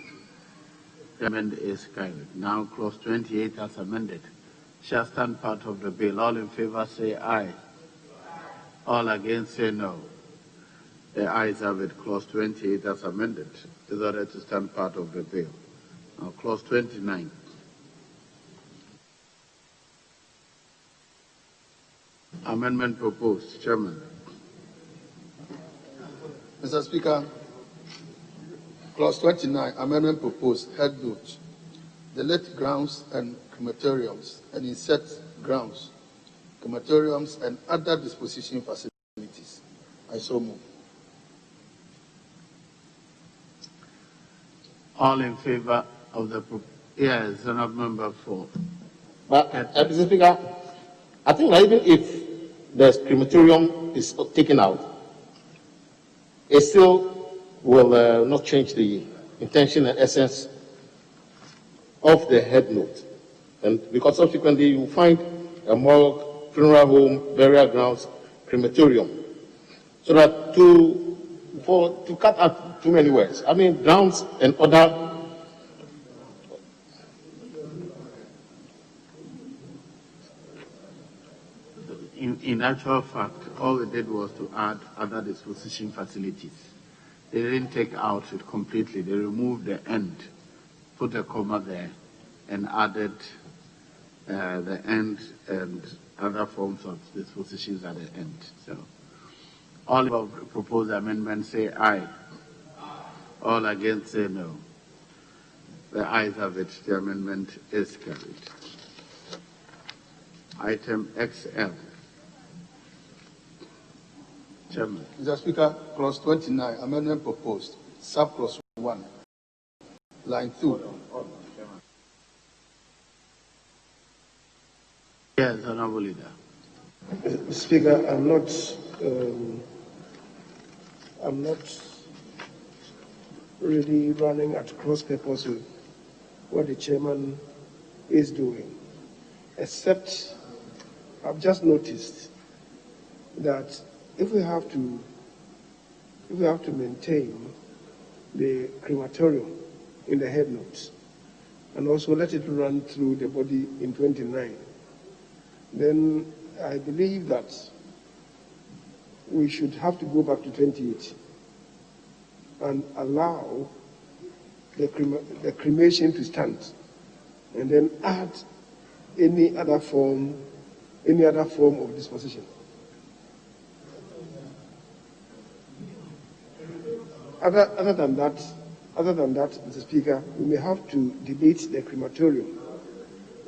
The amendment is carried. Now clause 28 as amended shall stand part of the bill. All in favor say aye. All against say no. The ayes have it. Clause 28 as amended is ordered to stand part of the bill. Now clause 29. Amendment proposed. Chairman. Mr. Speaker, clause 29, amendment proposed, head note. Delete grounds and crematoriums and insert grounds, crematoriums and other disposition facilities. I so move. All in favor of the yes, Honourable Member for. But, Mr. Speaker, I think that even if the crematorium is taken out, it still will not change the intention and essence of the head note. And because subsequently you find a morgue, funeral home, burial grounds, crematorium. So that to cut out too many words, I mean grounds and other. In actual fact, all they did was to add other disposition facilities. They didn't take out it completely. They removed the end, put a comma there, and added the end and other forms of dispositions at the end. So, all of the proposed amendments say aye. All against say no. The ayes have it. The amendment is carried. Item XL. Chairman. Mr. Speaker, clause 29, amendment proposed, subclause 1, line 2. Yes, Honourable Leader. Mr. Speaker, I'm not really running at cross purpose with what the chairman is doing, except I've just noticed that if we have to maintain the crematorium in the head notes and also let it run through the body in 29, then I believe that we should have to go back to 28 and allow the cremation to stand and then add any other form of disposition. Other than that, Mr. Speaker, we may have to debate the crematorium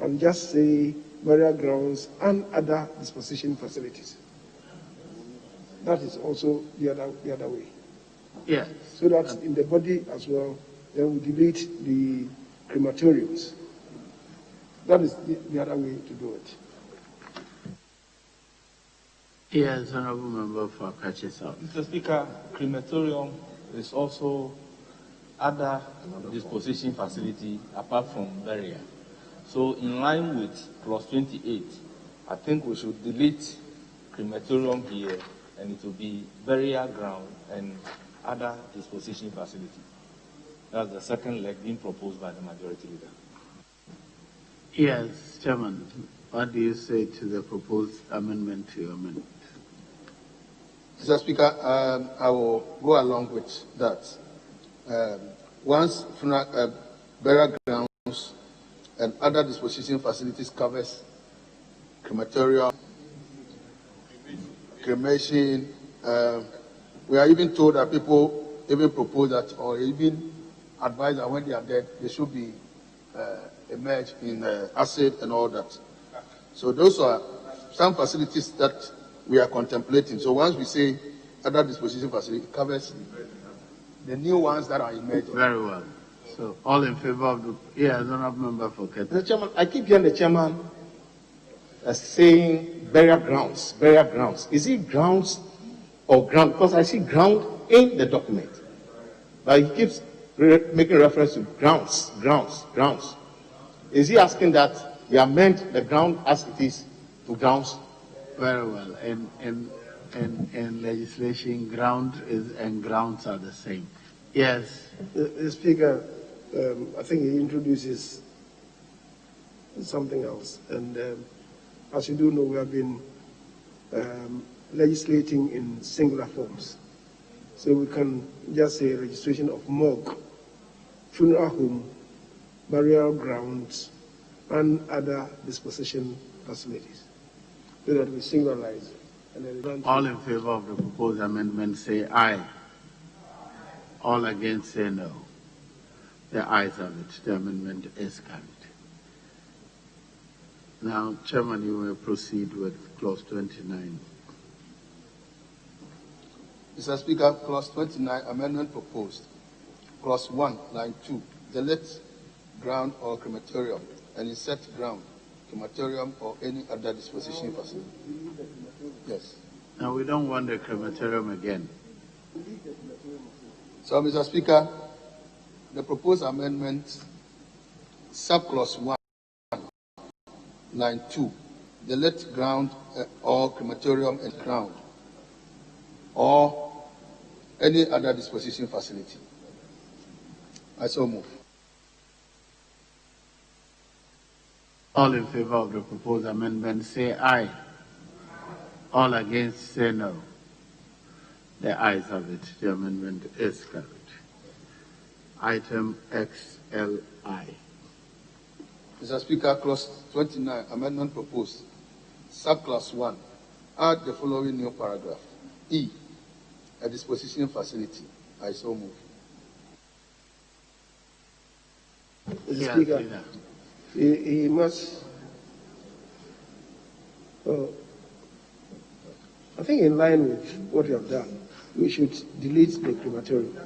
and just say burial grounds and other disposition facilities. That is also the other way. Yes. So that in the body as well, then we debate the crematoriums. That is the other way to do it. Yes, Honourable Member for Kachisa. Mr. Speaker, crematorium is also other disposition facility apart from burial. So in line with clause 28, I think we should delete crematorium here and it will be burial ground and other disposition facility. That's the second leg being proposed by the majority leader. Yes, Chairman. What do you say to the proposed amendment to your amendment? Mr. Speaker, I will go along with that. Once burial grounds and other disposition facilities covers crematorium, cremation, we are even told that people even propose that or even advise that when they are dead, they should be immersed in acid and all that. So those are some facilities that we are contemplating. So once we say other disposition facility, it covers the new ones that are emerging. Very well. So all in favor of the honourable member for Kettering. Mr. Chairman, I keep hearing the chairman saying burial grounds, burial grounds. Is it grounds or ground? Because I see ground in the document, but he keeps making reference to grounds, grounds, grounds. Is he asking that we amend the ground as it is to grounds? Very well. In legislation, ground and grounds are the same. Yes. The Speaker, I think he introduces something else. And as you do know, we have been legislating in singular forms. So we can just say registration of morgue, funeral home, burial grounds, and other disposition facilities, so that we singularize. All in favor of the proposed amendment say aye. All against say no. The ayes have it. The amendment is carried. Now, Chairman, you may proceed with clause 29. Mr. Speaker, clause 29, amendment proposed. Clause 1, line 2, delete ground or crematorium and insert ground, crematorium or any other disposition facility. Yes. Now, we don't want the crematorium again. So, Mr. Speaker, the proposed amendment, subclause 1, line 2, delete ground or crematorium and ground or any other disposition facility. I so move. All in favor of the proposed amendment say aye. All against say no. The ayes have it. The amendment is carried. Item XLI. Mr. Speaker, clause 29, amendment proposed. Subclass 1, add the following new paragraph. E, a disposition facility. I so move. Mr. Speaker, he must, I think in line with what you have done, we should delete the crematorium.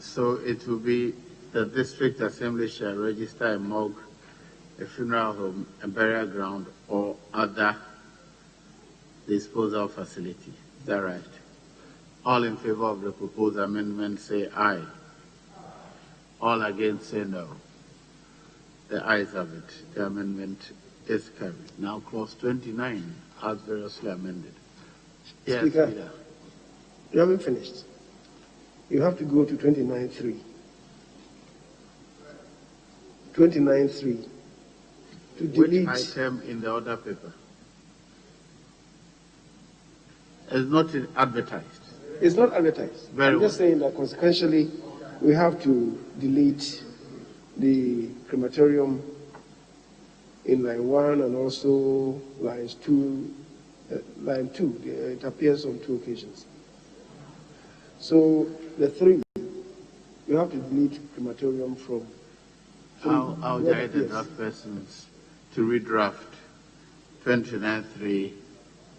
So it will be the district assembly shall register a morgue, a funeral home, a burial ground, or other disposal facility. Is that right? All in favor of the proposed amendment say aye. All against say no. The ayes have it. The amendment is carried. Now clause 29 as variously amended. Yes, Speaker, Leader. You haven't finished. You have to go to 29.3. 29.3. To delete. Which item in the order paper? It's not advertised. It's not advertised. I'm just saying that consequentially, we have to delete the crematorium in line 1 and also line 2. It appears on 2 occasions. So the 3, you have to delete crematorium from. I'll direct the draft persons to redraft 29.3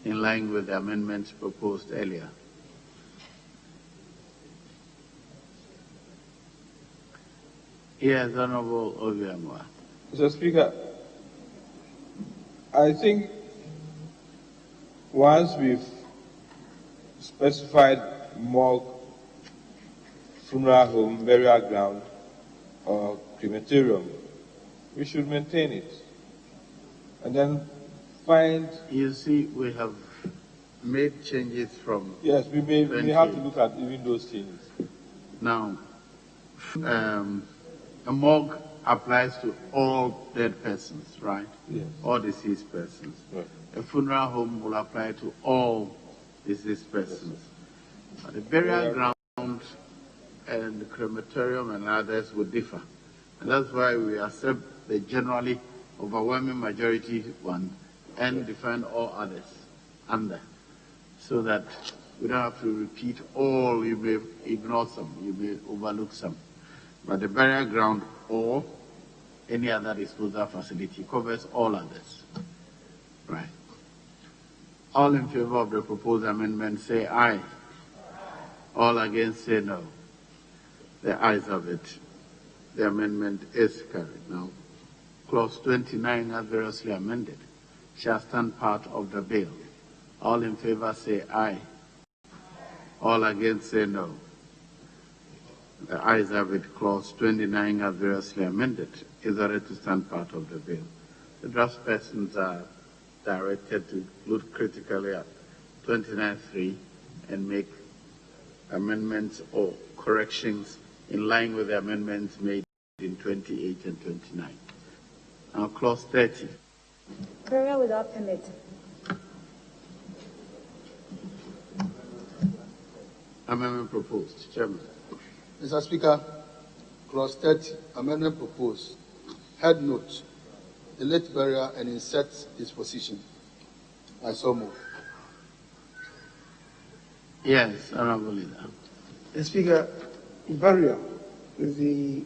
in line with the amendments proposed earlier. Yes, Honorable Obiamwa. Mr. Speaker, I think once we've specified morgue, funeral home, burial ground, or crematorium, we should maintain it. And then find... You see, we have made changes from... Yes, we have to look at even those changes. Now, a morgue applies to all dead persons, right? Yes. All deceased persons. Right. A funeral home will apply to all deceased persons. But the burial ground and the crematorium and others will differ. And that's why we accept the generally overwhelming majority one and define all others under, so that we don't have to repeat all. You may ignore some, you may overlook some. But the burial ground or any other disposal facility covers all others. Right. All in favor of the proposed amendment say aye. All against say no. The ayes have it. The amendment is carried. Now, clause 29 as variously amended shall stand part of the bill. All in favor say aye. All against say no. The ayes have it. Clause 29 as variously amended is ordered to stand part of the bill. The draft persons are directed to look critically at 29.3 and make amendments or corrections in line with the amendments made in 28 and 29. Now, clause 30. Burial without permit. Amendment proposed. Chairman. Mr. Speaker, clause 30, amendment proposed. Head note, the late burial and insert disposition. I so move. Yes, Honorable Leader. Mr. Speaker, burial is the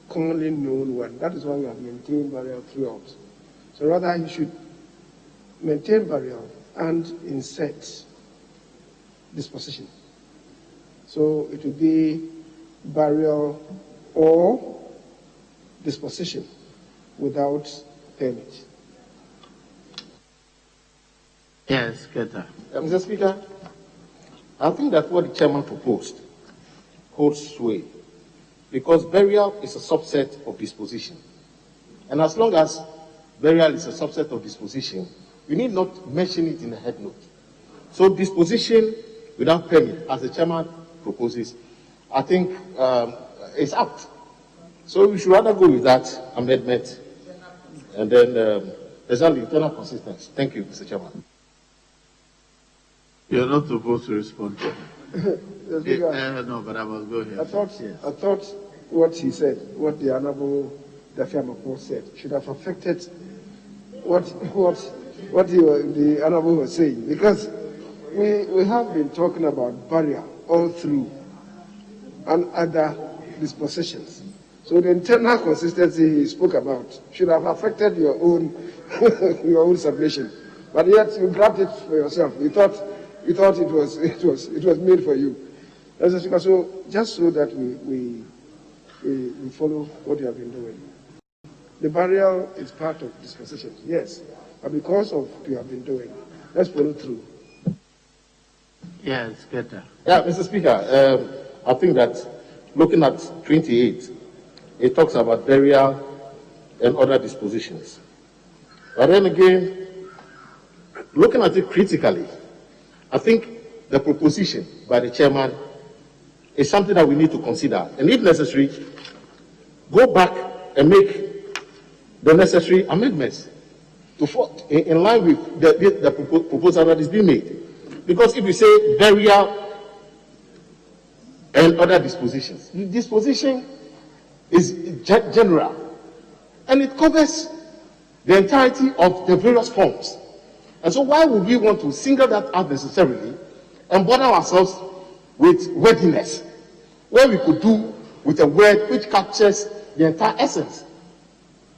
commonly known one. That is why we have maintained burial throughout. So rather, you should maintain burial and insert disposition. So it will be burial or disposition without permit. Yes, Keta. Mr. Speaker, I think that what the chairman proposed holds sway, because burial is a subset of disposition. And as long as burial is a subset of disposition, we need not mention it in the head note. So disposition without permit, as the chairman proposes, I think is out. So we should rather go with that amendment, and then there's only internal consistency. Thank you, Mr. Chairman. You're not supposed to respond to Yes, no, but I must go here. I thought what he said, what the Honorable Dafiamako said, should have affected what the Honorable was saying, because we have been talking about burial all through and other dispositions. So the internal consistency he spoke about should have affected your own your own submission, but yet you grabbed it for yourself. You thought it was made for you. So just so that we follow what you have been doing. The burial is part of disposition, yes, but because of what you have been doing, let's follow through. Yes, Keta. Yeah, Mr. Speaker, I think that looking at 28, it talks about burial and other dispositions. But then again, looking at it critically, I think the proposition by the chairman is something that we need to consider. And if necessary, go back and make the necessary amendments in line with the proposal that is being made. Because if you say burial and other dispositions, the disposition is general, and it covers the entirety of the various forms. And so why would we want to single that out necessarily and bother ourselves with wordiness, where we could do with a word which captures the entire essence?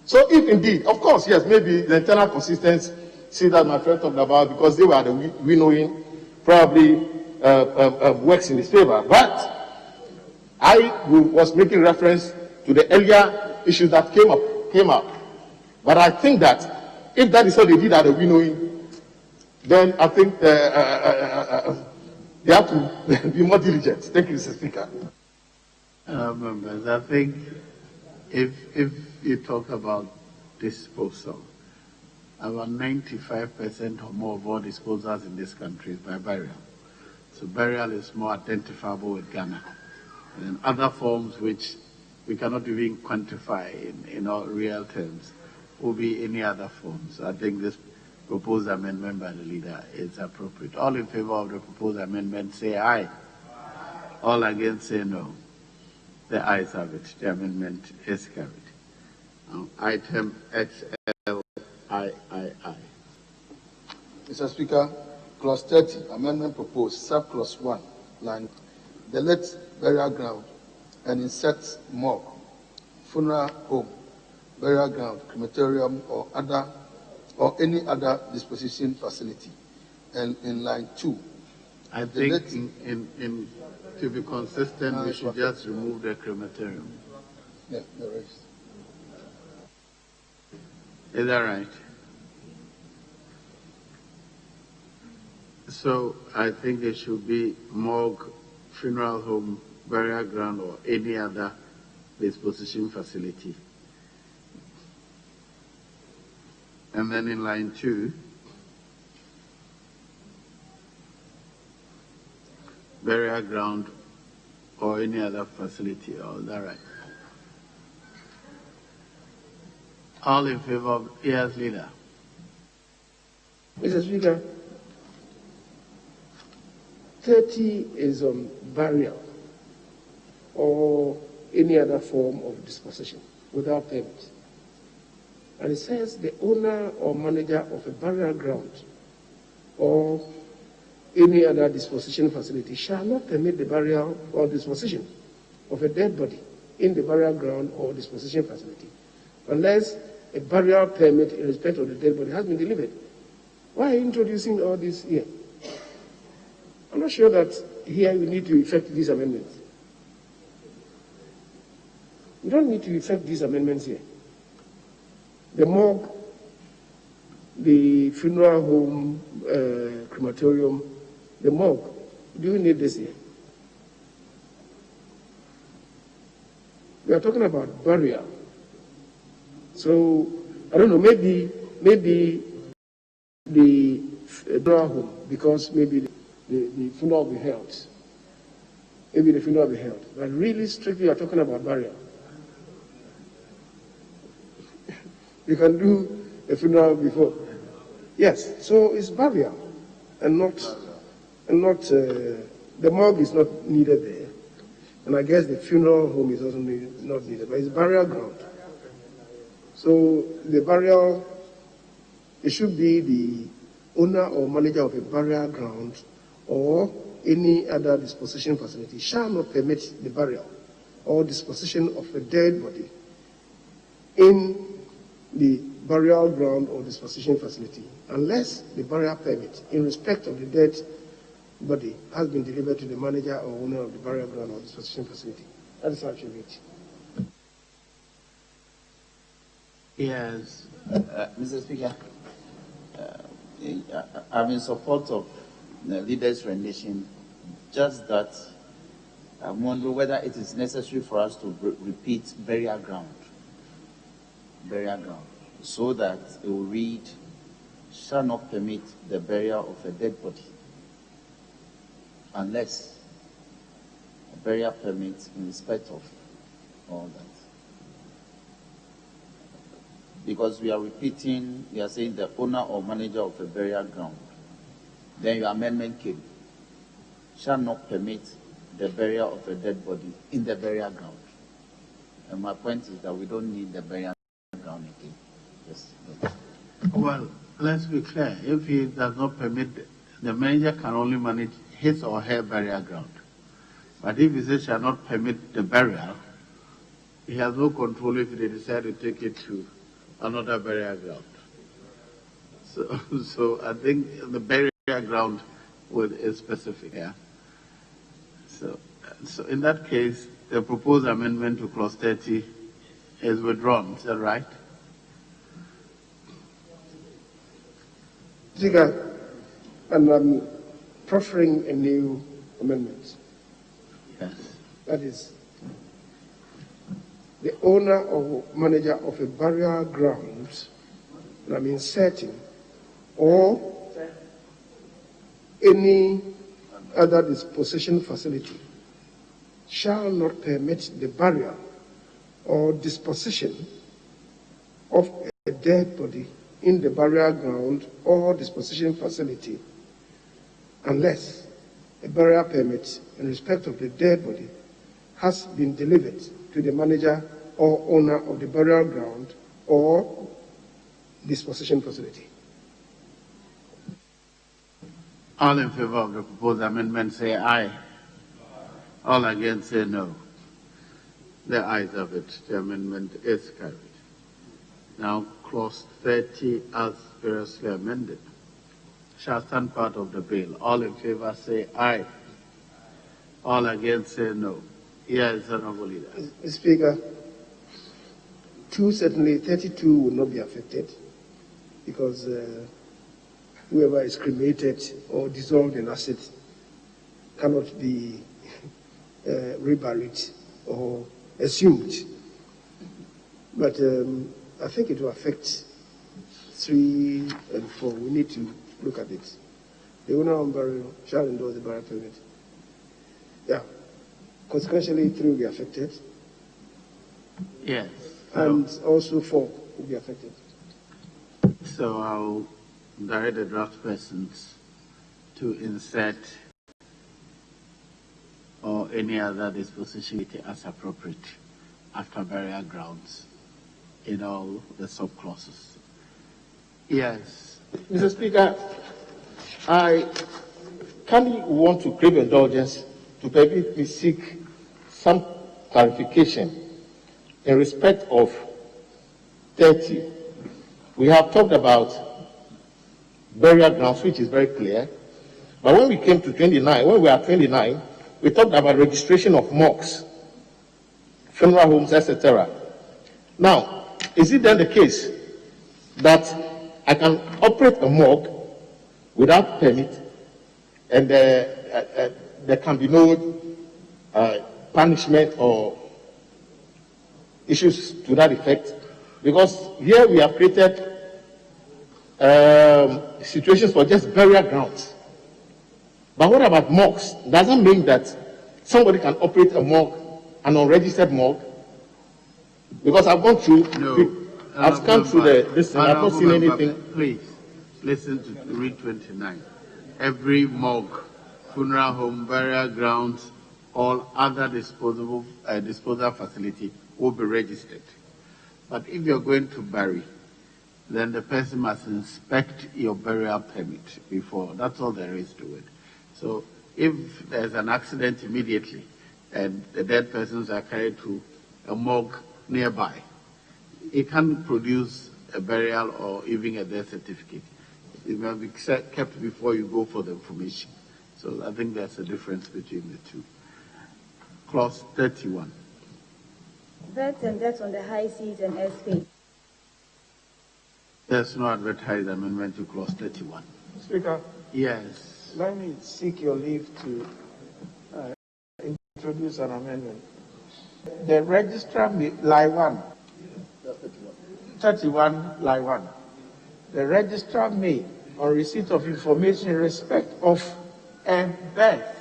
So if indeed, of course, yes, maybe the internal consistency that my friend talked about, because they were the winnowing, probably works in his favor. But I was making reference to the earlier issues that came up. But I think that if that is what they did at the winnowing, then I think they have to be more diligent. Thank you, Mr. Speaker. Members, I think if you talk about disposal, about 95% or more of all disposals in this country is by burial. So burial is more identifiable with Ghana. And other forms which we cannot even quantify in all real terms will be any other forms. I think this proposed amendment by the leader is appropriate. All in favor of the proposed amendment say aye. All against say no. The ayes have it. The amendment is carried. Item XLIII. Mr. Speaker, clause 30, amendment proposed, subclause 1, line, delete burial ground and insert morgue, funeral home, burial ground, crematorium, or any other disposition facility. And in line 2, I think to be consistent, we should just remove the crematorium. Yeah, the rest. Is that right? So I think it should be morgue, funeral home, burial ground, or any other disposition facility. And then in line 2, burial ground or any other facility. Oh, is that right? All in favor of yes, leader. Mr. Speaker, 30 is on burial or any other form of disposition without permit. And it says the owner or manager of a burial ground or any other disposition facility shall not permit the burial or disposition of a dead body in the burial ground or disposition facility unless a burial permit in respect of the dead body has been delivered. Why are you introducing all this here? I'm not sure that here we need to effect these amendments. We don't need to effect these amendments here. The morgue, the funeral home, crematorium, the morgue. Do we need this here? We are talking about burial. So, I don't know, maybe the funeral home, because maybe the funeral will be held. Maybe the funeral will be held. But really, strictly, we are talking about burial. You can do a funeral before. Yes, so it's burial and not the morgue is not needed there. And I guess the funeral home is also not needed, but it's burial ground. So the burial, it should be the owner or manager of a burial ground or any other disposition facility shall not permit the burial or disposition of a dead body in the burial ground or disposition facility unless the burial permit in respect of the dead body has been delivered to the manager or owner of the burial ground or disposition facility. That is how it should read. Yes. Mr. Speaker, I'm in support of the leader's rendition, just that I'm wondering whether it is necessary for us to repeat burial ground, so that it will read, shall not permit the burial of a dead body unless a burial permit in respect of all that. Because we are repeating, we are saying the owner or manager of a burial ground. Then your amendment came, shall not permit the burial of a dead body in the burial ground. And my point is that we don't need the burial ground again. Yes. Well, let's be clear. If he does not permit, the manager can only manage his or her burial ground. But if he says shall not permit the burial, he has no control if they decide to take it to another burial ground. So I think the burial ground is specific. Yeah. So in that case, the proposed amendment to clause 30 is withdrawn. Is that right? Speaker, and I'm proffering a new amendment. Yes. That is, the owner or manager of a burial ground and I'm inserting, or any other disposition facility shall not permit the burial or disposition of a dead body in the burial ground or disposition facility unless a burial permit in respect of the dead body has been delivered to the manager or owner of the burial ground or disposition facility. All in favor of the proposed amendment say aye. All against say no. The ayes have it. The amendment is carried. Now, clause 30 as variously amended shall stand part of the bill. All in favor say aye. All against say no. Yes, Honorable Leader. Mr. Speaker, certainly 32 will not be affected because whoever is cremated or dissolved in acid cannot be reburied or assumed. But I think it will affect 3 and 4. We need to look at it. The owner of burial shall endorse the burial permit. Yeah. Consequently, 3 will be affected. Yes. And also 4 will be affected. So I'll direct the draft persons to insert or any other disposition as appropriate after burial grounds in all the subclauses. Yes. Mr. Speaker, I kindly want to crave indulgence to permit me seek some clarification in respect of 30. We have talked about burial grounds, which is very clear. But when we came to 29, when we are 29, we talked about registration of mosques, funeral homes, etc. Now, is it then the case that I can operate a morgue without permit and there can be no punishment or issues to that effect? Because here we have created situations for just burial grounds. But what about morgues? Doesn't mean that somebody can operate a morgue, an unregistered morgue? Because I've gone through, I've scanned through this and I've not seen anything. Please, listen to read 29. Every morgue, funeral home, burial grounds, all other disposal facility will be registered. But if you're going to bury, then the person must inspect your burial permit before. That's all there is to it. So if there's an accident immediately and the dead persons are carried to a morgue nearby, it can't produce a burial or even a death certificate. It must be kept before you go for the information. So I think there's a difference between the two. Clause 31. Births and deaths on the high seas and airspace. There's no advertised amendment to clause 31. Speaker. Yes. Let me seek your leave to introduce an amendment. The registrar may, line 1. 31, line 1. The registrar may, on receipt of information in respect of a birth,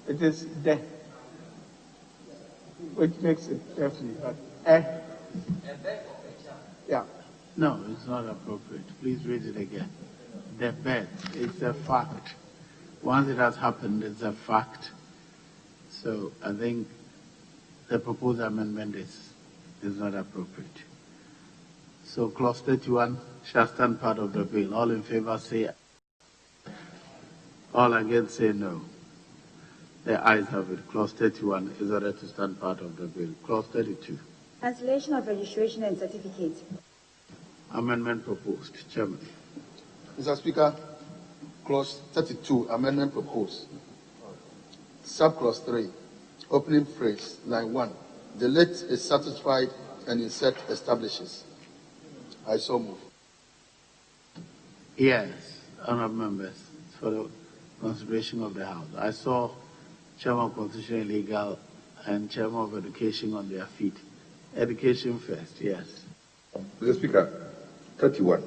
it is death, which makes it definitely, but yeah. No, it's not appropriate. Please read it again. The birth is a fact. Once it has happened, it's a fact. So I think the proposed amendment is not appropriate. So clause 31 shall stand part of the bill. All in favor say aye. All against say no. The ayes have it. Clause 31 is ordered to stand part of the bill. Clause 32. Cancellation of registration and certificate. Amendment proposed. Chairman. Mr. Speaker, clause 32, amendment proposed. Subclause 3, opening phrase, line 1. The late is satisfied and insert establishes. I so move. Yes, honorable members, for the consideration of the House. I saw Chairman of Constitution and Legal and Chairman of Education on their feet. Education first, yes. Mr. Speaker, 31.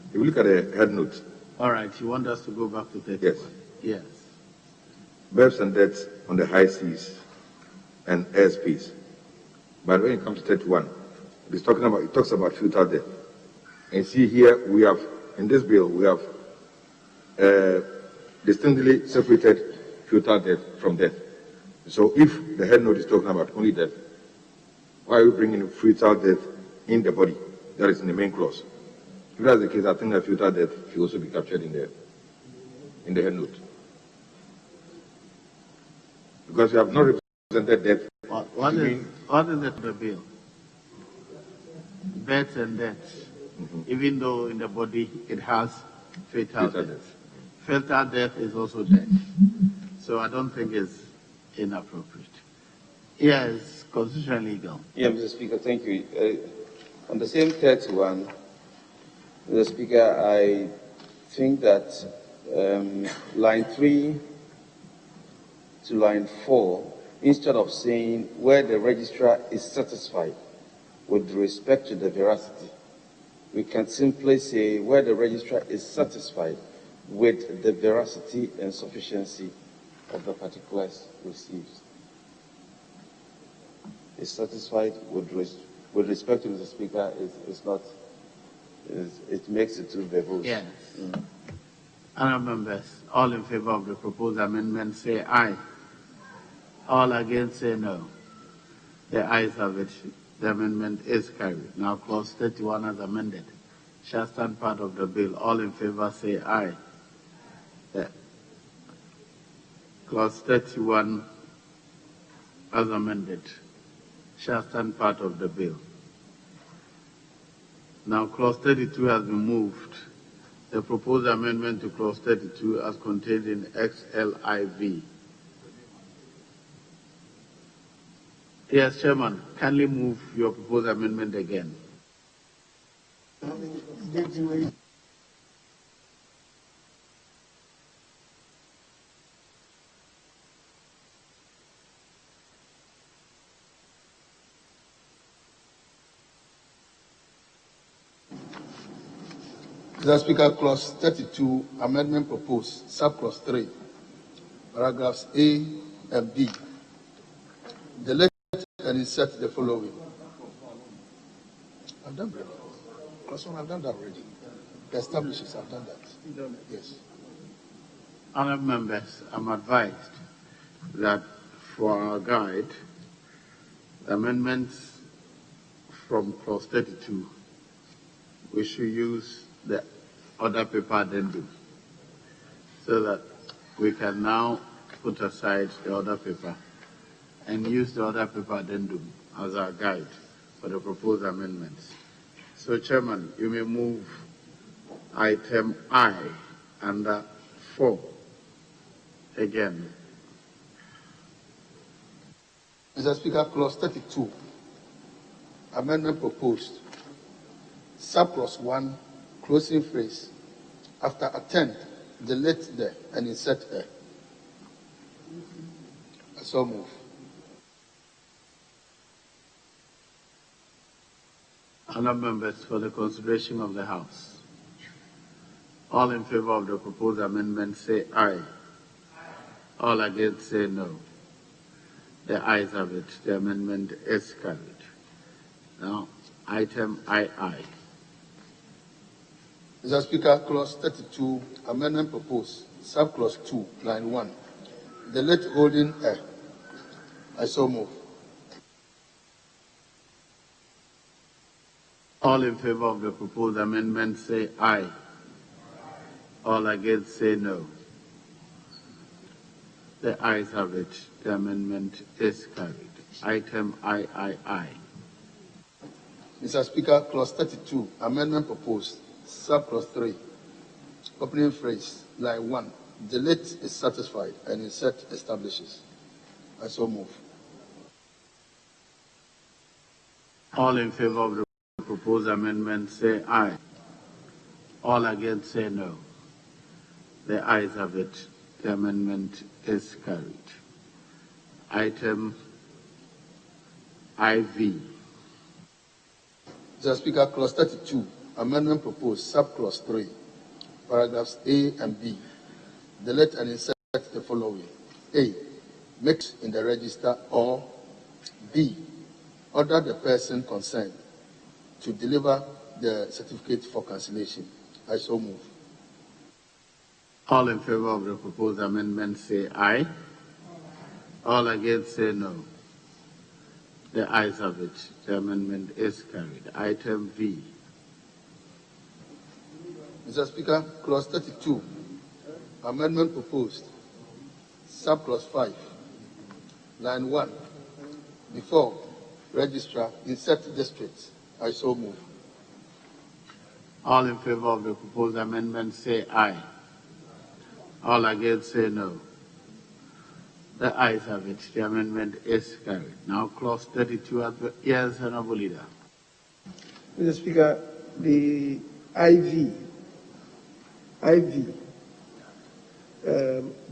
If you look at the head note. All right, you want us to go back to 31? Yes. Yes. Births and deaths on the high seas and airspace. But when it comes to 31, it talks about futile death. And see here, we have, in this bill, we have distinctly separated futile death from death. So if the head note is talking about only death, why are we bringing futile death in the body? That is in the main clause. If that's the case, I think that futile death should also be captured in the head note. Because we have not represented death. What is the bill? Births and deaths. Even though in the body it has fatal death. Fatal death is also death. So I don't think it's inappropriate. Yes, constitutional legal. Yeah, Mr. Speaker, thank you. On the same 31, Mr. Speaker, I think that line 3 to line 4, instead of saying where the registrar is satisfied with respect to the veracity, we can simply say where the registrar is satisfied with the veracity and sufficiency of the particulars received. Is satisfied with respect to the Speaker it makes it too verbose. Yes. Honourable members, all in favour of the proposed amendment say aye. All against say no. The ayes have it. The amendment is carried. Now clause 31 as amended shall stand part of the bill. All in favour say aye. Clause 31 as amended shall stand part of the bill. Now clause 32 has been moved. The proposed amendment to clause 32 as contained in XLIV. Yes, Chairman, kindly move your proposed amendment again. Mr. Speaker, clause 32, amendment proposed, subclause 3, paragraphs A and B. Delete and insert the following. I've done that. Clause 1, I've done that already. The establishes, I've done that. Yes. Honourable members, I'm advised that for our guide, the amendments from clause 32, we should use the other paper addendum so that we can now put aside the other paper and use the other paper addendum as our guide for the proposed amendments. So, Chairman, you may move item I under 4 again. Mr. Speaker, clause 32, amendment proposed, subclause 1, closing phrase, after attend, delete the and insert the. I so move. Honourable members, for the consideration of the House, all in favour of the proposed amendment say aye. All against say no. The ayes have it. The amendment is carried. Now, item II. Mr. Speaker, clause 32, amendment proposed, subclause 2, line 1, delete holding a. I so move. All in favour of the proposed amendment say aye. All against say no. The ayes have it. The amendment is carried. Item III. Mr. Speaker, clause 32, amendment proposed, subclause 3, opening phrase, line 1, delete is satisfied and insert establishes. I so move. All in favour of the proposed amendment say aye. All against say no. The ayes have it. The amendment is carried. Item IV. Mr. Speaker, clause 32, amendment proposed, subclause 3, paragraphs A and B. Delete and insert the following. A, mix in the register, or B, order the person concerned to deliver the certificate for cancellation. I so move. All in favor of the proposed amendment say aye. All against say no. The ayes have it. The amendment is carried. Item V. Mr. Speaker, clause 32, amendment proposed, subclause 5, line 1, before registrar, insert district. I so move. All in favor of the proposed amendment say aye. All against say no. The ayes have it. The amendment is carried. Now clause 32. Yes, Honorable Leader. Mr. Speaker, the IV,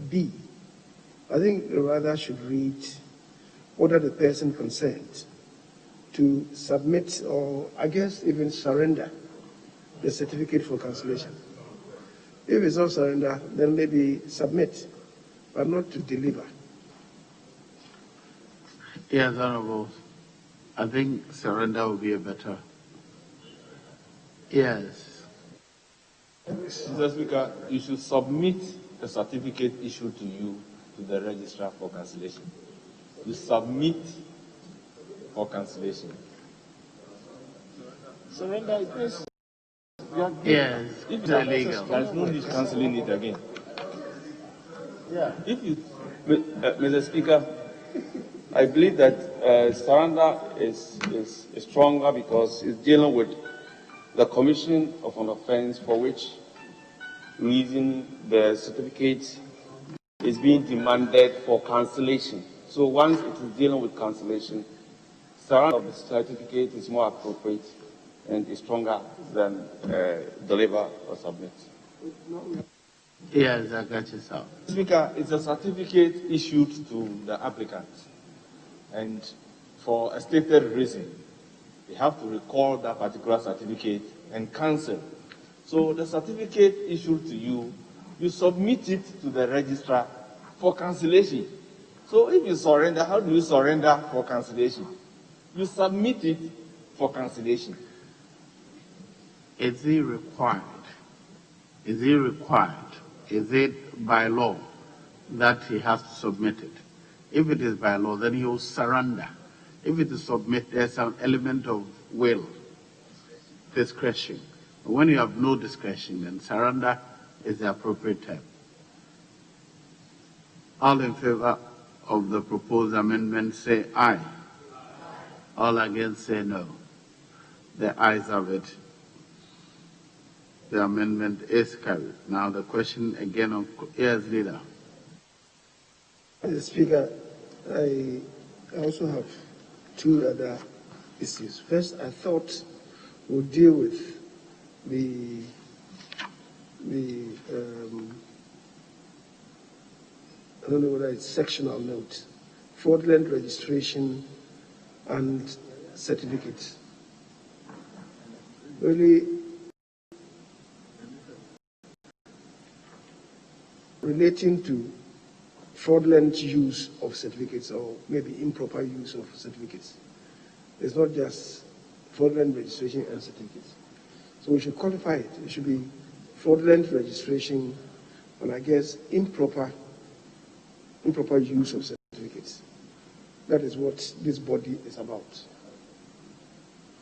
B, I think rather should read, order the person concerned to submit or, I guess, even surrender the certificate for cancellation. If it's not surrender, then maybe submit, but not to deliver. Yes, Honorable. I think surrender will be a better. Yes. Mr. Speaker, you should submit the certificate issued to you to the registrar for cancellation. You submit for cancellation. Surrender it is. Yes, If it's you are illegal. there is no need cancelling it again. Yeah. If you, Mr. Speaker, I believe that surrender is stronger because it's dealing with the commission of an offense for which reason the certificate is being demanded for cancellation. So once it is dealing with cancellation, surrender of the certificate is more appropriate and is stronger than deliver or submit. Yes, I got you, sir. Speaker, it's a certificate issued to the applicant, and for a stated reason, they have to recall that particular certificate and cancel. So the certificate issued to you, you submit it to the registrar for cancellation. So if you surrender, how do you surrender for cancellation? You submit it for cancellation. Is it required? Is it required? Is it by law that he has to submit it? If it is by law, then he will surrender. If it is submit, there's an element of will, discretion. But when you have no discretion, then surrender is the appropriate term. All in favor of the proposed amendment say aye. All against say no. The ayes have it. The amendment is carried. Now the question again of, yes, Leader. Mr. Speaker, I also have two other issues. First, I thought we'll deal with the I don't know whether it's sectional note, fraudulent registration and certificates. Really relating to fraudulent use of certificates or maybe improper use of certificates. It's not just fraudulent registration and certificates. So we should qualify it. It should be fraudulent registration and I guess improper use of certificates. That is what this body is about.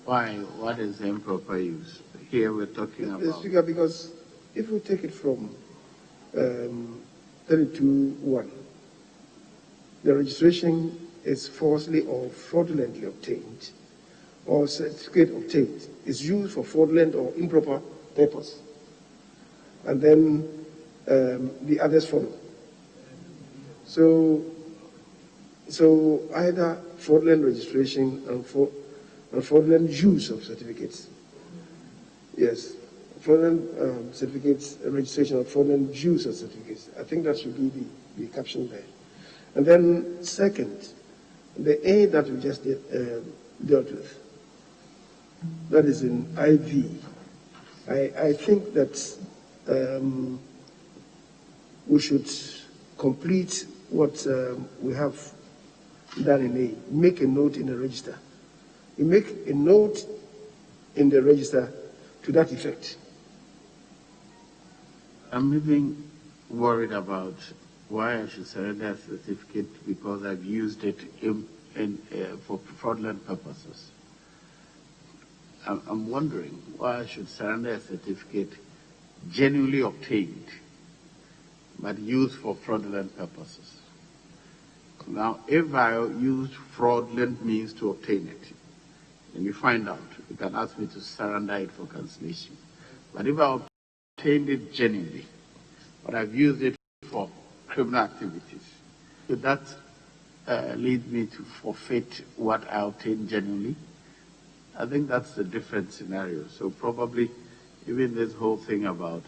Why? What is improper use? Here we're talking about. Speaker, because if we take it from 32(1), the registration is falsely or fraudulently obtained, or certificate obtained is used for fraudulent or improper purpose, and then the others follow. So either fraudulent registration and fraudulent use of certificates. Yes, fraudulent certificates, registration of fraudulent use of certificates. I think that should be the caption there. And then second, the A that we just dealt with, that is in IV. I think that we should complete what we have done in A. Make a note in the register. You make a note in the register to that effect. I'm even worried about why I should surrender a certificate because I've used it for fraudulent purposes. I'm wondering why I should surrender a certificate genuinely obtained but used for fraudulent purposes. Now, if I used fraudulent means to obtain it, and you find out, you can ask me to surrender it for cancellation. But if I obtained it genuinely, but I've used it for criminal activities, should that lead me to forfeit what I obtained genuinely? I think that's a different scenario. So probably even this whole thing about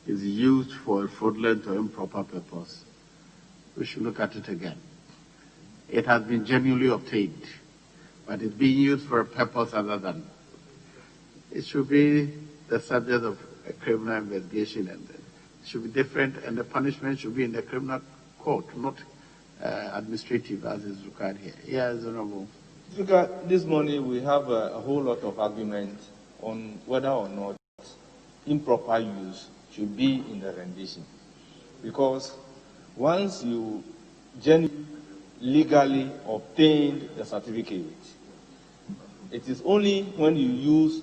is used for a fraudulent or improper purpose, we should look at it again. It has been genuinely obtained, but it's being used for a purpose other than. It should be the subject of a criminal investigation, and it should be different, and the punishment should be in the criminal court, not administrative as is required here. Yes, Honorable. Speaker, this morning we have a whole lot of argument on whether or not improper use should be in the rendition. Because once you genuinely legally obtained the certificate, it is only when you use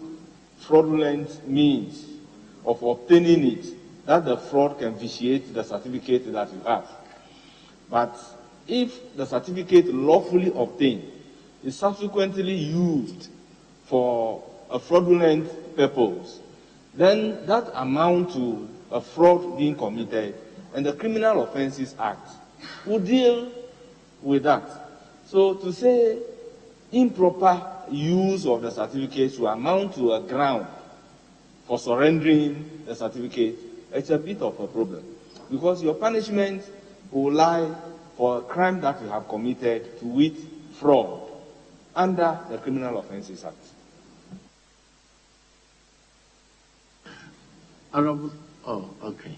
fraudulent means of obtaining it that the fraud can vitiate the certificate that you have. But if the certificate lawfully obtained is subsequently used for a fraudulent purpose, then that amount to a fraud being committed, and the Criminal Offences Act will deal with that. So to say improper use of the certificate to amount to a ground for surrendering the certificate, it's a bit of a problem, because your punishment will lie for a crime that you have committed, to wit, fraud, under the Criminal Offences Act. Honorable, oh, okay.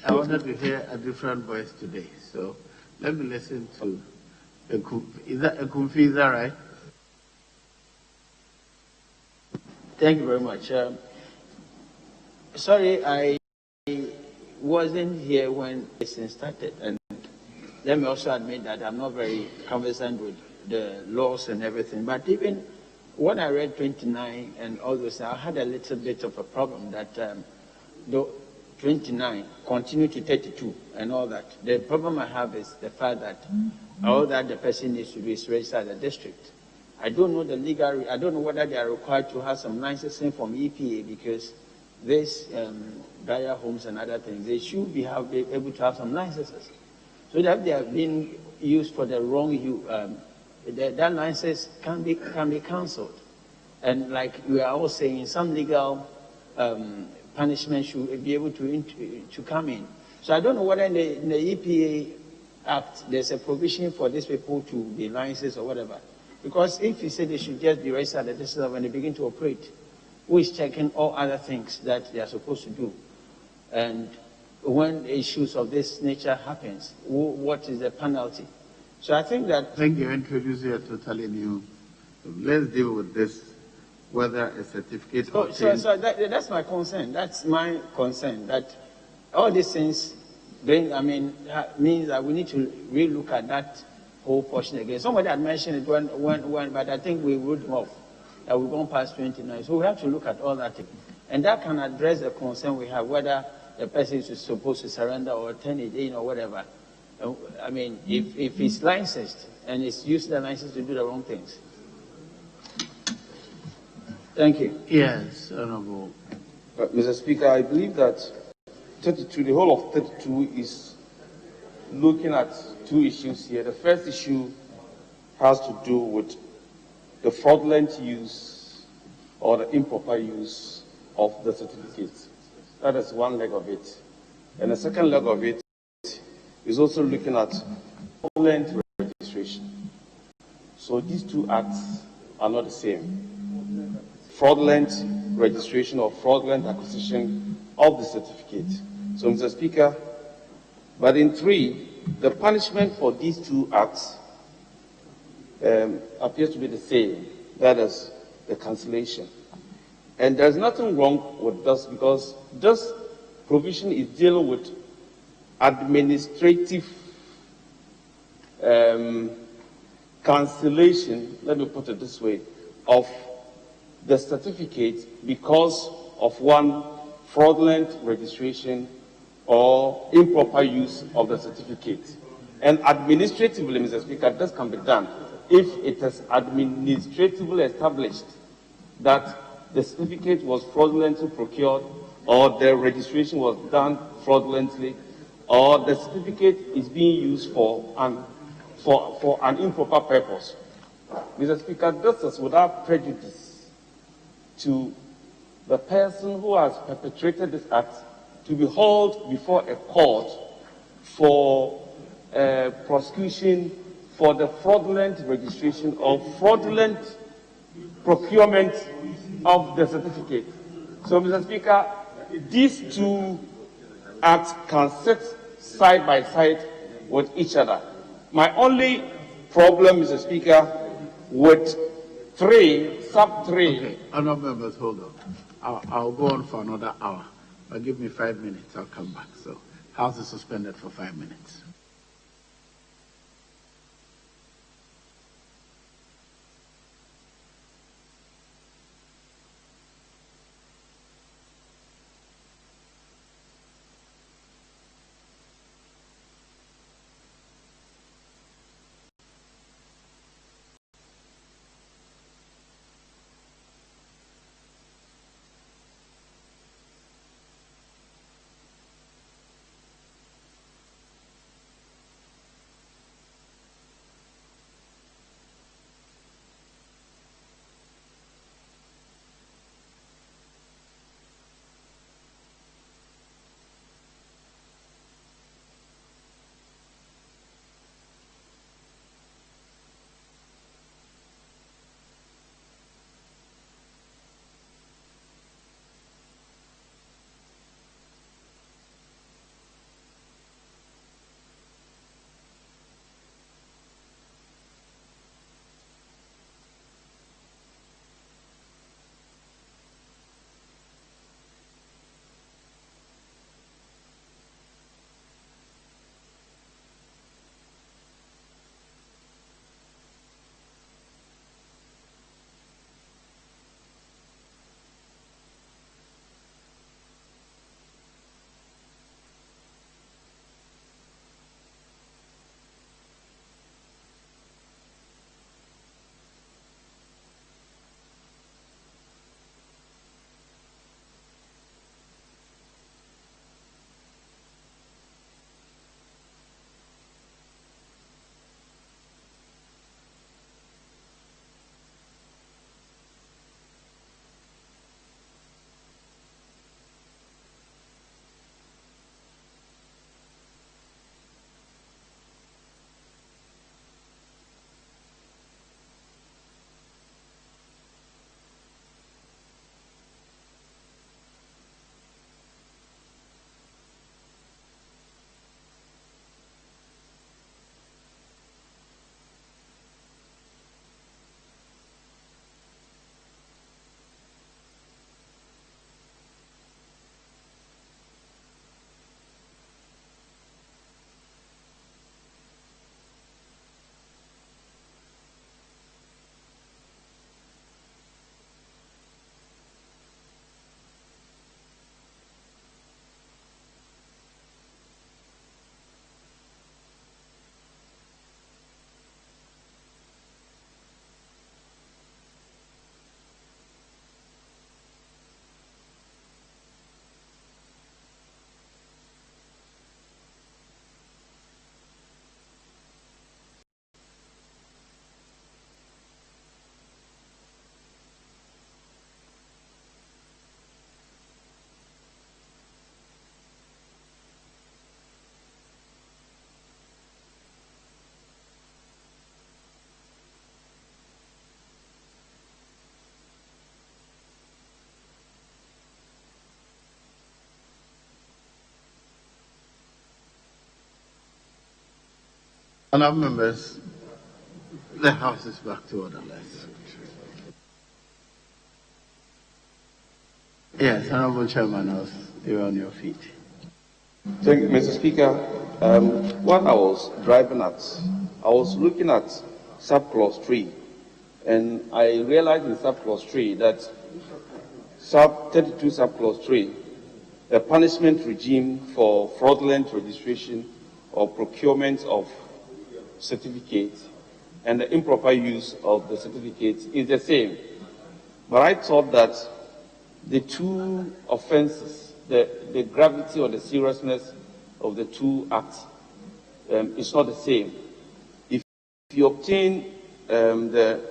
I wanted to hear a different voice today, so let me listen to is that Akumfi, is that right? Thank you very much. Sorry, I wasn't here when this thing started, and let me also admit that I'm not very conversant with the laws and everything, but even when I read 29 and all those, I had a little bit of a problem that the 29 continue to 32 and all that. The problem I have is the fact that all that the person needs to do is register the district. I don't know the legal, I don't know whether they are required to have some licensing from EPA, because this barrier homes and other things, they should be able to have some licenses. So that they are being used for the wrong use, that license can be cancelled. And like we are all saying, some legal punishment should be able to come in. So I don't know whether in the EPA Act there's a provision for these people to be licensed or whatever. Because if you say they should just be registered at this level when they begin to operate, who is checking all other things that they are supposed to do? And when issues of this nature happens, what is the penalty? So I think that... I think you're introducing a totally new... Let's deal with this, whether a certificate... So that's my concern. That's my concern, that all these things means that we need to relook at that whole portion again. Somebody had mentioned it when but I think we would off that we're going past 29. So we have to look at all that. And that can address the concern we have, whether the person is supposed to surrender or turn it in or whatever. I mean, if he's licensed and he's used the license to do the wrong things. Thank you. Yes, Honorable. Mr. Speaker, I believe that 32, the whole of 32 is looking at two issues here. The first issue has to do with the fraudulent use or the improper use of the certificates. That is one leg of it. And the second leg of it is also looking at fraudulent registration. So these two acts are not the same. Fraudulent registration or fraudulent acquisition of the certificate. So, Mr. Speaker, but in 3, the punishment for these 2 acts appears to be the same, that is the cancellation. And there's nothing wrong with this because this provision is dealing with administrative cancellation, let me put it this way, of the certificate because of one fraudulent registration or improper use of the certificate. And administratively, Mr. Speaker, this can be done if it is administratively established that the certificate was fraudulently procured or the registration was done fraudulently or the certificate is being used for an improper purpose. Mr. Speaker, this is without prejudice to the person who has perpetrated this act to be hauled before a court for prosecution for the fraudulent registration or fraudulent procurement of the certificate. So, Mr. Speaker, these 2 acts can sit side by side with each other. My only problem, Mr. Speaker, with 3, sub 3. Okay, honorable members, hold on. I'll go on for another hour. But give me 5 minutes, I'll come back. So, House is suspended for 5 minutes. Honourable members, the House is back to order. Yes, Honourable Chairman, you're on your feet. Thank you, Mr. Speaker. While I was driving at, I was looking at subclause 3, and I realized in subclause 3 that sub 32 subclause 3, the punishment regime for fraudulent registration or procurement of certificates and the improper use of the certificates is the same. But I thought that the two offenses, the gravity or the seriousness of the two acts is not the same. If you obtain the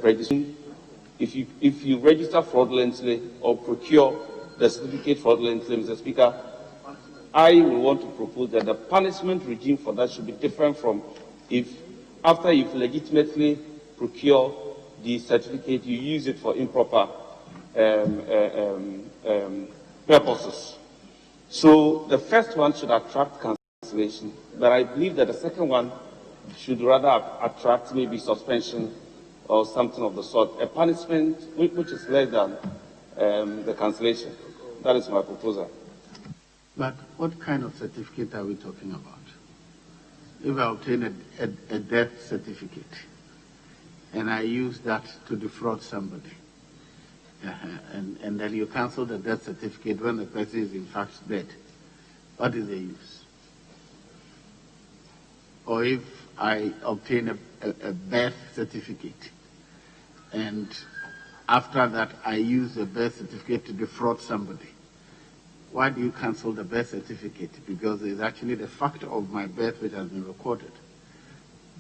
registration, if you register fraudulently or procure the certificate fraudulently, Mr. Speaker, I will want to propose that the punishment regime for that should be different from if after you've legitimately procured the certificate, you use it for improper purposes. So the first one should attract cancellation, but I believe that the second one should rather attract maybe suspension or something of the sort, a punishment which is less than the cancellation. That is my proposal. But what kind of certificate are we talking about? If I obtain a death certificate and I use that to defraud somebody, and then you cancel the death certificate when the person is in fact dead, what is the use? Or if I obtain a birth certificate and after that I use the birth certificate to defraud somebody, why do you cancel the birth certificate? Because it's actually the fact of my birth which has been recorded.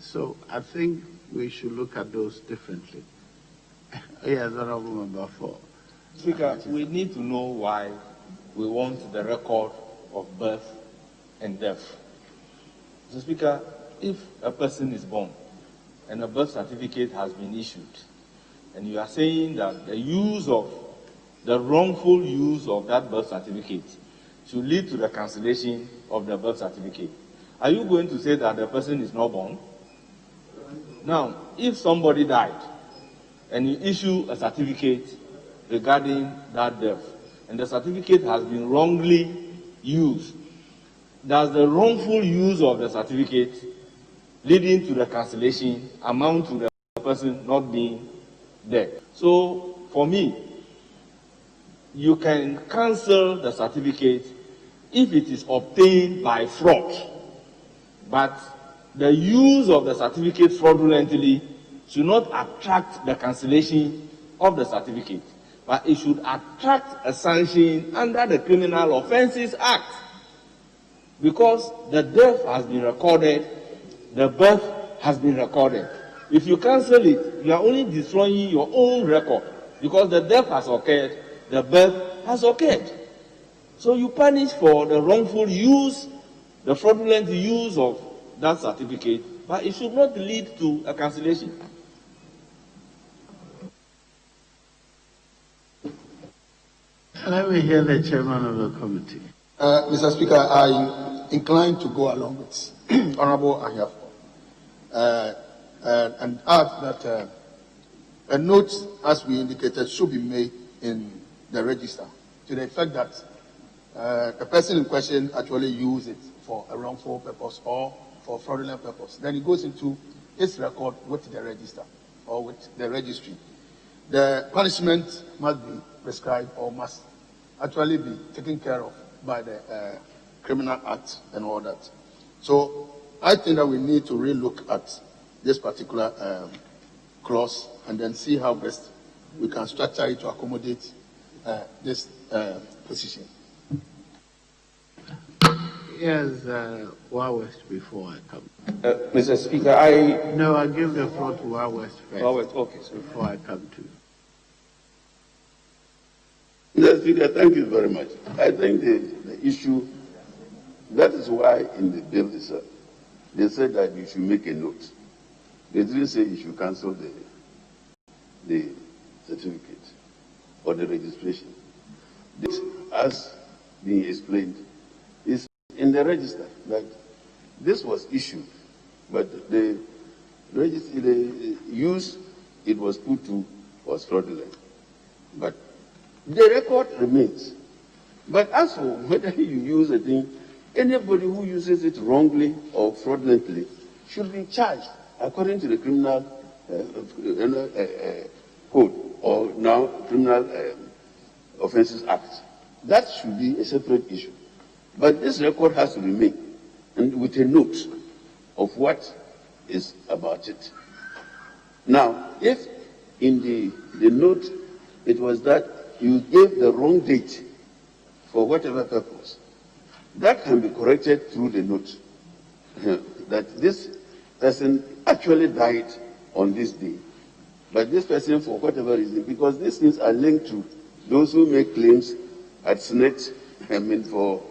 So I think we should look at those differently. Yes, Honourable Member for. Speaker, we need to know why we want the record of birth and death. Mr. Speaker, if a person is born and a birth certificate has been issued, and you are saying that the wrongful use of that birth certificate should lead to the cancellation of the birth certificate, are you going to say that the person is not born? Now, if somebody died and you issue a certificate regarding that death, and the certificate has been wrongly used, does the wrongful use of the certificate leading to the cancellation amount to the person not being dead? So, for me, you can cancel the certificate if it is obtained by fraud, but the use of the certificate fraudulently should not attract the cancellation of the certificate, but it should attract a sanction under the Criminal Offences Act, because the death has been recorded, the birth has been recorded. If you cancel it, you are only destroying your own record, because the death has occurred, the birth has occurred. So you punish for the wrongful use, the fraudulent use of that certificate, but it should not lead to a cancellation. Let me hear the chairman of the committee. Mr. Speaker, I incline to go along with Honourable Anyafo and add that a note, as we indicated, should be made in the register to the effect that the person in question actually used it for a wrongful purpose or for fraudulent purpose. Then it goes into its record with the register or with the registry. The punishment must be prescribed or must actually be taken care of by the Criminal Act and all that. So I think that we need to relook at this particular clause and then see how best we can structure it to accommodate this position. Yes, West before I come. Mr. Speaker, No, I give the floor to West first. West, okay, sir. Before I come to Mr. Speaker, thank you very much. I think the issue, that is why in the bill itself, they said that you should make a note. They didn't say you should cancel the certificate or the registration. This, as being explained, is in the register that this was issued but the use it was put to was fraudulent. But the record remains. But as for whether you use a thing, anybody who uses it wrongly or fraudulently should be charged according to the criminal code, or now Criminal Offences Act. That should be a separate issue. But this record has to be made, and with a note of what is about it. Now, if in the note it was that you gave the wrong date for whatever purpose, that can be corrected through the note. That this person actually died on this day, but this person, for whatever reason, because these things are linked to those who make claims at SNET, for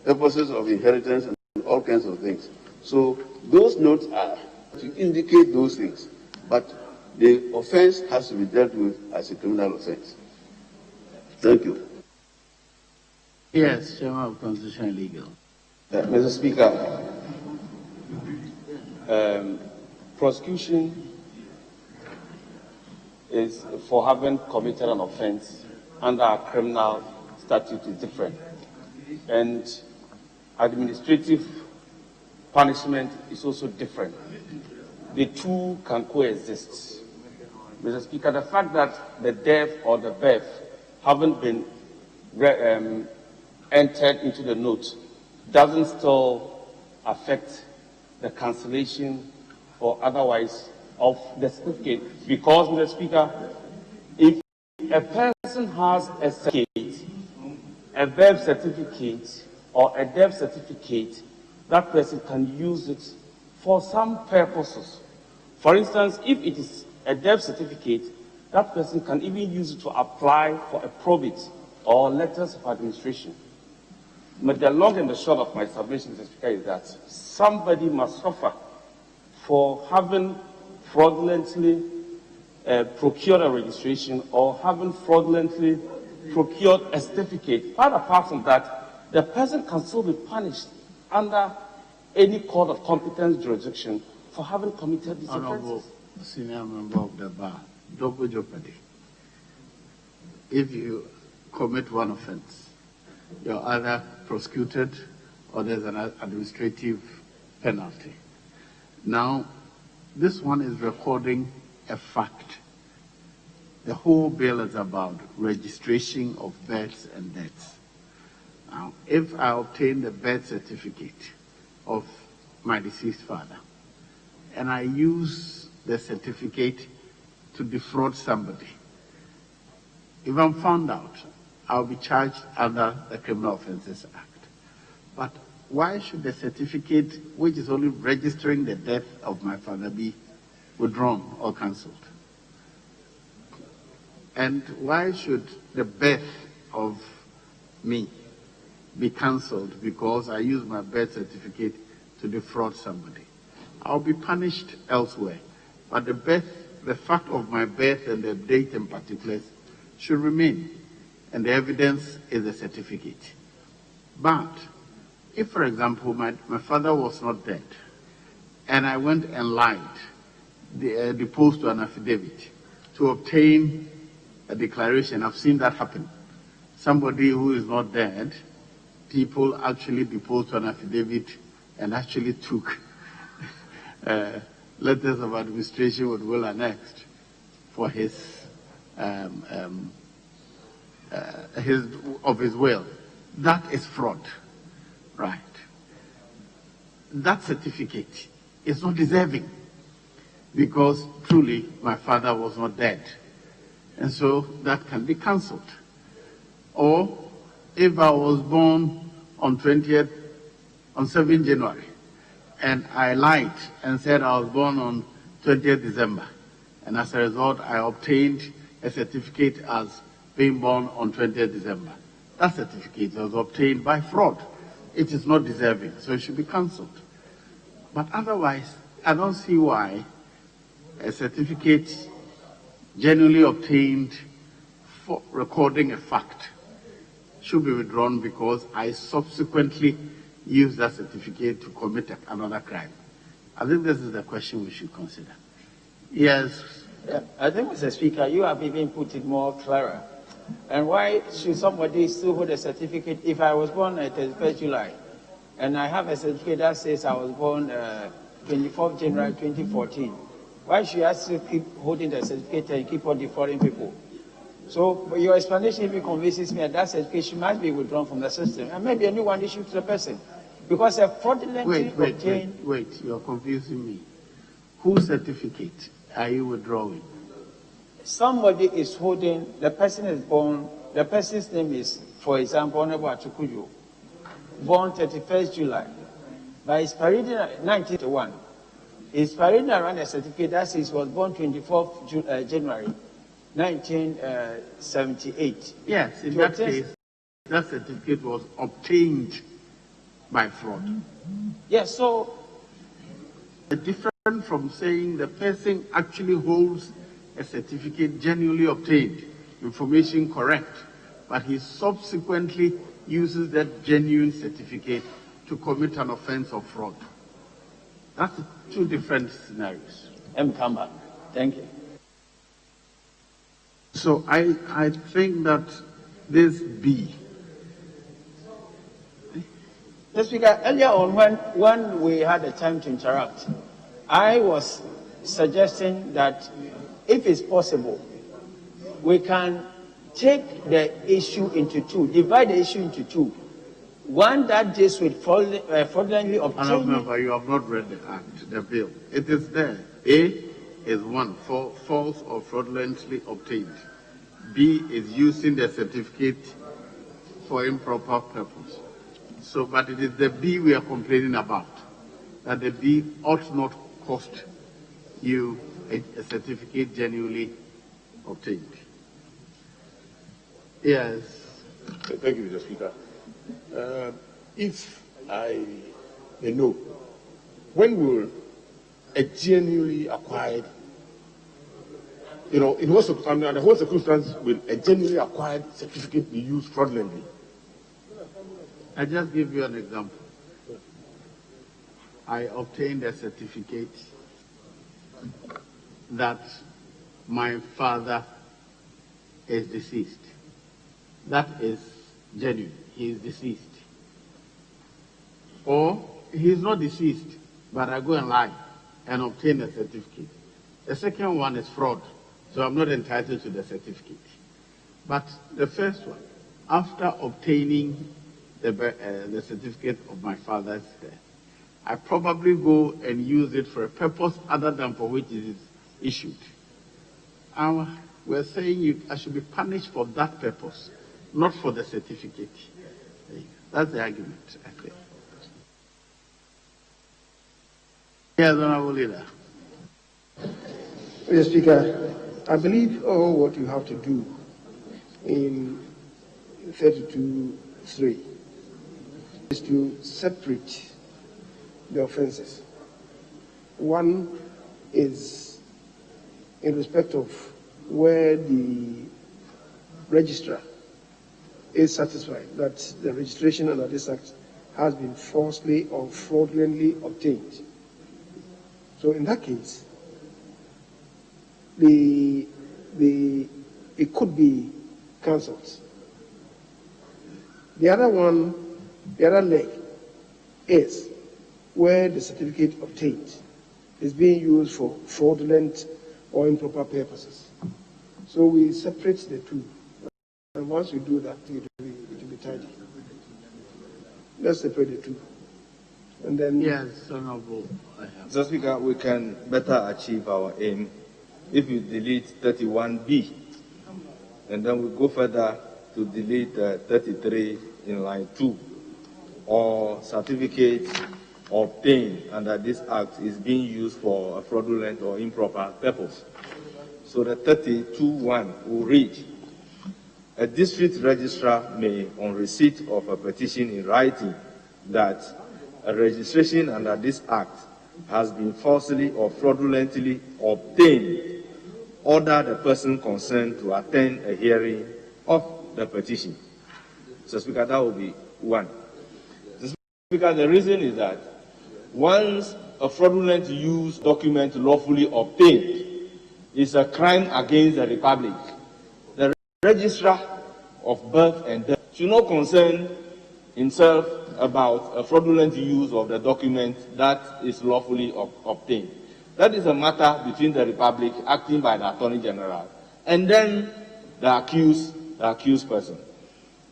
purposes of inheritance and all kinds of things. So those notes are to indicate those things, but the offense has to be dealt with as a criminal offense. Thank you. Yes, Chairman of Constitution and Legal. Mr. Speaker, prosecution is for having committed an offense under a criminal statute is different, and administrative punishment is also different. The two can coexist. Mr. Speaker, the fact that the death or the birth haven't been entered into the note doesn't still affect the cancellation or otherwise of the certificate, because, Mr. Speaker, if a person has a certificate, a birth certificate or a death certificate, that person can use it for some purposes. For instance, if it is a death certificate, that person can even use it to apply for a probate or letters of administration. But the long and the short of my submission, Mr. Speaker, is that somebody must suffer for having fraudulently procured a registration or having fraudulently procured a certificate. But apart from that, the person can still be punished under any court of competence jurisdiction for having committed these offenses. Senior member of the bar, double jeopardy. If you commit one offense, you're either prosecuted or there's an administrative penalty. Now, this one is recording a fact. The whole bill is about registration of births and deaths. Now, if I obtain the birth certificate of my deceased father and I use the certificate to defraud somebody, if I'm found out, I'll be charged under the Criminal Offences Act. But why should the certificate, which is only registering the death of my father, be withdrawn or cancelled? And why should the birth of me be cancelled because I use my birth certificate to defraud somebody? I'll be punished elsewhere. But the fact of my birth and the date in particular should remain. And the evidence is the certificate. But if, for example, my father was not dead, and I went and lied, deposed to an affidavit to obtain a declaration, I've seen that happen. Somebody who is not dead, people actually deposed to an affidavit and actually took letters of administration with will annexed for his will. That is fraud, right? That certificate is not deserving because truly my father was not dead, and so that can be cancelled. Or if I was born on 7 January, and I lied and said I was born on 20th December, and as a result I obtained a certificate as being born on 20th December. That certificate was obtained by fraud. It is not deserving, so it should be cancelled. But otherwise, I don't see why a certificate genuinely obtained for recording a fact should be withdrawn because I subsequently used that certificate to commit another crime. I think this is the question we should consider. Yes. I think, Mr. Speaker, you have even put it more clearer. And why should somebody still hold a certificate if I was born at 31st July and I have a certificate that says I was born 24th January 2014? Why should I still keep holding the certificate and keep on defrauding people? So your explanation even convinces me that that certification must be withdrawn from the system and maybe a new one issued to the person. Because a fraudulently obtained... Wait, you're confusing me. Whose certificate are you withdrawing? Somebody is holding, the person is born, the person's name is, for example, Honorable Atukuyo, born 31st July. By his parading 1991, his parading around a certificate that says he was born 24th January 1978. Yes, in that case, that certificate was obtained by fraud. Yes, so different from saying the person actually holds a certificate genuinely obtained, information correct, but he subsequently uses that genuine certificate to commit an offense of fraud. That's two different scenarios. M. Kamba, thank you. So I think that this B. Mr. Speaker, earlier on when we had a time to interact, I was suggesting that if it's possible, we can take the issue into two, divide the issue into two. One that deals with fraudulently obtained... Member, you have not read the act, the bill. It is there. A is one, for false or fraudulently obtained. B is using the certificate for improper purpose. So, but it is the B we are complaining about, that the B ought not cost you a certificate genuinely obtained. Yes. Thank you, Mr. Speaker. If I may know, when will a genuinely acquired, under what circumstance will a genuinely acquired certificate be used fraudulently? I just give you an example. I obtained a certificate that my father is deceased. That is genuine. He is deceased. Or he is not deceased, but I go and lie and obtain a certificate. The second one is fraud, so I'm not entitled to the certificate. But the first one, after obtaining the certificate of my father's death, I probably go and use it for a purpose other than for which it is issued. We're saying I should be punished for that purpose, not for the certificate. That's the argument, I think. Yes, Honorable Leader. Mr. Speaker, I believe all what you have to do in 32(3) is to separate the offenses. One is in respect of where the registrar is satisfied that the registration under this act has been falsely or fraudulently obtained. So in that case, it could be cancelled. The other leg is where the certificate obtained is being used for fraudulent or improper purposes. So we separate the two. And once we do that, it will be tidy. Let's separate the two. And then... Yes, Honorable. Mr. Speaker, we can better achieve our aim if you delete 31B, and then we go further to delete 33 in line 2, or certificate obtained under this act is being used for a fraudulent or improper purpose. So the 32(1) will read, a district registrar may, on receipt of a petition in writing that a registration under this act has been falsely or fraudulently obtained, order the person concerned to attend a hearing of the petition. So, Speaker, that will be 1. Speaker, the reason is that once a fraudulent use document lawfully obtained is a crime against the Republic. The registrar of birth and death should not concern himself about a fraudulent use of the document that is lawfully obtained. That is a matter between the Republic acting by the Attorney General and then the accused person.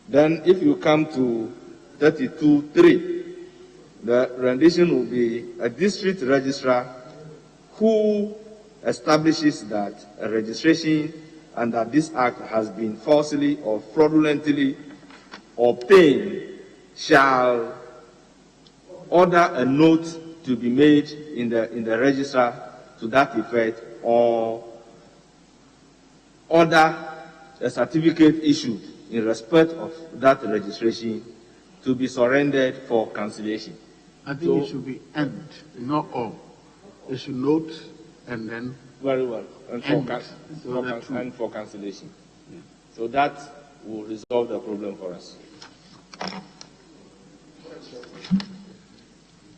Then if you come to 32(3), the rendition will be a district registrar who establishes that a registration under this act has been falsely or fraudulently obtained shall order a note to be made in the register to that effect, or order a certificate issued in respect of that registration to be surrendered for cancellation. I think it should be and, not or. It should note and then. Very well. And for cancellation. Yeah. So that will resolve the problem for us.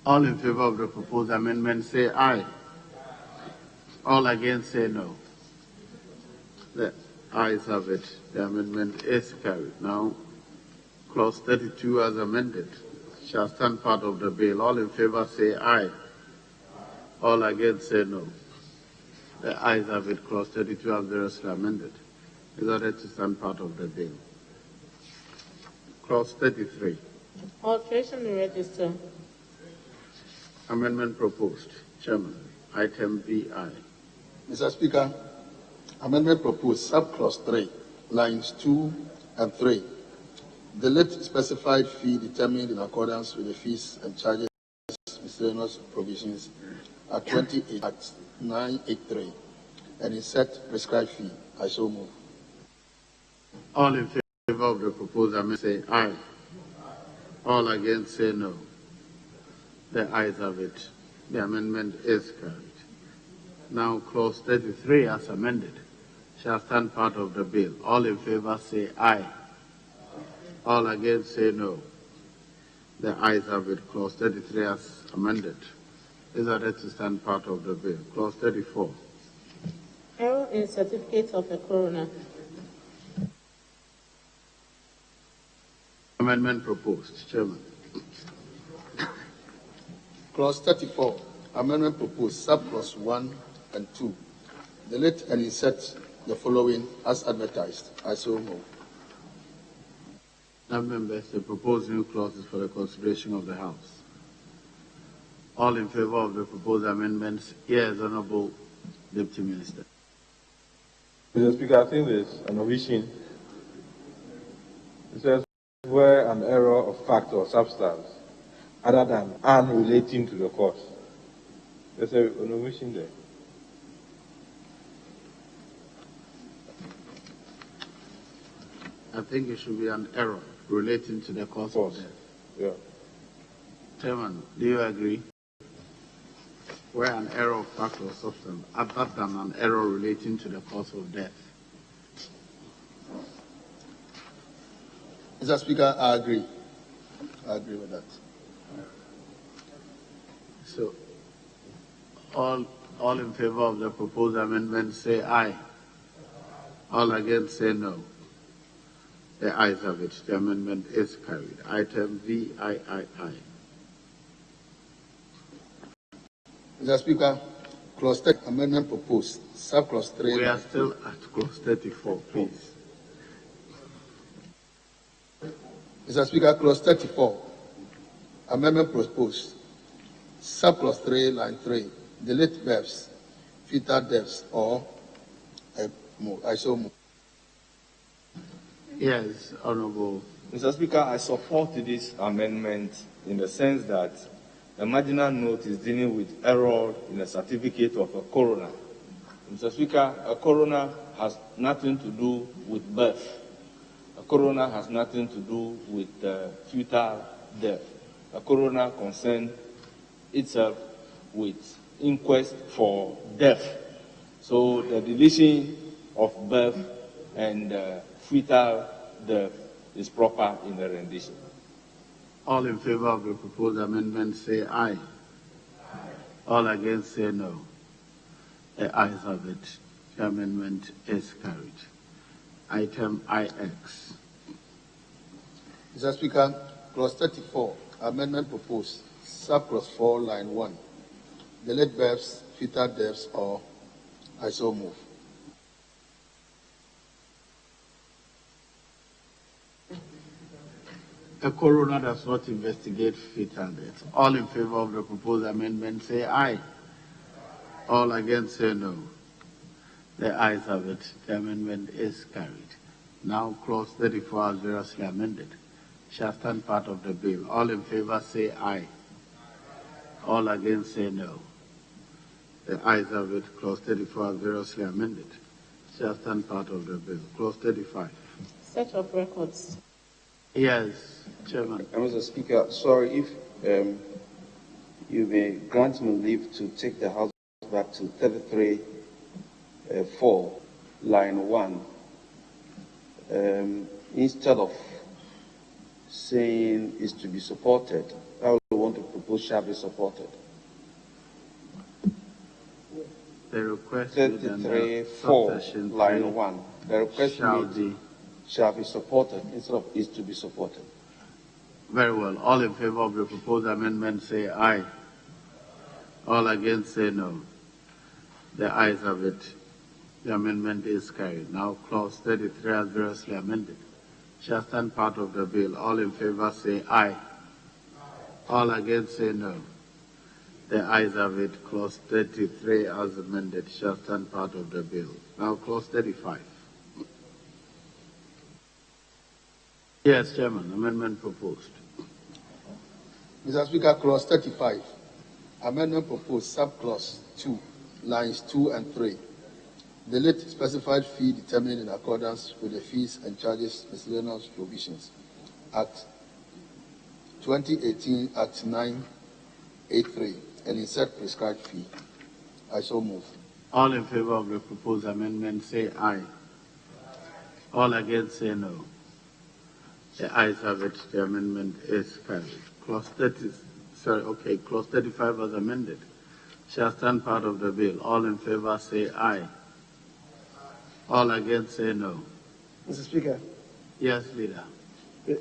All in favor of the proposed amendment say aye. All against say no. The ayes have it. The amendment is carried. Now, clause 32 as amended shall stand part of the bill. All in favor say aye. All against say no. The ayes have it. Clause 32 as variously amended is ordered to stand part of the bill. Clause 33. Alteration in register. Amendment proposed. Chairman, item BI. Mr. Speaker, amendment proposed, subclause 3, lines 2 and 3. Delete specified fee determined in accordance with the fees and charges miscellaneous provisions at 28 at 983 and insert prescribed fee. I so move. All in favor of the proposed amendment say aye. All against say no. The ayes have it. The amendment is carried. Now, clause 33 as amended shall stand part of the bill. All in favor say aye. All against say no. The ayes have it. Clause 33 as amended is ordered to stand part of the bill. Clause 34. Error in certificate of a coroner. Amendment proposed. Chairman. Clause 34, amendment proposed, subclause 1 and 2. Delete and insert the following as advertised. I so move. Now, members, the proposed new clause is for the consideration of the House. All in favor of the proposed amendments? Yes, Honorable Deputy Minister. Mr. Speaker, I think there's an omission. It says where an error of fact or substance other than unrelating to the cause. There's an omission there. I think it should be an error relating to the cause of death. Yeah. Chairman, do you agree? Where an error of fact or substance other than an error relating to the cause of death. Mr. Speaker, I agree. I agree with that. So, all in favor of the proposed amendment say aye. All against say no. The ayes have it. The amendment is carried. Item VIII. Mr. Speaker, clause 30, amendment proposed, subclause 3. We are still at clause 34, please. Mr. Speaker, clause 34, amendment proposed, subclause 3, line 3, delete verbs, fetal deaths, or I so move. Yes, Honorable. Mr. Speaker, I support this amendment in the sense that the marginal note is dealing with error in the certificate of a coroner. Mr. Speaker, a coroner has nothing to do with birth. A coroner has nothing to do with fetal death. A coroner concerns itself with inquest for death. So the deletion of birth and fetal death is proper in the rendition. All in favor of the proposed amendment say aye. All against say no. The ayes have it. The amendment is carried. Item IX. Mr. Speaker, clause 34, amendment proposed, subclause 4, line 1. Delete verbs, fetal deaths, or I so move. A coroner does not investigate fetal death. All in favor of the proposed amendment say aye. All against say no. The ayes have it. The amendment is carried. Now clause 34 as variously amended shall stand part of the bill. All in favor say aye. All against say no. The ayes have it. Clause 34 as variously amended shall stand part of the bill. Clause 35. Set of records. Yes, Chairman. Mr. Speaker, sorry if you may grant me leave to take the House back to 33(4), line 1. Instead of saying is to be supported, I would want to propose shall be supported. The request 33(4), line 1. The request shall be supported instead of is to be supported. Very well. All in favor of the proposed amendment say aye. All against say no. The ayes have it. The amendment is carried. Now clause 33 as variously amended shall stand part of the bill. All in favor say aye. All against say no. The ayes have it. Clause 33 as amended shall stand part of the bill. Now clause 35. Yes, Chairman. Amendment proposed. Mr. Speaker, clause 35. Amendment proposed, subclause 2, lines 2 and 3. Delete specified fee determined in accordance with the fees and charges miscellaneous provisions. Act 2018, Act 983, and insert prescribed fee. I so move. All in favor of the proposed amendment say aye. All against say no. The ayes have it. The amendment is carried. Clause 35 as amended shall stand part of the bill. All in favor say aye. All against say no. Mr. Speaker. Yes, Leader.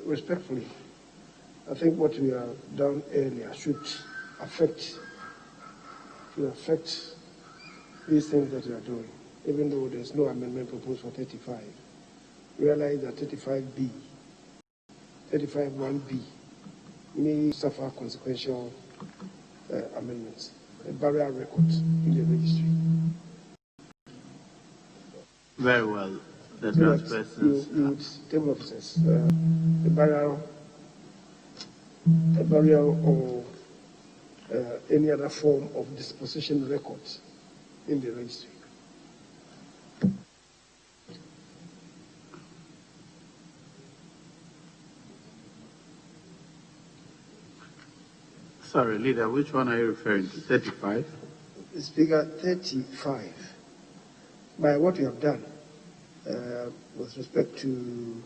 Respectfully, I think what we have done earlier should affect these things that we are doing, even though there's no amendment proposed for 35. Realize that 35B, 35(1)B may suffer consequential amendments, a barrier record in the registry. Very well. The draft persons. You would, table officers, a burial or any other form of disposition records in the registry. Sorry, Leader, which one are you referring to? 35? Speaker, 35. By what we have done with respect to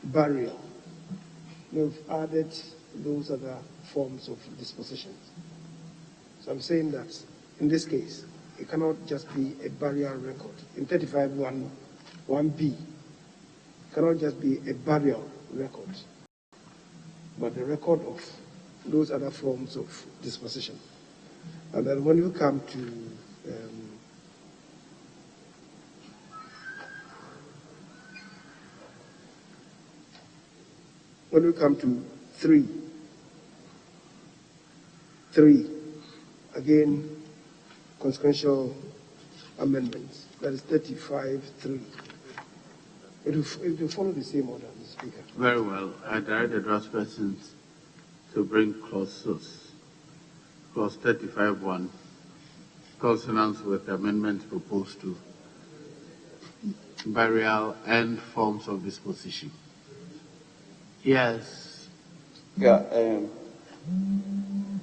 burial, we've added those other forms of dispositions. So I'm saying that in this case, it cannot just be a burial record. In 35(1)B, it cannot just be a burial record, but the record of those other forms of disposition. And then when you come to three, again, consequential amendments. That is 35(3). It will follow the same order, Mr. Speaker. Very well. I direct the draft persons to bring clauses. Clause 35(1), consonance with amendments proposed to burial and forms of disposition. Yes. Yeah,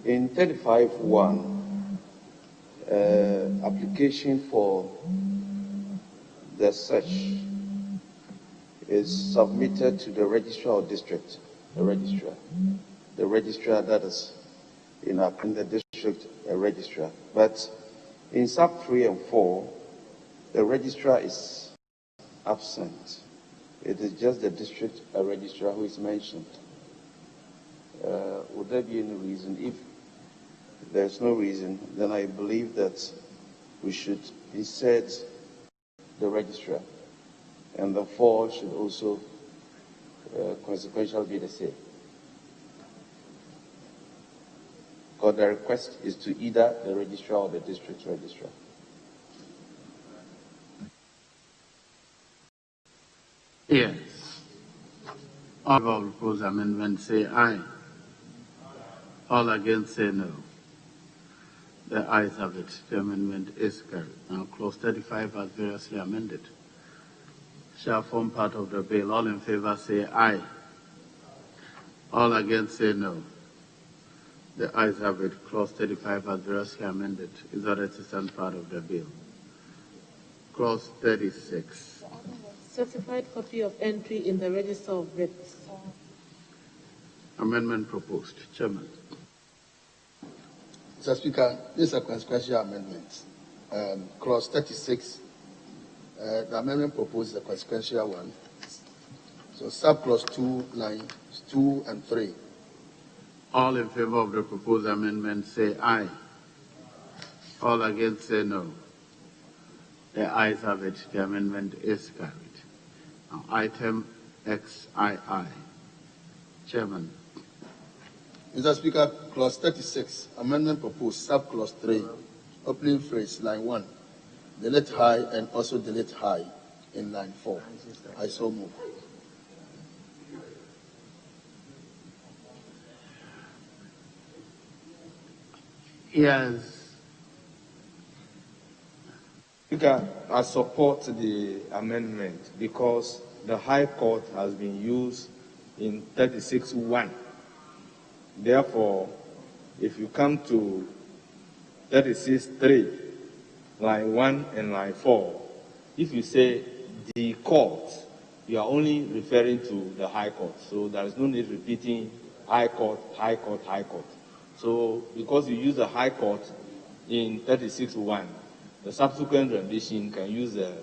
in 35(1), application for the search is submitted to the registrar of district, the registrar that is in the district district registrar. But in sub 3 and 4, the registrar is absent. It is just the district registrar who is mentioned. Would there be any reason? If there's no reason, then I believe that we should insert the registrar, and the 4 should also consequentially be the same. Because the request is to either the registrar or the district registrar. Yes. All of the proposed amendment say aye. All against say no. The ayes have it. The amendment is carried. Now, clause 35 as variously amended shall form part of the bill. All in favor say aye. All against say no. The ayes have it. Clause 35 as variously amended is ordered to stand part of the bill. Clause 36. Certified copy of entry in the register of writs. Amendment proposed. Chairman. Mr. Speaker, this is a consequential amendment. Clause 36, the amendment proposed is a consequential one. So subclause 2, lines 2 and 3. All in favor of the proposed amendment say aye. All against say no. The ayes have it. The amendment is carried. Now, item XII. Chairman. Mr. Speaker, clause 36, amendment proposed, subclause 3, opening phrase, line 1, delete high and also delete high in line 4. I so move. Yes. Speaker, I support the amendment because the High Court has been used in 36(1). Therefore, if you come to 36(3), line 1 and line 4, if you say the court, you are only referring to the High Court. So there is no need repeating High Court, High Court, High Court. So because you use the High Court in 36(1), the subsequent rendition can use the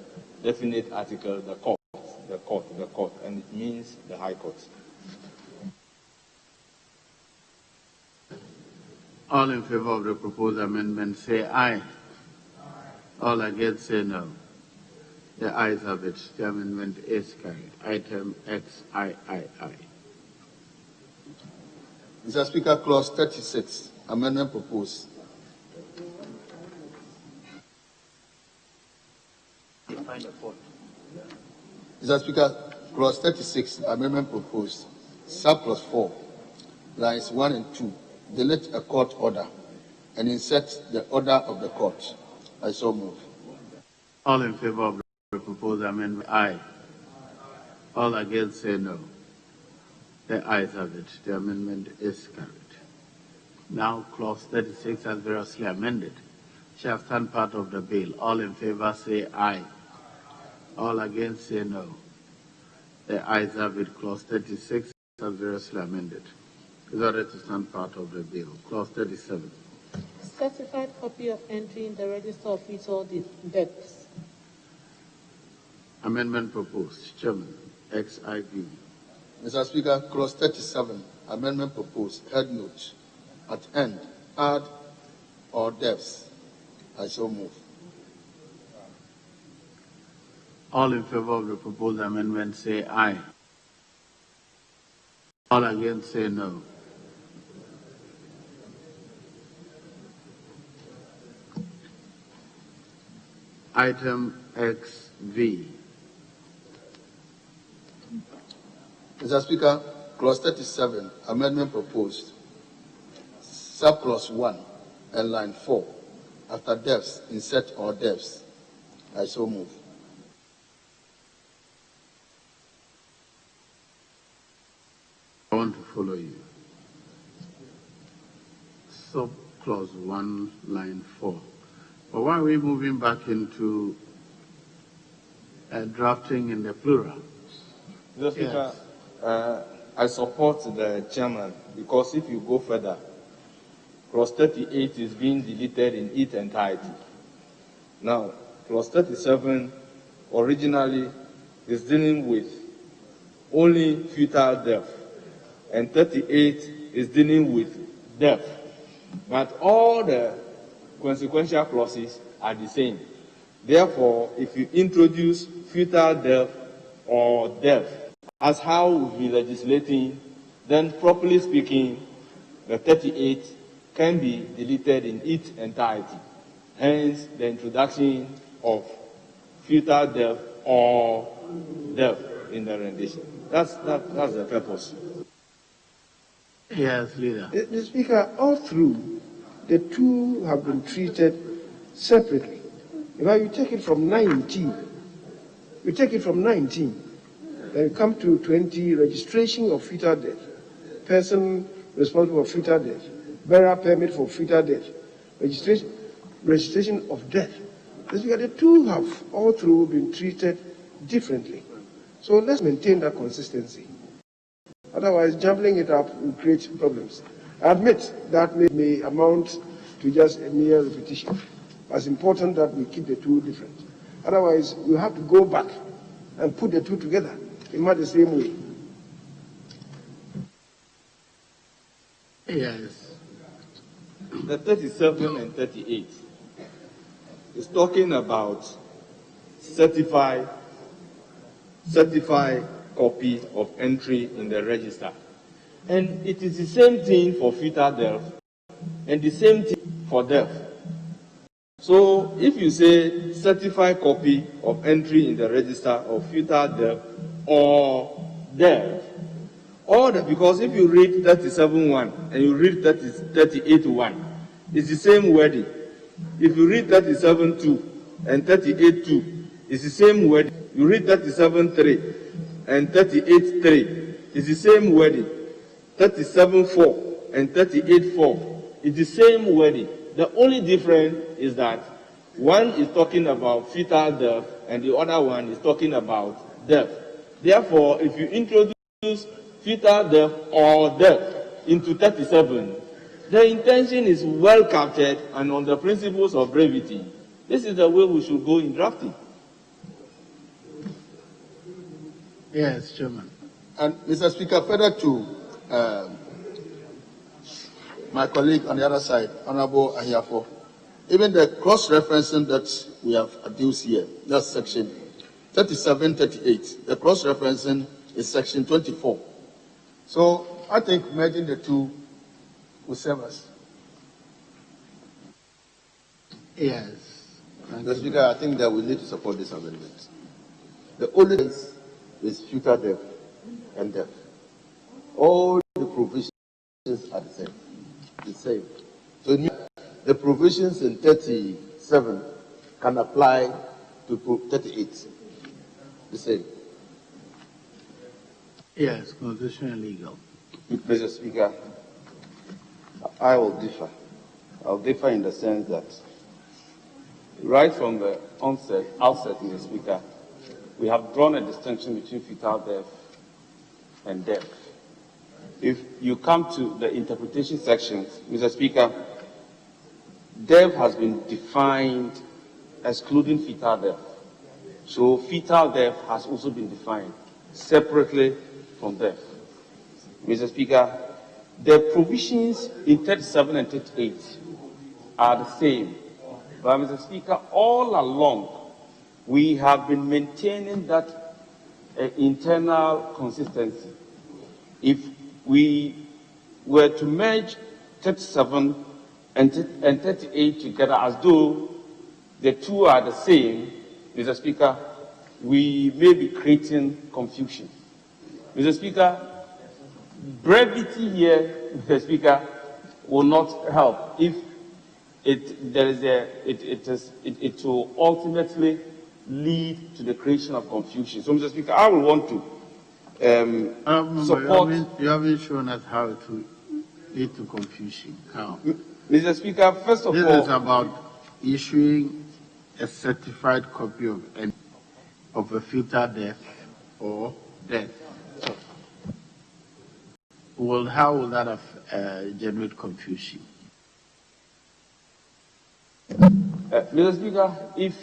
definite article, the court, the court, the court, and it means the High Court. All in favor of the proposed amendment say aye. All against say no. The ayes have it. The amendment is carried. Item XIII. Mr. Speaker, clause 36, amendment proposed. Mr. Speaker, clause 36, amendment proposed, subclause 4, lines 1 and 2, delete a court order and insert the order of the court. I so move. All in favor of the proposed amendment, aye. All against say no. The ayes have it. The amendment is carried. Now, clause 36 as variously amended shall stand part of the bill. All in favor say aye. All against say no. The ayes have it. Clause 36 as variously amended is ordered to stand part of the bill. Clause 37. Certified copy of entry in the register of retail debts. Amendment proposed. Chairman. XIV. Mr. Speaker, clause 37, amendment proposed, head note, at end, add or debts. I so move. All in favor of the proposed amendment say aye. All against say no. Item XV. Mr. Speaker, clause 37, amendment proposed, subclause 1 and line 4, after debts, insert or debts. I so move. I want to follow you. Subclause 1, line 4. But why are we moving back into drafting in the plural? Mr. Speaker, I support the chairman because if you go further, clause 38 is being deleted in its entirety. Now, clause 37 originally is dealing with only futile death, and 38 is dealing with death. But all the consequential clauses are the same. Therefore, if you introduce futile death or death as how we'll be legislating, then properly speaking, the 38 can be deleted in its entirety. Hence, the introduction of futile death or death in the rendition. That's the purpose. Yes, leader. The Speaker, all through, the two have been treated separately. In fact, you take it from 19. You take it from 19. Then you come to 20, registration of fetal death. Person responsible for fetal death. Burial permit for fetal death. Registration of death. The Speaker, the two have all through been treated differently. So let's maintain that consistency. Otherwise, jumbling it up will create problems. I admit that may amount to just a mere repetition. It's important that we keep the two different. Otherwise, we have to go back and put the two together in much the same way. Yes. The 37 and 38 is talking about certified copy of entry in the register. And it is the same thing for fetal death and the same thing for death. So if you say certified copy of entry in the register of fetal death or death, because if you read 37.1 and you read 38.1, it's the same wording. If you read 37.2 and 38.2, it's the same wording. You read 37.3 and 38.3, it's the same wording. 37.4 and 38.4, it's the same wording. The only difference is that one is talking about fetal death and the other one is talking about death. Therefore, if you introduce fetal death or death into 37, the intention is well captured and on the principles of brevity. This is the way we should go in drafting. Yes, Chairman. And Mr. Speaker, further to my colleague on the other side, Honorable Ahiafo, even the cross-referencing that we have adduced here, that's section 37, 38. The cross-referencing is section 24. So I think merging the two will serve us. Yes. Mr. Speaker, I think that we need to support this amendment. The only difference is future death and death. All the provisions are the same. The same. So the provisions in 37 can apply to 38. The same. Yes, constitutional and legal. Mr. Speaker, I will differ. I'll differ in the sense that right from the outset, Mr. Speaker, we have drawn a distinction between fetal death and death. If you come to the interpretation sections, Mr. Speaker, death has been defined excluding fetal death. So fetal death has also been defined separately from death. Mr. Speaker, the provisions in 37 and 38 are the same. But Mr. Speaker, all along, we have been maintaining that internal consistency. If we were to merge 37 and 38 together as though the two are the same, Mr. Speaker, we may be creating confusion. Mr. Speaker, brevity here, Mr. Speaker, will not help if it will ultimately lead to the creation of confusion. So, Mr. Speaker, I will want to support. You haven't shown us how it will lead to confusion. How? Mr. Speaker, first of all, this is about issuing a certified copy of a fetal death or death. How will that generate confusion? Mr. Speaker, if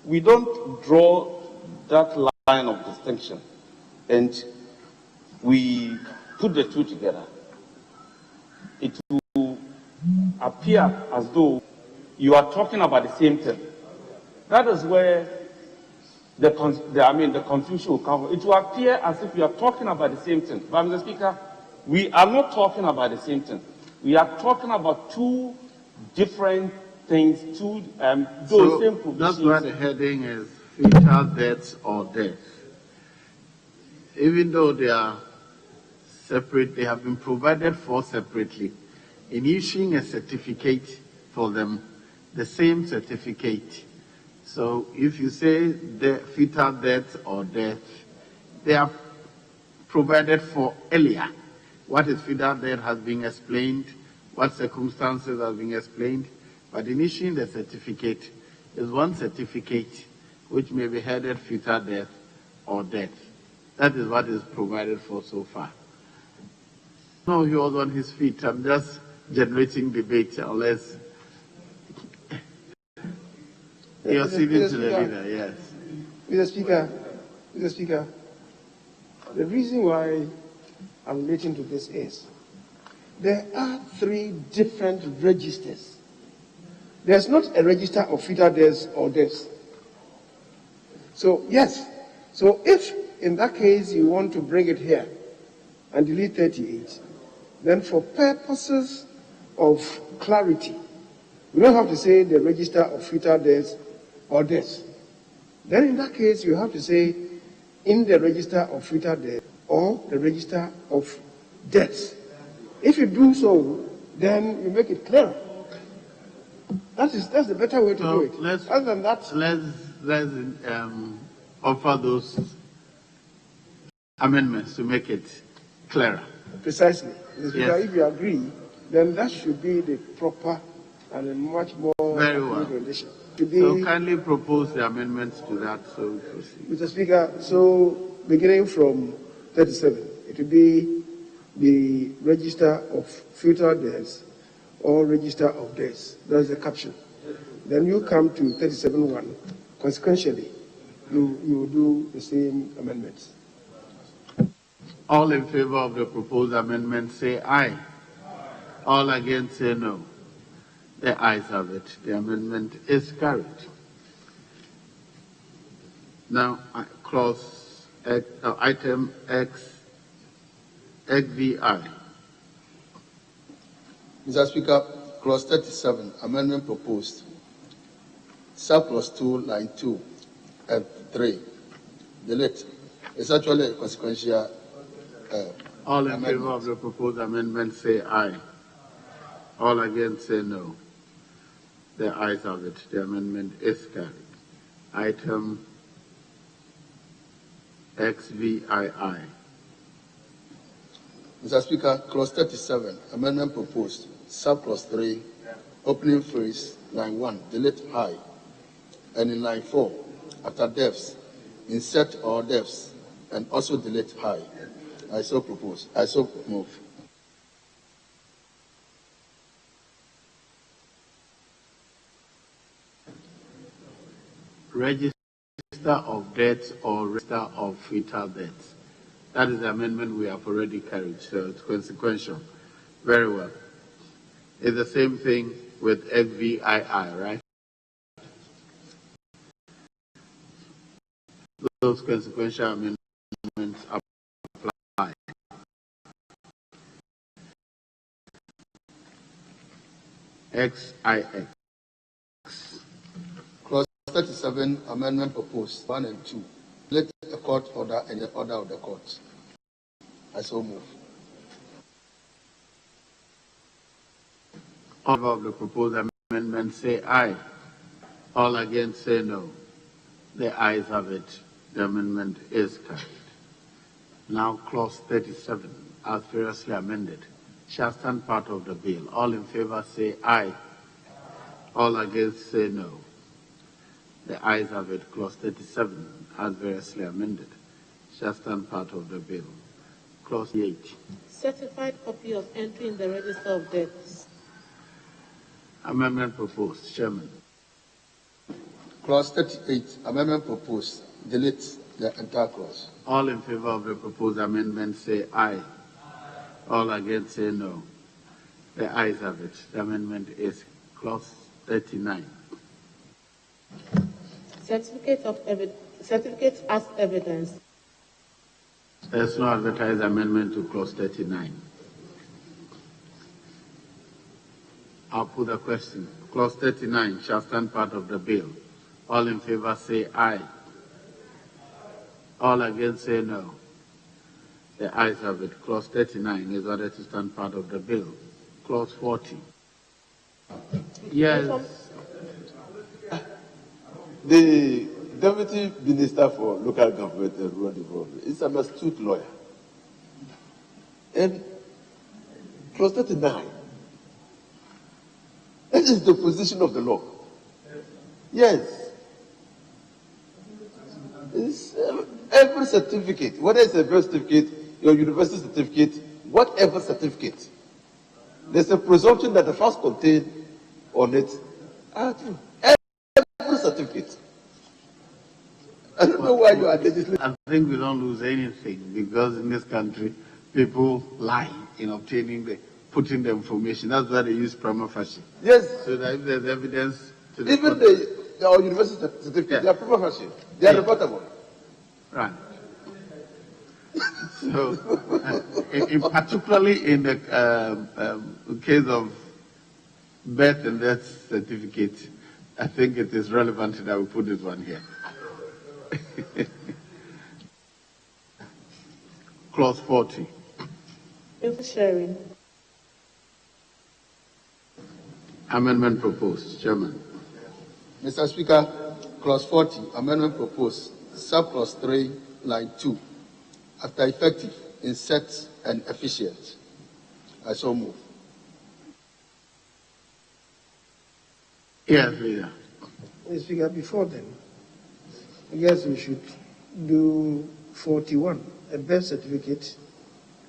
we don't draw that line of distinction and we put the two together, it will appear as though you are talking about the same thing. That is where the confusion will come. It will appear as if you are talking about the same thing. But, Mr. Speaker, we are not talking about the same thing. We are talking about two different things, same provisions. That's why the heading is fetal deaths or death. Even though they are separate, they have been provided for separately. In issuing a certificate for them, the same certificate. So if you say the fetal death or death, they are provided for earlier. What is fetal death has been explained, what circumstances have been explained, but in issuing the certificate is one certificate which may be headed fetal death or death. That is what is provided for so far. No, he was on his feet. I'm just generating debate unless you're ceding to the leader, yes. Mr. Speaker, the reason why I'm relating to this is there are 3 different registers. There's not a register of fetal deaths or deaths. So, yes. So if in that case you want to bring it here and delete 38, then for purposes of clarity, we don't have to say the register of fetal deaths or deaths. Then in that case, you have to say in the register of fetal death or the register of deaths. If you do so, then you make it clearer. That's the better way to do it. Other than that, let's offer those amendments to make it clearer. Precisely. Yes. If you agree, then that should be the proper and a much more very well. Rendition. So kindly propose the amendments to that so we proceed. Mr. Speaker, so beginning from 37, it will be the register of fetal deaths or register of deaths. That's the caption. Then you come to 37.1. Consequentially, you do the same amendments. All in favor of the proposed amendment say aye. All against say no. The ayes have it. The amendment is carried. Now, clause item X, XVI. Mr. Speaker, clause 37, amendment proposed. Surplus 2, line 2, and 3. Delete. It's actually a consequential all in favor of the proposed amendment say aye. All against say no. The ayes have it. The amendment is carried. Item XVI. Mr. Speaker, clause 37, amendment proposed. Surplus 3, opening phrase, line 1, delete high. And in line 4, after deaths, insert all deaths, and also delete high. I so propose. I so move. Register of deaths or register of fetal deaths. That is the amendment we have already carried, so it's consequential. Very well. It's the same thing with XVI, right? Those consequential amendments apply. XIX. Clause 37, amendment proposed, 1 and 2. Let the court order and the order of the court. I so move. All of the proposed amendments say aye. All against say no. The ayes have it. The amendment is carried. Now clause 37, as previously amended, shall stand part of the bill. All in favor say aye. All against say no. The ayes have it. Clause 37, as variously amended, shall stand part of the bill. Clause 8. Certified copy of entry in the register of deaths. Amendment proposed. Chairman. Clause 38, amendment proposed. Delete the entire clause. All in favor of the proposed amendment say aye. All against say no. The ayes have it. The amendment is clause 39. Certificate as evidence. There's no advertised amendment to clause 39. I'll put the question. Clause 39 shall stand part of the bill. All in favor say aye. All against say no. The ayes have it. Clause 39 is ordered to stand part of the bill. Clause 40. Yes. The Deputy Minister for Local Government and Rural Development is an astute lawyer. And clause 39, that is the position of the law. Yes. It's, every certificate, whether it's a birth certificate, your university certificate, whatever certificate, there's a presumption that the facts contained on it are true. Every certificate. I don't know why you are legislating. I think we don't lose anything because in this country, people lie in putting the information. That's why they use prima facie. Yes. So that if there's evidence to the even our university certificates, they are prima facie. They are reportable. Right. So, particularly in the case of birth and death certificate, I think it is relevant that we put this one here. Clause 40. Sharing. Amendment proposed. Chairman. Mr. Speaker, clause 40, amendment proposed, subclause 3, line 2. After effective, insert and efficient. I so move. Yes, Leader. Mr. Speaker, before then, I guess we should do 41, a birth certificate,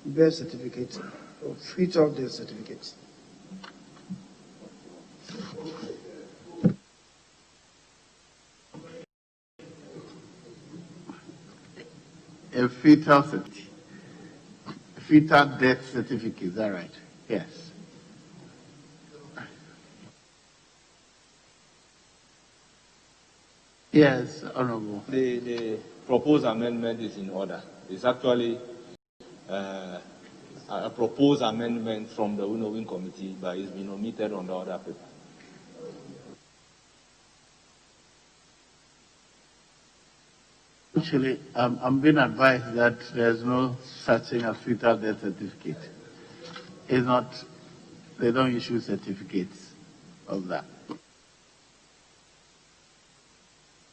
or fetal death certificate. A fetal death certificate, is that right? Yes. Yes, Honorable. The proposed amendment is in order. It's actually a proposed amendment from the Winnowing Committee, but it's been omitted on the other paper. Actually, I'm being advised that there's no such thing as fetal death certificate. It's not, they don't issue certificates of that.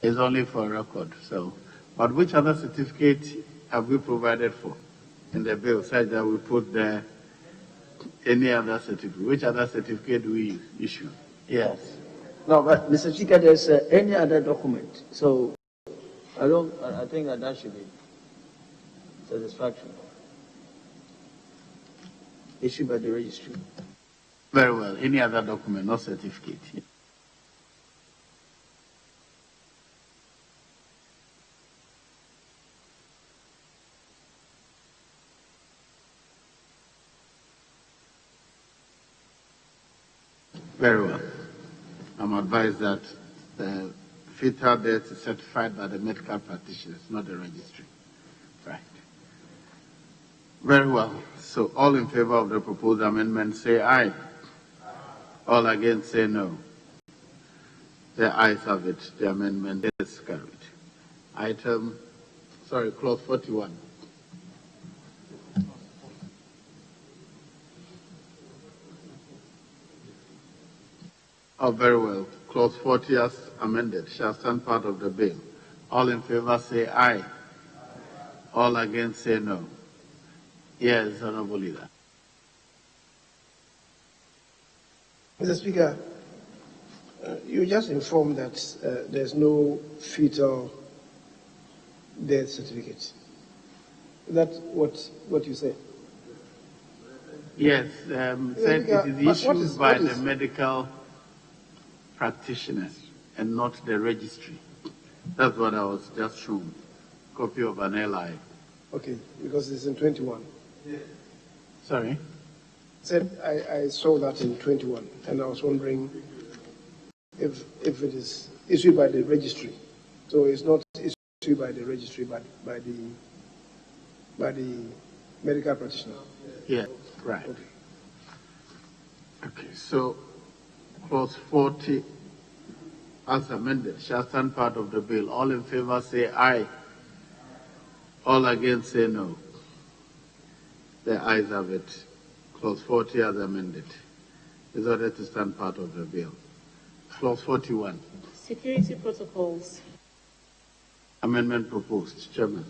It's only for record. So, but which other certificate have we provided for in the bill, such that we put there any other certificate? Which other certificate do we issue? Yes. No, but Mr. Speaker, there's any other document. So I think that should be satisfactory. Issued by the registry. Very well. Any other document, not certificate. Very well. I'm advised that the fetal death is certified by the medical practitioners, not the registry. Right. Very well. So all in favor of the proposed amendment say aye. All against say no. The ayes have it. The amendment is carried. Clause 41. Oh, very well. Clause 40 as amended shall stand part of the bill. All in favor say aye. All against say no. Yes, Honorable Leader. Mr. Speaker, you just informed that there's no fetal death certificate. Is that what you said? Yes, said it is issued by the medical practitioners and not the registry. That's what I was just shown. Copy of an LI. Okay, because it's in 21. Sorry? Said I saw that in 21, and I was wondering if it is issued by the registry. So it's not issued by the registry, but by the medical practitioner. Yeah, right. Okay, so clause 40 as amended shall stand part of the bill. All in favor say aye. All against say no. The ayes have it. Clause 40 as amended is ordered to stand part of the bill. Clause 41. Security protocols. Amendment proposed. Chairman.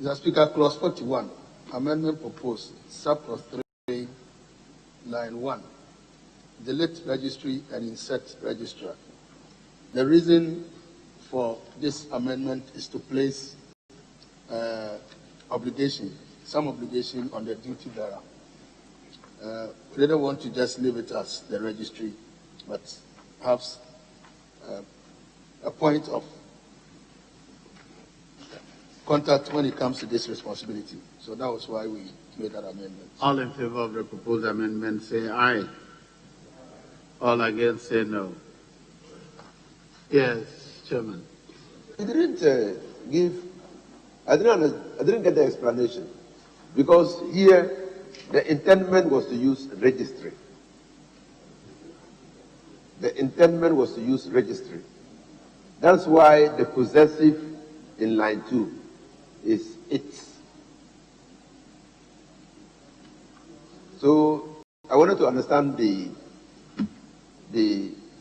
Mr. Speaker, clause 41, amendment proposed, subclause 3, line 1. Delete registry and insert registrar. The reason for this amendment is to place some obligation on the duty bearer. We didn't want to just leave it as the registry, but perhaps a point of contact when it comes to this responsibility. So that was why we made that amendment. All in favor of the proposed amendment say aye. All against say no. Yes, Chairman. He didn't I didn't get the explanation, because here the intendment was to use registry. The intendment was to use registry. That's why the possessive in line 2 is it. So I wanted to understand the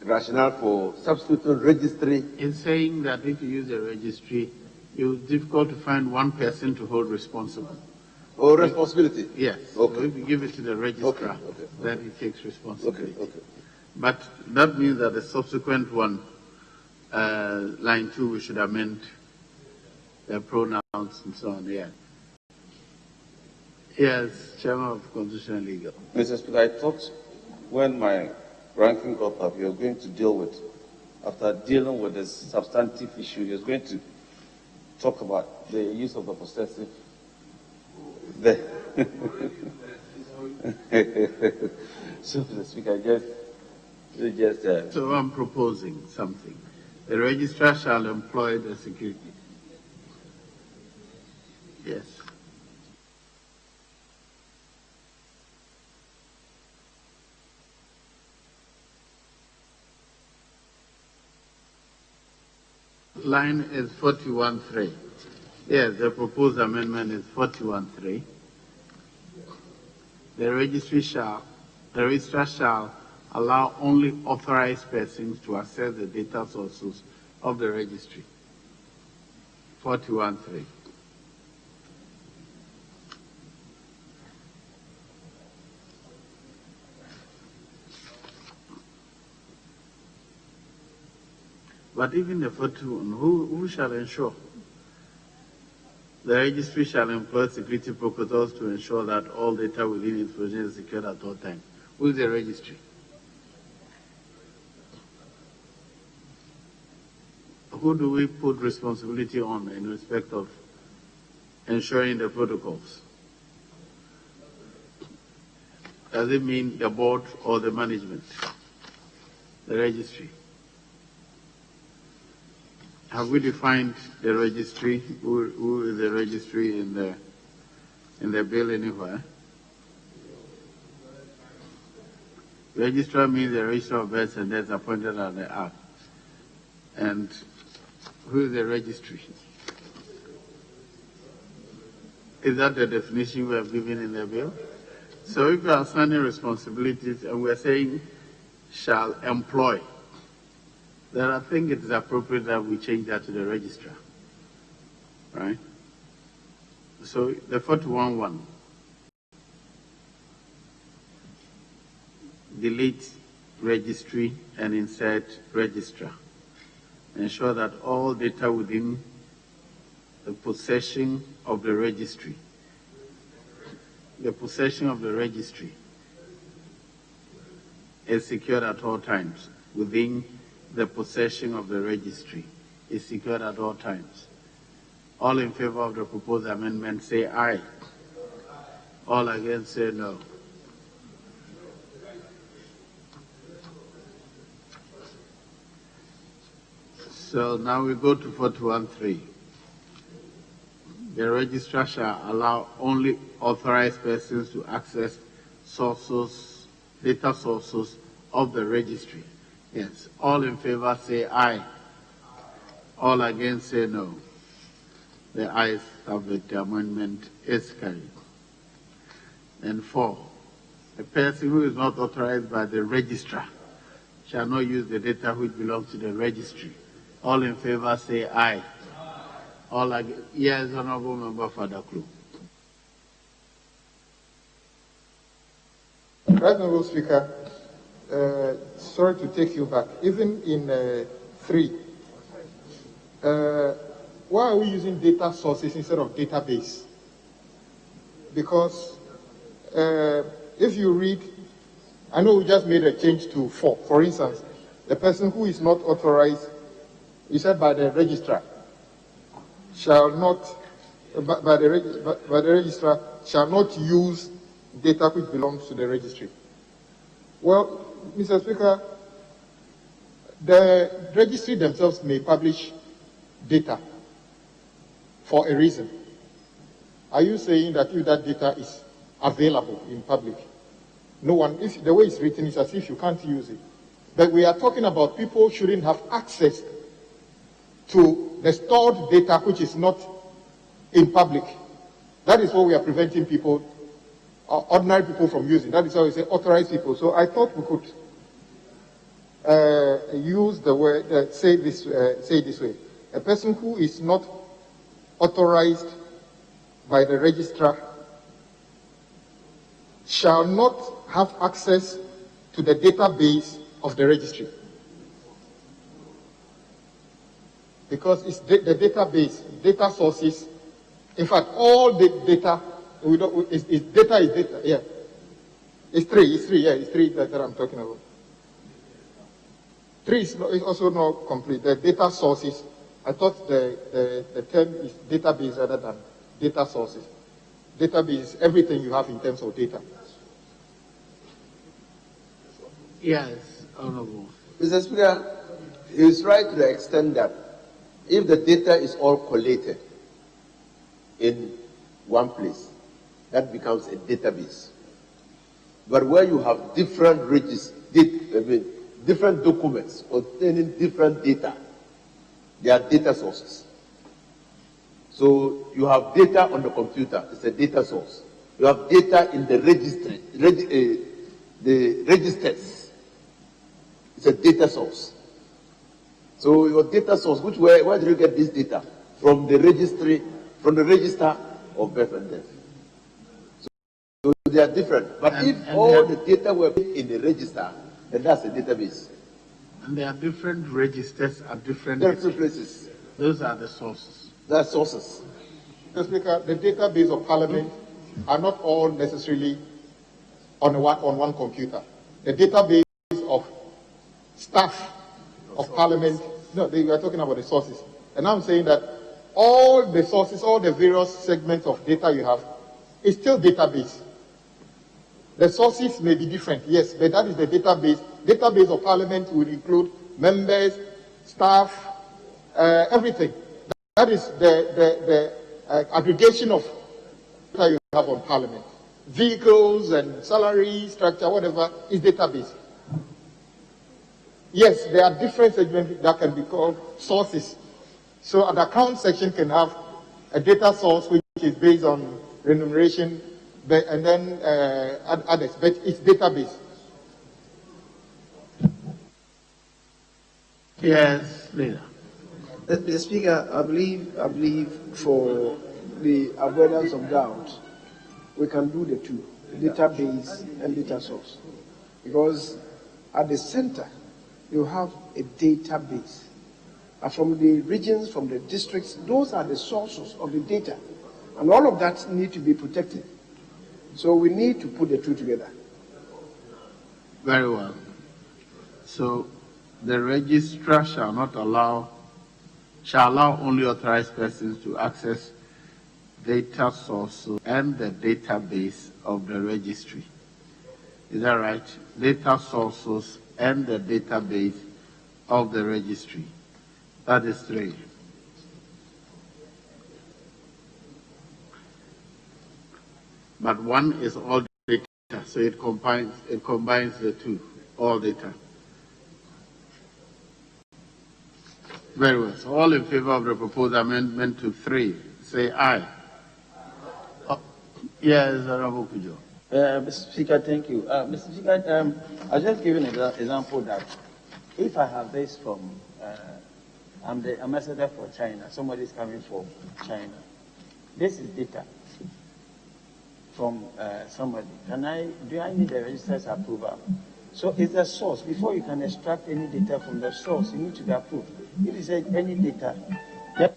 rationale for substituting registry. In saying that if you use a registry, it's difficult to find one person to hold responsible. Oh, responsibility? Yes. Okay. So if you give it to the registrar, okay. then he takes responsibility. Okay. But that means that the subsequent one, line 2, we should amend the pronouns and so on, yeah. Yes, Chairman of Constitutional and Legal. Mr. Speaker, I thought when my ranking got up, you were going to deal with, after dealing with the substantive issue, you were going to talk about the use of the possessive. So, Mr. Speaker, So I'm proposing something. The registrar shall employ the security. Yes. Line is 41.3. Yes, the proposed amendment is 41.3. The registrar shall allow only authorized persons to access the data sources of the registry. 41.3. But even the 41, who shall ensure? The registry shall employ security protocols to ensure that all data within its provision is secured at all times. Who is the registry? Who do we put responsibility on in respect of ensuring the protocols? Does it mean the board or the management? The registry. Have we defined the registry? Who is the registry in the bill anywhere? Registrar means the registrar of births and deaths appointed at the Act. And who is the registry? Is that the definition we have given in the bill? So if we are assigning responsibilities and we are saying shall employ, then I think it is appropriate that we change that to the registrar, right? So the 41.1, delete registry and insert registrar. Ensure that all data within the possession of the registry, is secured at all times. within the possession of the registry is secured at all times. All in favor of the proposed amendment say aye. All against say no. So now we go to 41.3. The registrar shall allow only authorized persons to access sources, data sources of the registry. Yes. All in favor say aye. All against say no. The ayes have it. The amendment is carried. And 4, a person who is not authorized by the registrar shall not use the data which belongs to the registry. All in favor say aye. All against, yes, Honorable Member Fadaklu. Right, Honorable Speaker, sorry to take you back. Even in 3, why are we using data sources instead of database? Because if you read, I know we just made a change to 4. For instance, the person who is not authorized, you said by the registrar, shall not, by the registrar, shall not use data which belongs to the registry. Well, Mr. Speaker, the registry themselves may publish data for a reason. Are you saying that if that data is available in public, no one, if the way it's written is as if you can't use it? But we are talking about people shouldn't have access to the stored data which is not in public. That is what we are preventing people, ordinary people, from using. That is how we say authorized people. So I thought we could use the word, say this way. A person who is not authorized by the registrar shall not have access to the database of the registry. Because it's the database, data sources. In fact, all the data, data is data, yeah. It's 3, yeah, it's 3 that I'm talking about. 3 is also not complete. The data sources, I thought the term is database rather than data sources. Database is everything you have in terms of data. Yes, Honorable. Mr. Speaker, he's right to the extent that if the data is all collated in one place, that becomes a database. But where you have different different documents containing different data, they are data sources. So you have data on the computer, it's a data source. You have data in the registry, the registers, it's a data source. So your data source, where do you get this data? From the registry, from the register of birth and death. So they are different. But if all the data were in the register, then that's a database. And there are different registers at different places. Those are the sources. They are sources. Mr. Speaker, the database of Parliament are not all necessarily on one computer. The database of staff of Parliament, no, we are talking about the sources. And I'm saying that all the sources, all the various segments of data you have, is still database. The sources may be different, yes, but that is the database. Database of Parliament would include members, staff, everything. That is the aggregation of data you have on Parliament. Vehicles and salary structure, whatever, is database. Yes, there are different segments that can be called sources. So an account section can have a data source which is based on remuneration, and then others, but it's database. Yes, leader. Mr. Speaker, I believe for the avoidance of doubt, we can do the two, database and data source. Because at the center, you have a database. And from the regions, from the districts, those are the sources of the data. And all of that need to be protected. So we need to put the two together. Very well. So the registrar shall allow only authorized persons to access data sources and the database of the registry. Is that right? Data sources and the database of the registry. That is 3. But 1 is all data, so it combines the 2, all data. Very well. So all in favor of the proposed amendment to 3, say aye. Yes, Honorable Kujo. Mr. Speaker, thank you. Mr. Speaker, I'll just give an example that if I have this from, I'm the ambassador for China, somebody is coming from China. This is data from somebody. Do I need the registrar's approval? So it's a source. Before you can extract any data from the source, you need to be approved. If you say any data, that's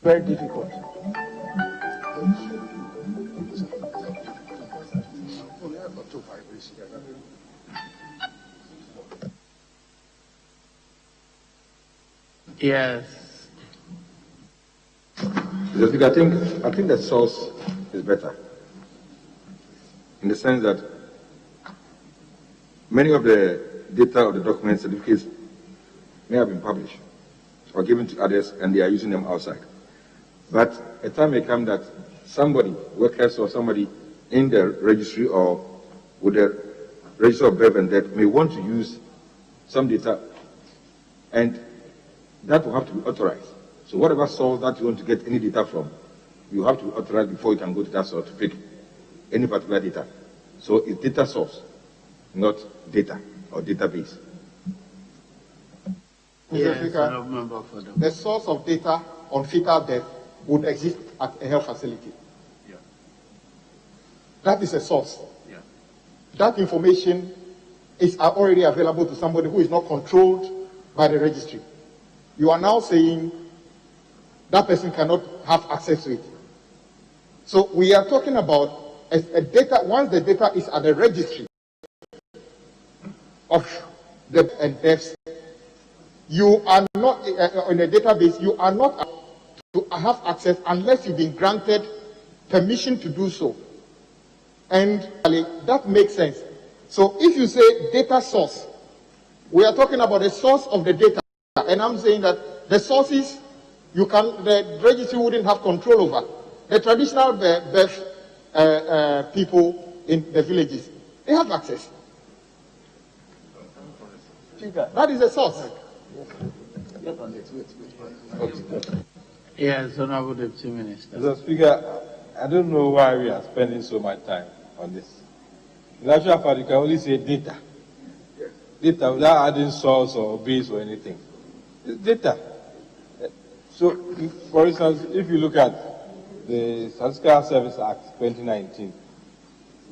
very difficult. Yes. I think the source is better, in the sense that many of the data of the document certificates may have been published or given to others and they are using them outside. But a time may come that somebody, workers or somebody in the registry or with the register of birth and death may want to use some data, and that will have to be authorized. So whatever source that you want to get any data from, you have to be authorized before you can go to that source to pick any particular data. So it's data source, not data or database. Mr. Speaker, the source of data on fetal death would exist at a health facility. Yeah. That is a source. Yeah. That information is already available to somebody who is not controlled by the registry. You are now saying that person cannot have access to it. So we are talking about a data, once the data is at the registry of the deaths, you are not in a database, you are not to have access unless you've been granted permission to do so. And that makes sense. So if you say data source, we are talking about the source of the data. And I'm saying that the sources the registry wouldn't have control over. The traditional birth people in the villages, they have access. That is the source. Yes, Honorable Deputy Minister. Mr. Speaker, I don't know why we are spending so much time on this. In actual fact, you can only say data. Data without adding source or base or anything. It's data. So, for instance, if you look at the Statistical Service Act 2019,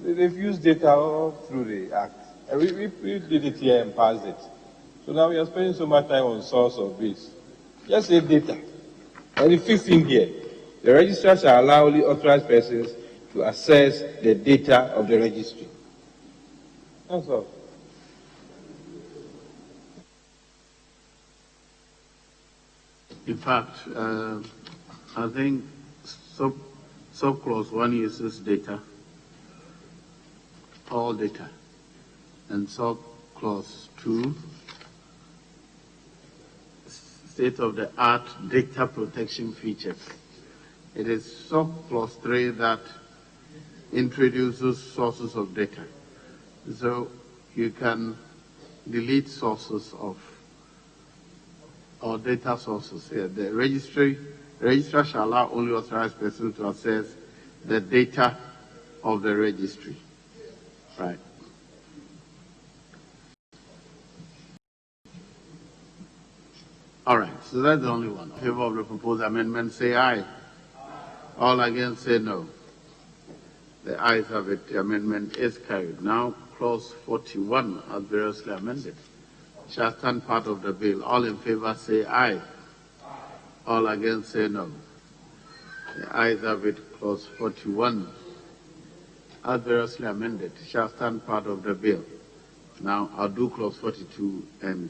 they've used data all through the Act. And we did it here and passed it. So now we are spending so much time on source or base. Just say data. And it fits in here. The registrar shall allow only authorized persons to access the data of the registry. That's all. In fact, I think sub-clause 1 uses data, all data, and sub-clause 2, state-of-the-art data protection features. It is sub-clause 3 that introduces sources of data. So you can delete sources of or data sources here. The registrar shall allow only authorized persons to access the data of the registry. Right. All right, so that's the only one. In favor of the proposed amendment, say aye. All against, say no. The ayes have it. The amendment is carried. Now, clause 41, as variously amended, shall stand part of the bill. All in favor say aye. All against say no. The ayes have it. Clause 41, as variously amended, shall stand part of the bill. Now, I'll do clause 42 and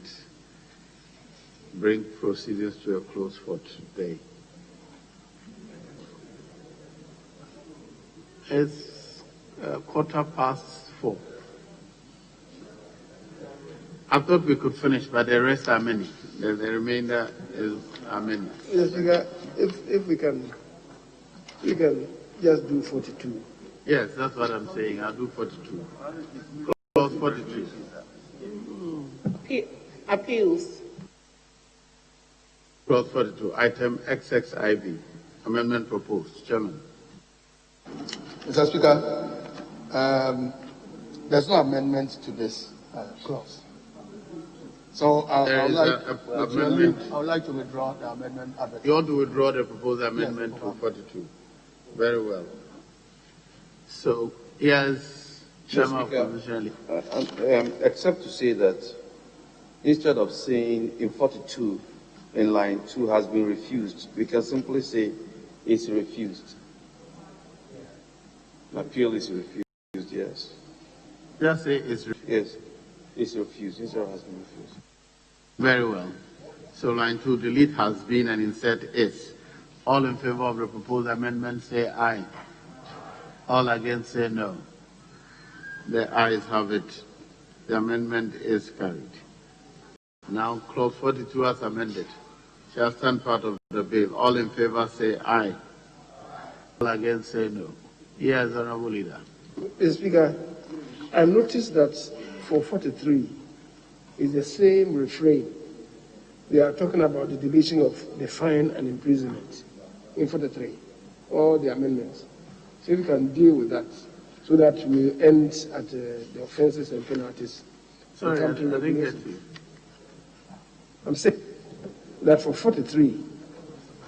bring proceedings to a close for today. It's 4:15. I thought we could finish, but the rest are many. The remainder are many. Mr. Speaker, if we can just do 42. Yes, that's what I'm saying. I'll do 42. Clause 42. Appeals. Clause 42. Item XXIB. Amendment proposed. Chairman. Mr. Speaker, there's no amendment to this clause. So I would like to withdraw the amendment. You want to withdraw the proposed amendment to 42? Very well. So, yes, Chairman of Opposition. Except to say that instead of saying in 42, in line 2 has been refused, we can simply say it's refused. Appeal is refused, yes. Just say it's refused. Yes, it's refused. Instead of has been refused. Very well. So line 2, delete has been and insert is. All in favor of the proposed amendment say aye. All against say no. The ayes have it. The amendment is carried. Now clause 42 as amended shall stand part of the bill. All in favor say aye. All against say no. Yes, Honorable Leader. Mr. Speaker, I noticed that for 43 is the same refrain. They are talking about the deletion of the fine and imprisonment in 43, all the amendments. So if we can deal with that, so that we end at the offenses and penalties. Sorry, I didn't get you. I'm saying that for 43,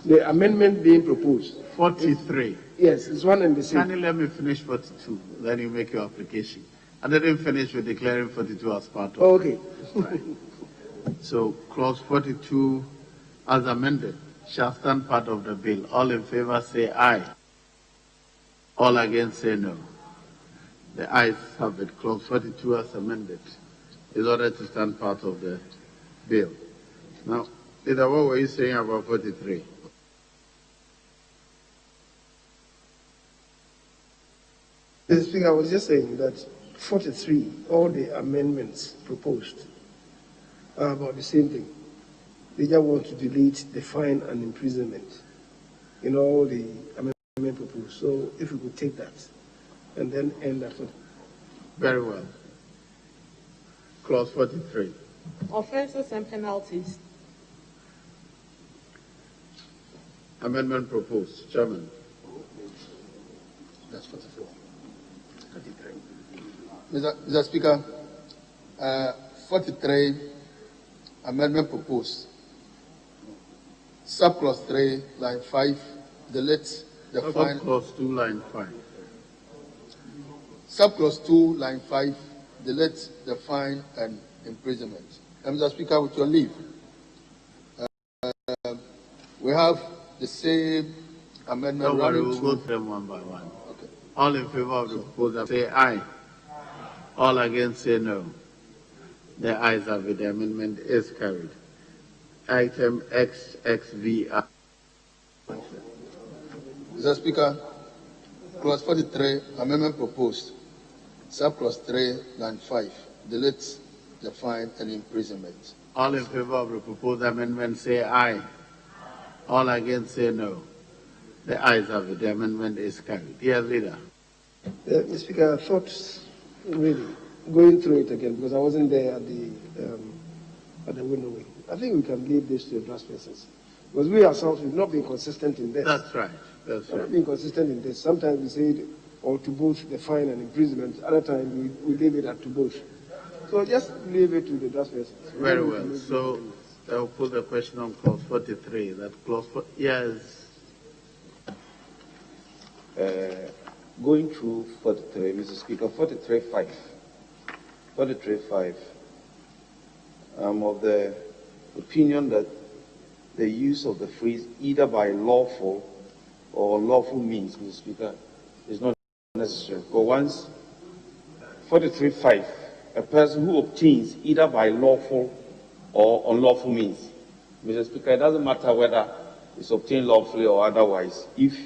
the amendment being proposed. 43. Yes, it's one and the same. Can you let me finish 42? Then you make your application. I didn't finish with declaring 42 as part of it. Okay. Right. So clause 42 as amended shall stand part of the bill. All in favor say aye. All against say no. The ayes have it. Clause 42 as amended is ordered to stand part of the bill. Now, Leader, what were you saying about 43? Mr. Speaker, I was just saying that 43, all the amendments proposed are about the same thing. They just want to delete the fine and imprisonment in all the amendment proposed. So if we could take that and then end at 43. Very well. Clause 43. Offenses and penalties. Amendment proposed. Chairman. That's 44. Mr. Speaker, 43, amendment proposed. Subclause 3, line 5, delete the fine. Subclause 2, line 5. Subclause 2, line 5, delete the fine and imprisonment. Mr. Speaker, with your leave, we have the same amendment. Don't worry, we'll go through them one by one. Okay. All in favor of the proposal say aye. All against say no. The ayes have it. The amendment is carried. Item XXVR. Mr. Speaker, clause 43, amendment proposed. Subclause 3, line 5, delete the fine and imprisonment. All in favor of the proposed amendment say aye. All against say no. The ayes have it. The amendment is carried. Yes, Leader. Mr. Speaker, I thought really going through it again because I wasn't there at the window. I think we can leave this to the draft persons because we ourselves have not been consistent in this. That's right. That's right. Not been consistent in this. Sometimes we say it, or to both the fine and imprisonment. Other times we leave it at to both. So just leave it to the draft persons. Very well. So I'll put the question on clause 43. That clause 4, yes. Going through 43, Mr. Speaker, 43.5. 43.5. I'm of the opinion that the use of the phrase either by lawful or lawful means, Mr. Speaker, is not necessary. But once 43.5 a person who obtains either by lawful or unlawful means. Mr. Speaker, it doesn't matter whether it's obtained lawfully or otherwise. If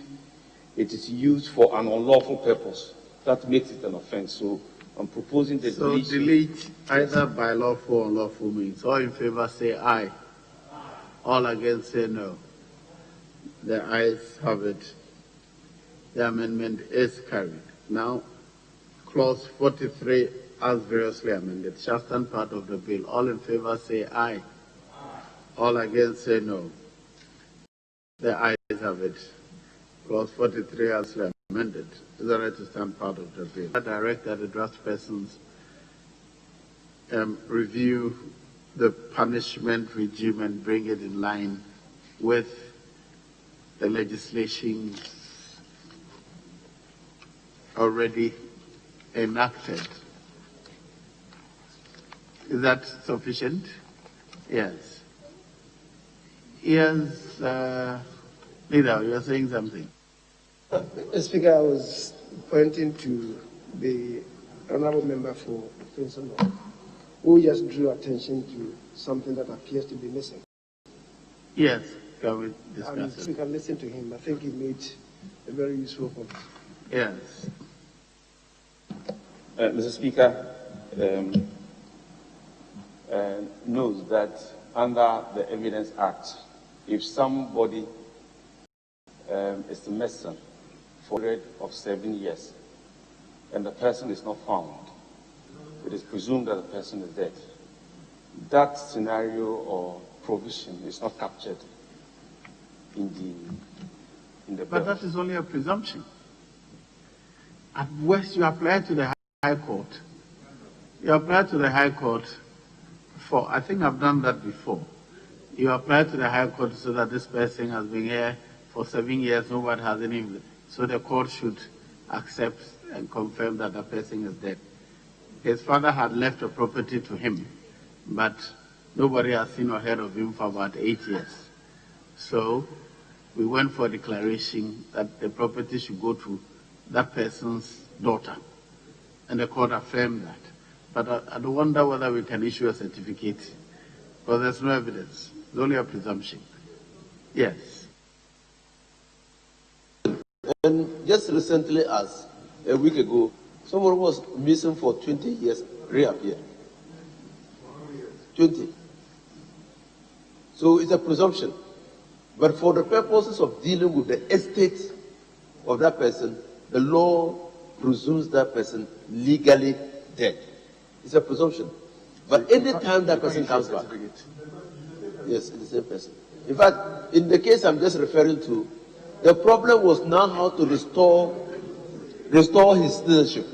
it is used for an unlawful purpose, that makes it an offense. So I'm proposing the So deletion. delete either by lawful or unlawful means. All in favor say aye. All against say no. The ayes have it. The amendment is carried. Now, clause 43 as variously amended shall stand part of the bill. All in favor say aye. All against say no. The ayes have it. Clause 43 as amended is ready to stand part of the bill. I direct that the draft persons review the punishment regime and bring it in line with the legislation already enacted. Is that sufficient? Yes. Yes, Leader, you are saying something. Speaker, I was pointing to the honorable member for Princeton, who just drew attention to something that appears to be missing. Yes, can we discuss it? Speaker, listen to him. I think he made a very useful point. Yes. Mr. Speaker, knows that under the Evidence Act, if somebody is a mason for a period of 7 years and the person is not found, it is presumed that the person is dead. That scenario or provision is not captured in the bill. But that is only a presumption. At worst, you apply to the High Court. You apply to the High Court for, I think I've done that before. You apply to the High Court so that this person has been here for 7 years, nobody has any, so the court should accept and confirm that the person is dead. His father had left a property to him, but nobody has seen or heard of him for about 8 years. So we went for a declaration that the property should go to that person's daughter, and the court affirmed that. But I wonder whether we can issue a certificate, because there's no evidence. It's only a presumption. Yes. And just recently, as a week ago, someone was missing for 20 years, reappeared. 20. So it's a presumption. But for the purposes of dealing with the estate of that person, the law presumes that person legally dead. It's a presumption. But any time that person comes back, yes, it's the same person. In fact, in the case I'm just referring to, the problem was now how to restore his citizenship.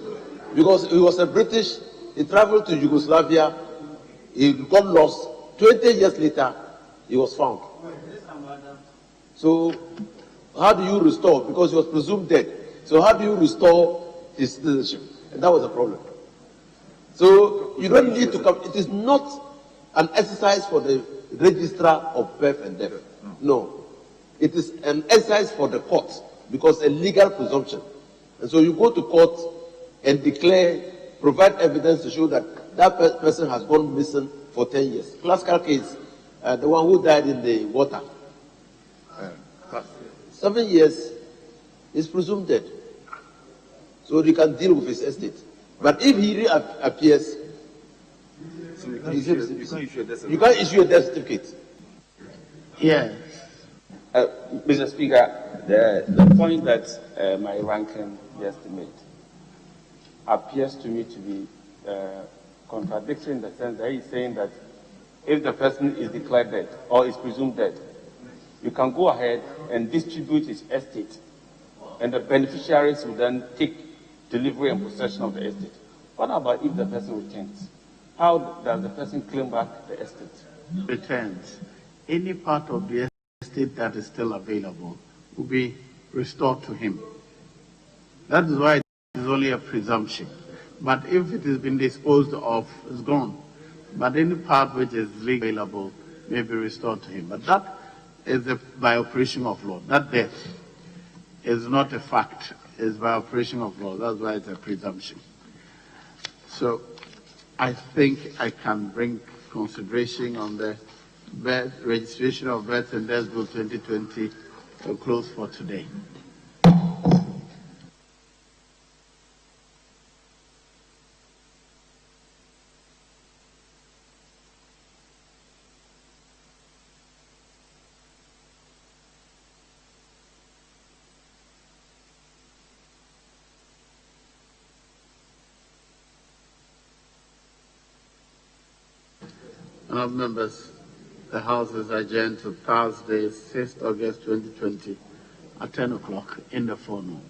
Because he was a British, he traveled to Yugoslavia, he got lost. 20 years later, he was found. So, how do you restore? Because he was presumed dead. So, how do you restore his citizenship? And that was the problem. So, you don't need to come. It is not an exercise for the registrar of birth and death. No. It is an exercise for the court because a legal presumption. And so you go to court and declare, provide evidence to show that that person has gone missing for 10 years. Classical case, the one who died in the water. 7 years is presumed dead. So they can deal with his estate. But if he reappears, you can't issue a death certificate. Yes. Mr. Speaker, the point that my ranking just made appears to me to be contradictory in the sense that he's saying that if the person is declared dead or is presumed dead, you can go ahead and distribute his estate, and the beneficiaries will then take delivery and possession of the estate. What about if the person returns? How does the person claim back the estate? Returns. Any part of the estate that is still available will be restored to him. That is why it is only a presumption. But if it has been disposed of, it's gone. But any part which is legally available may be restored to him. But that is by operation of law. That death is not a fact. It's by operation of law. That's why it's a presumption. So I think I can bring consideration on the registration of birth and death bill 2020 to close for today. Honourable members, the House is adjourned to Thursday, 6th August 2020 at 10 o'clock in the forenoon.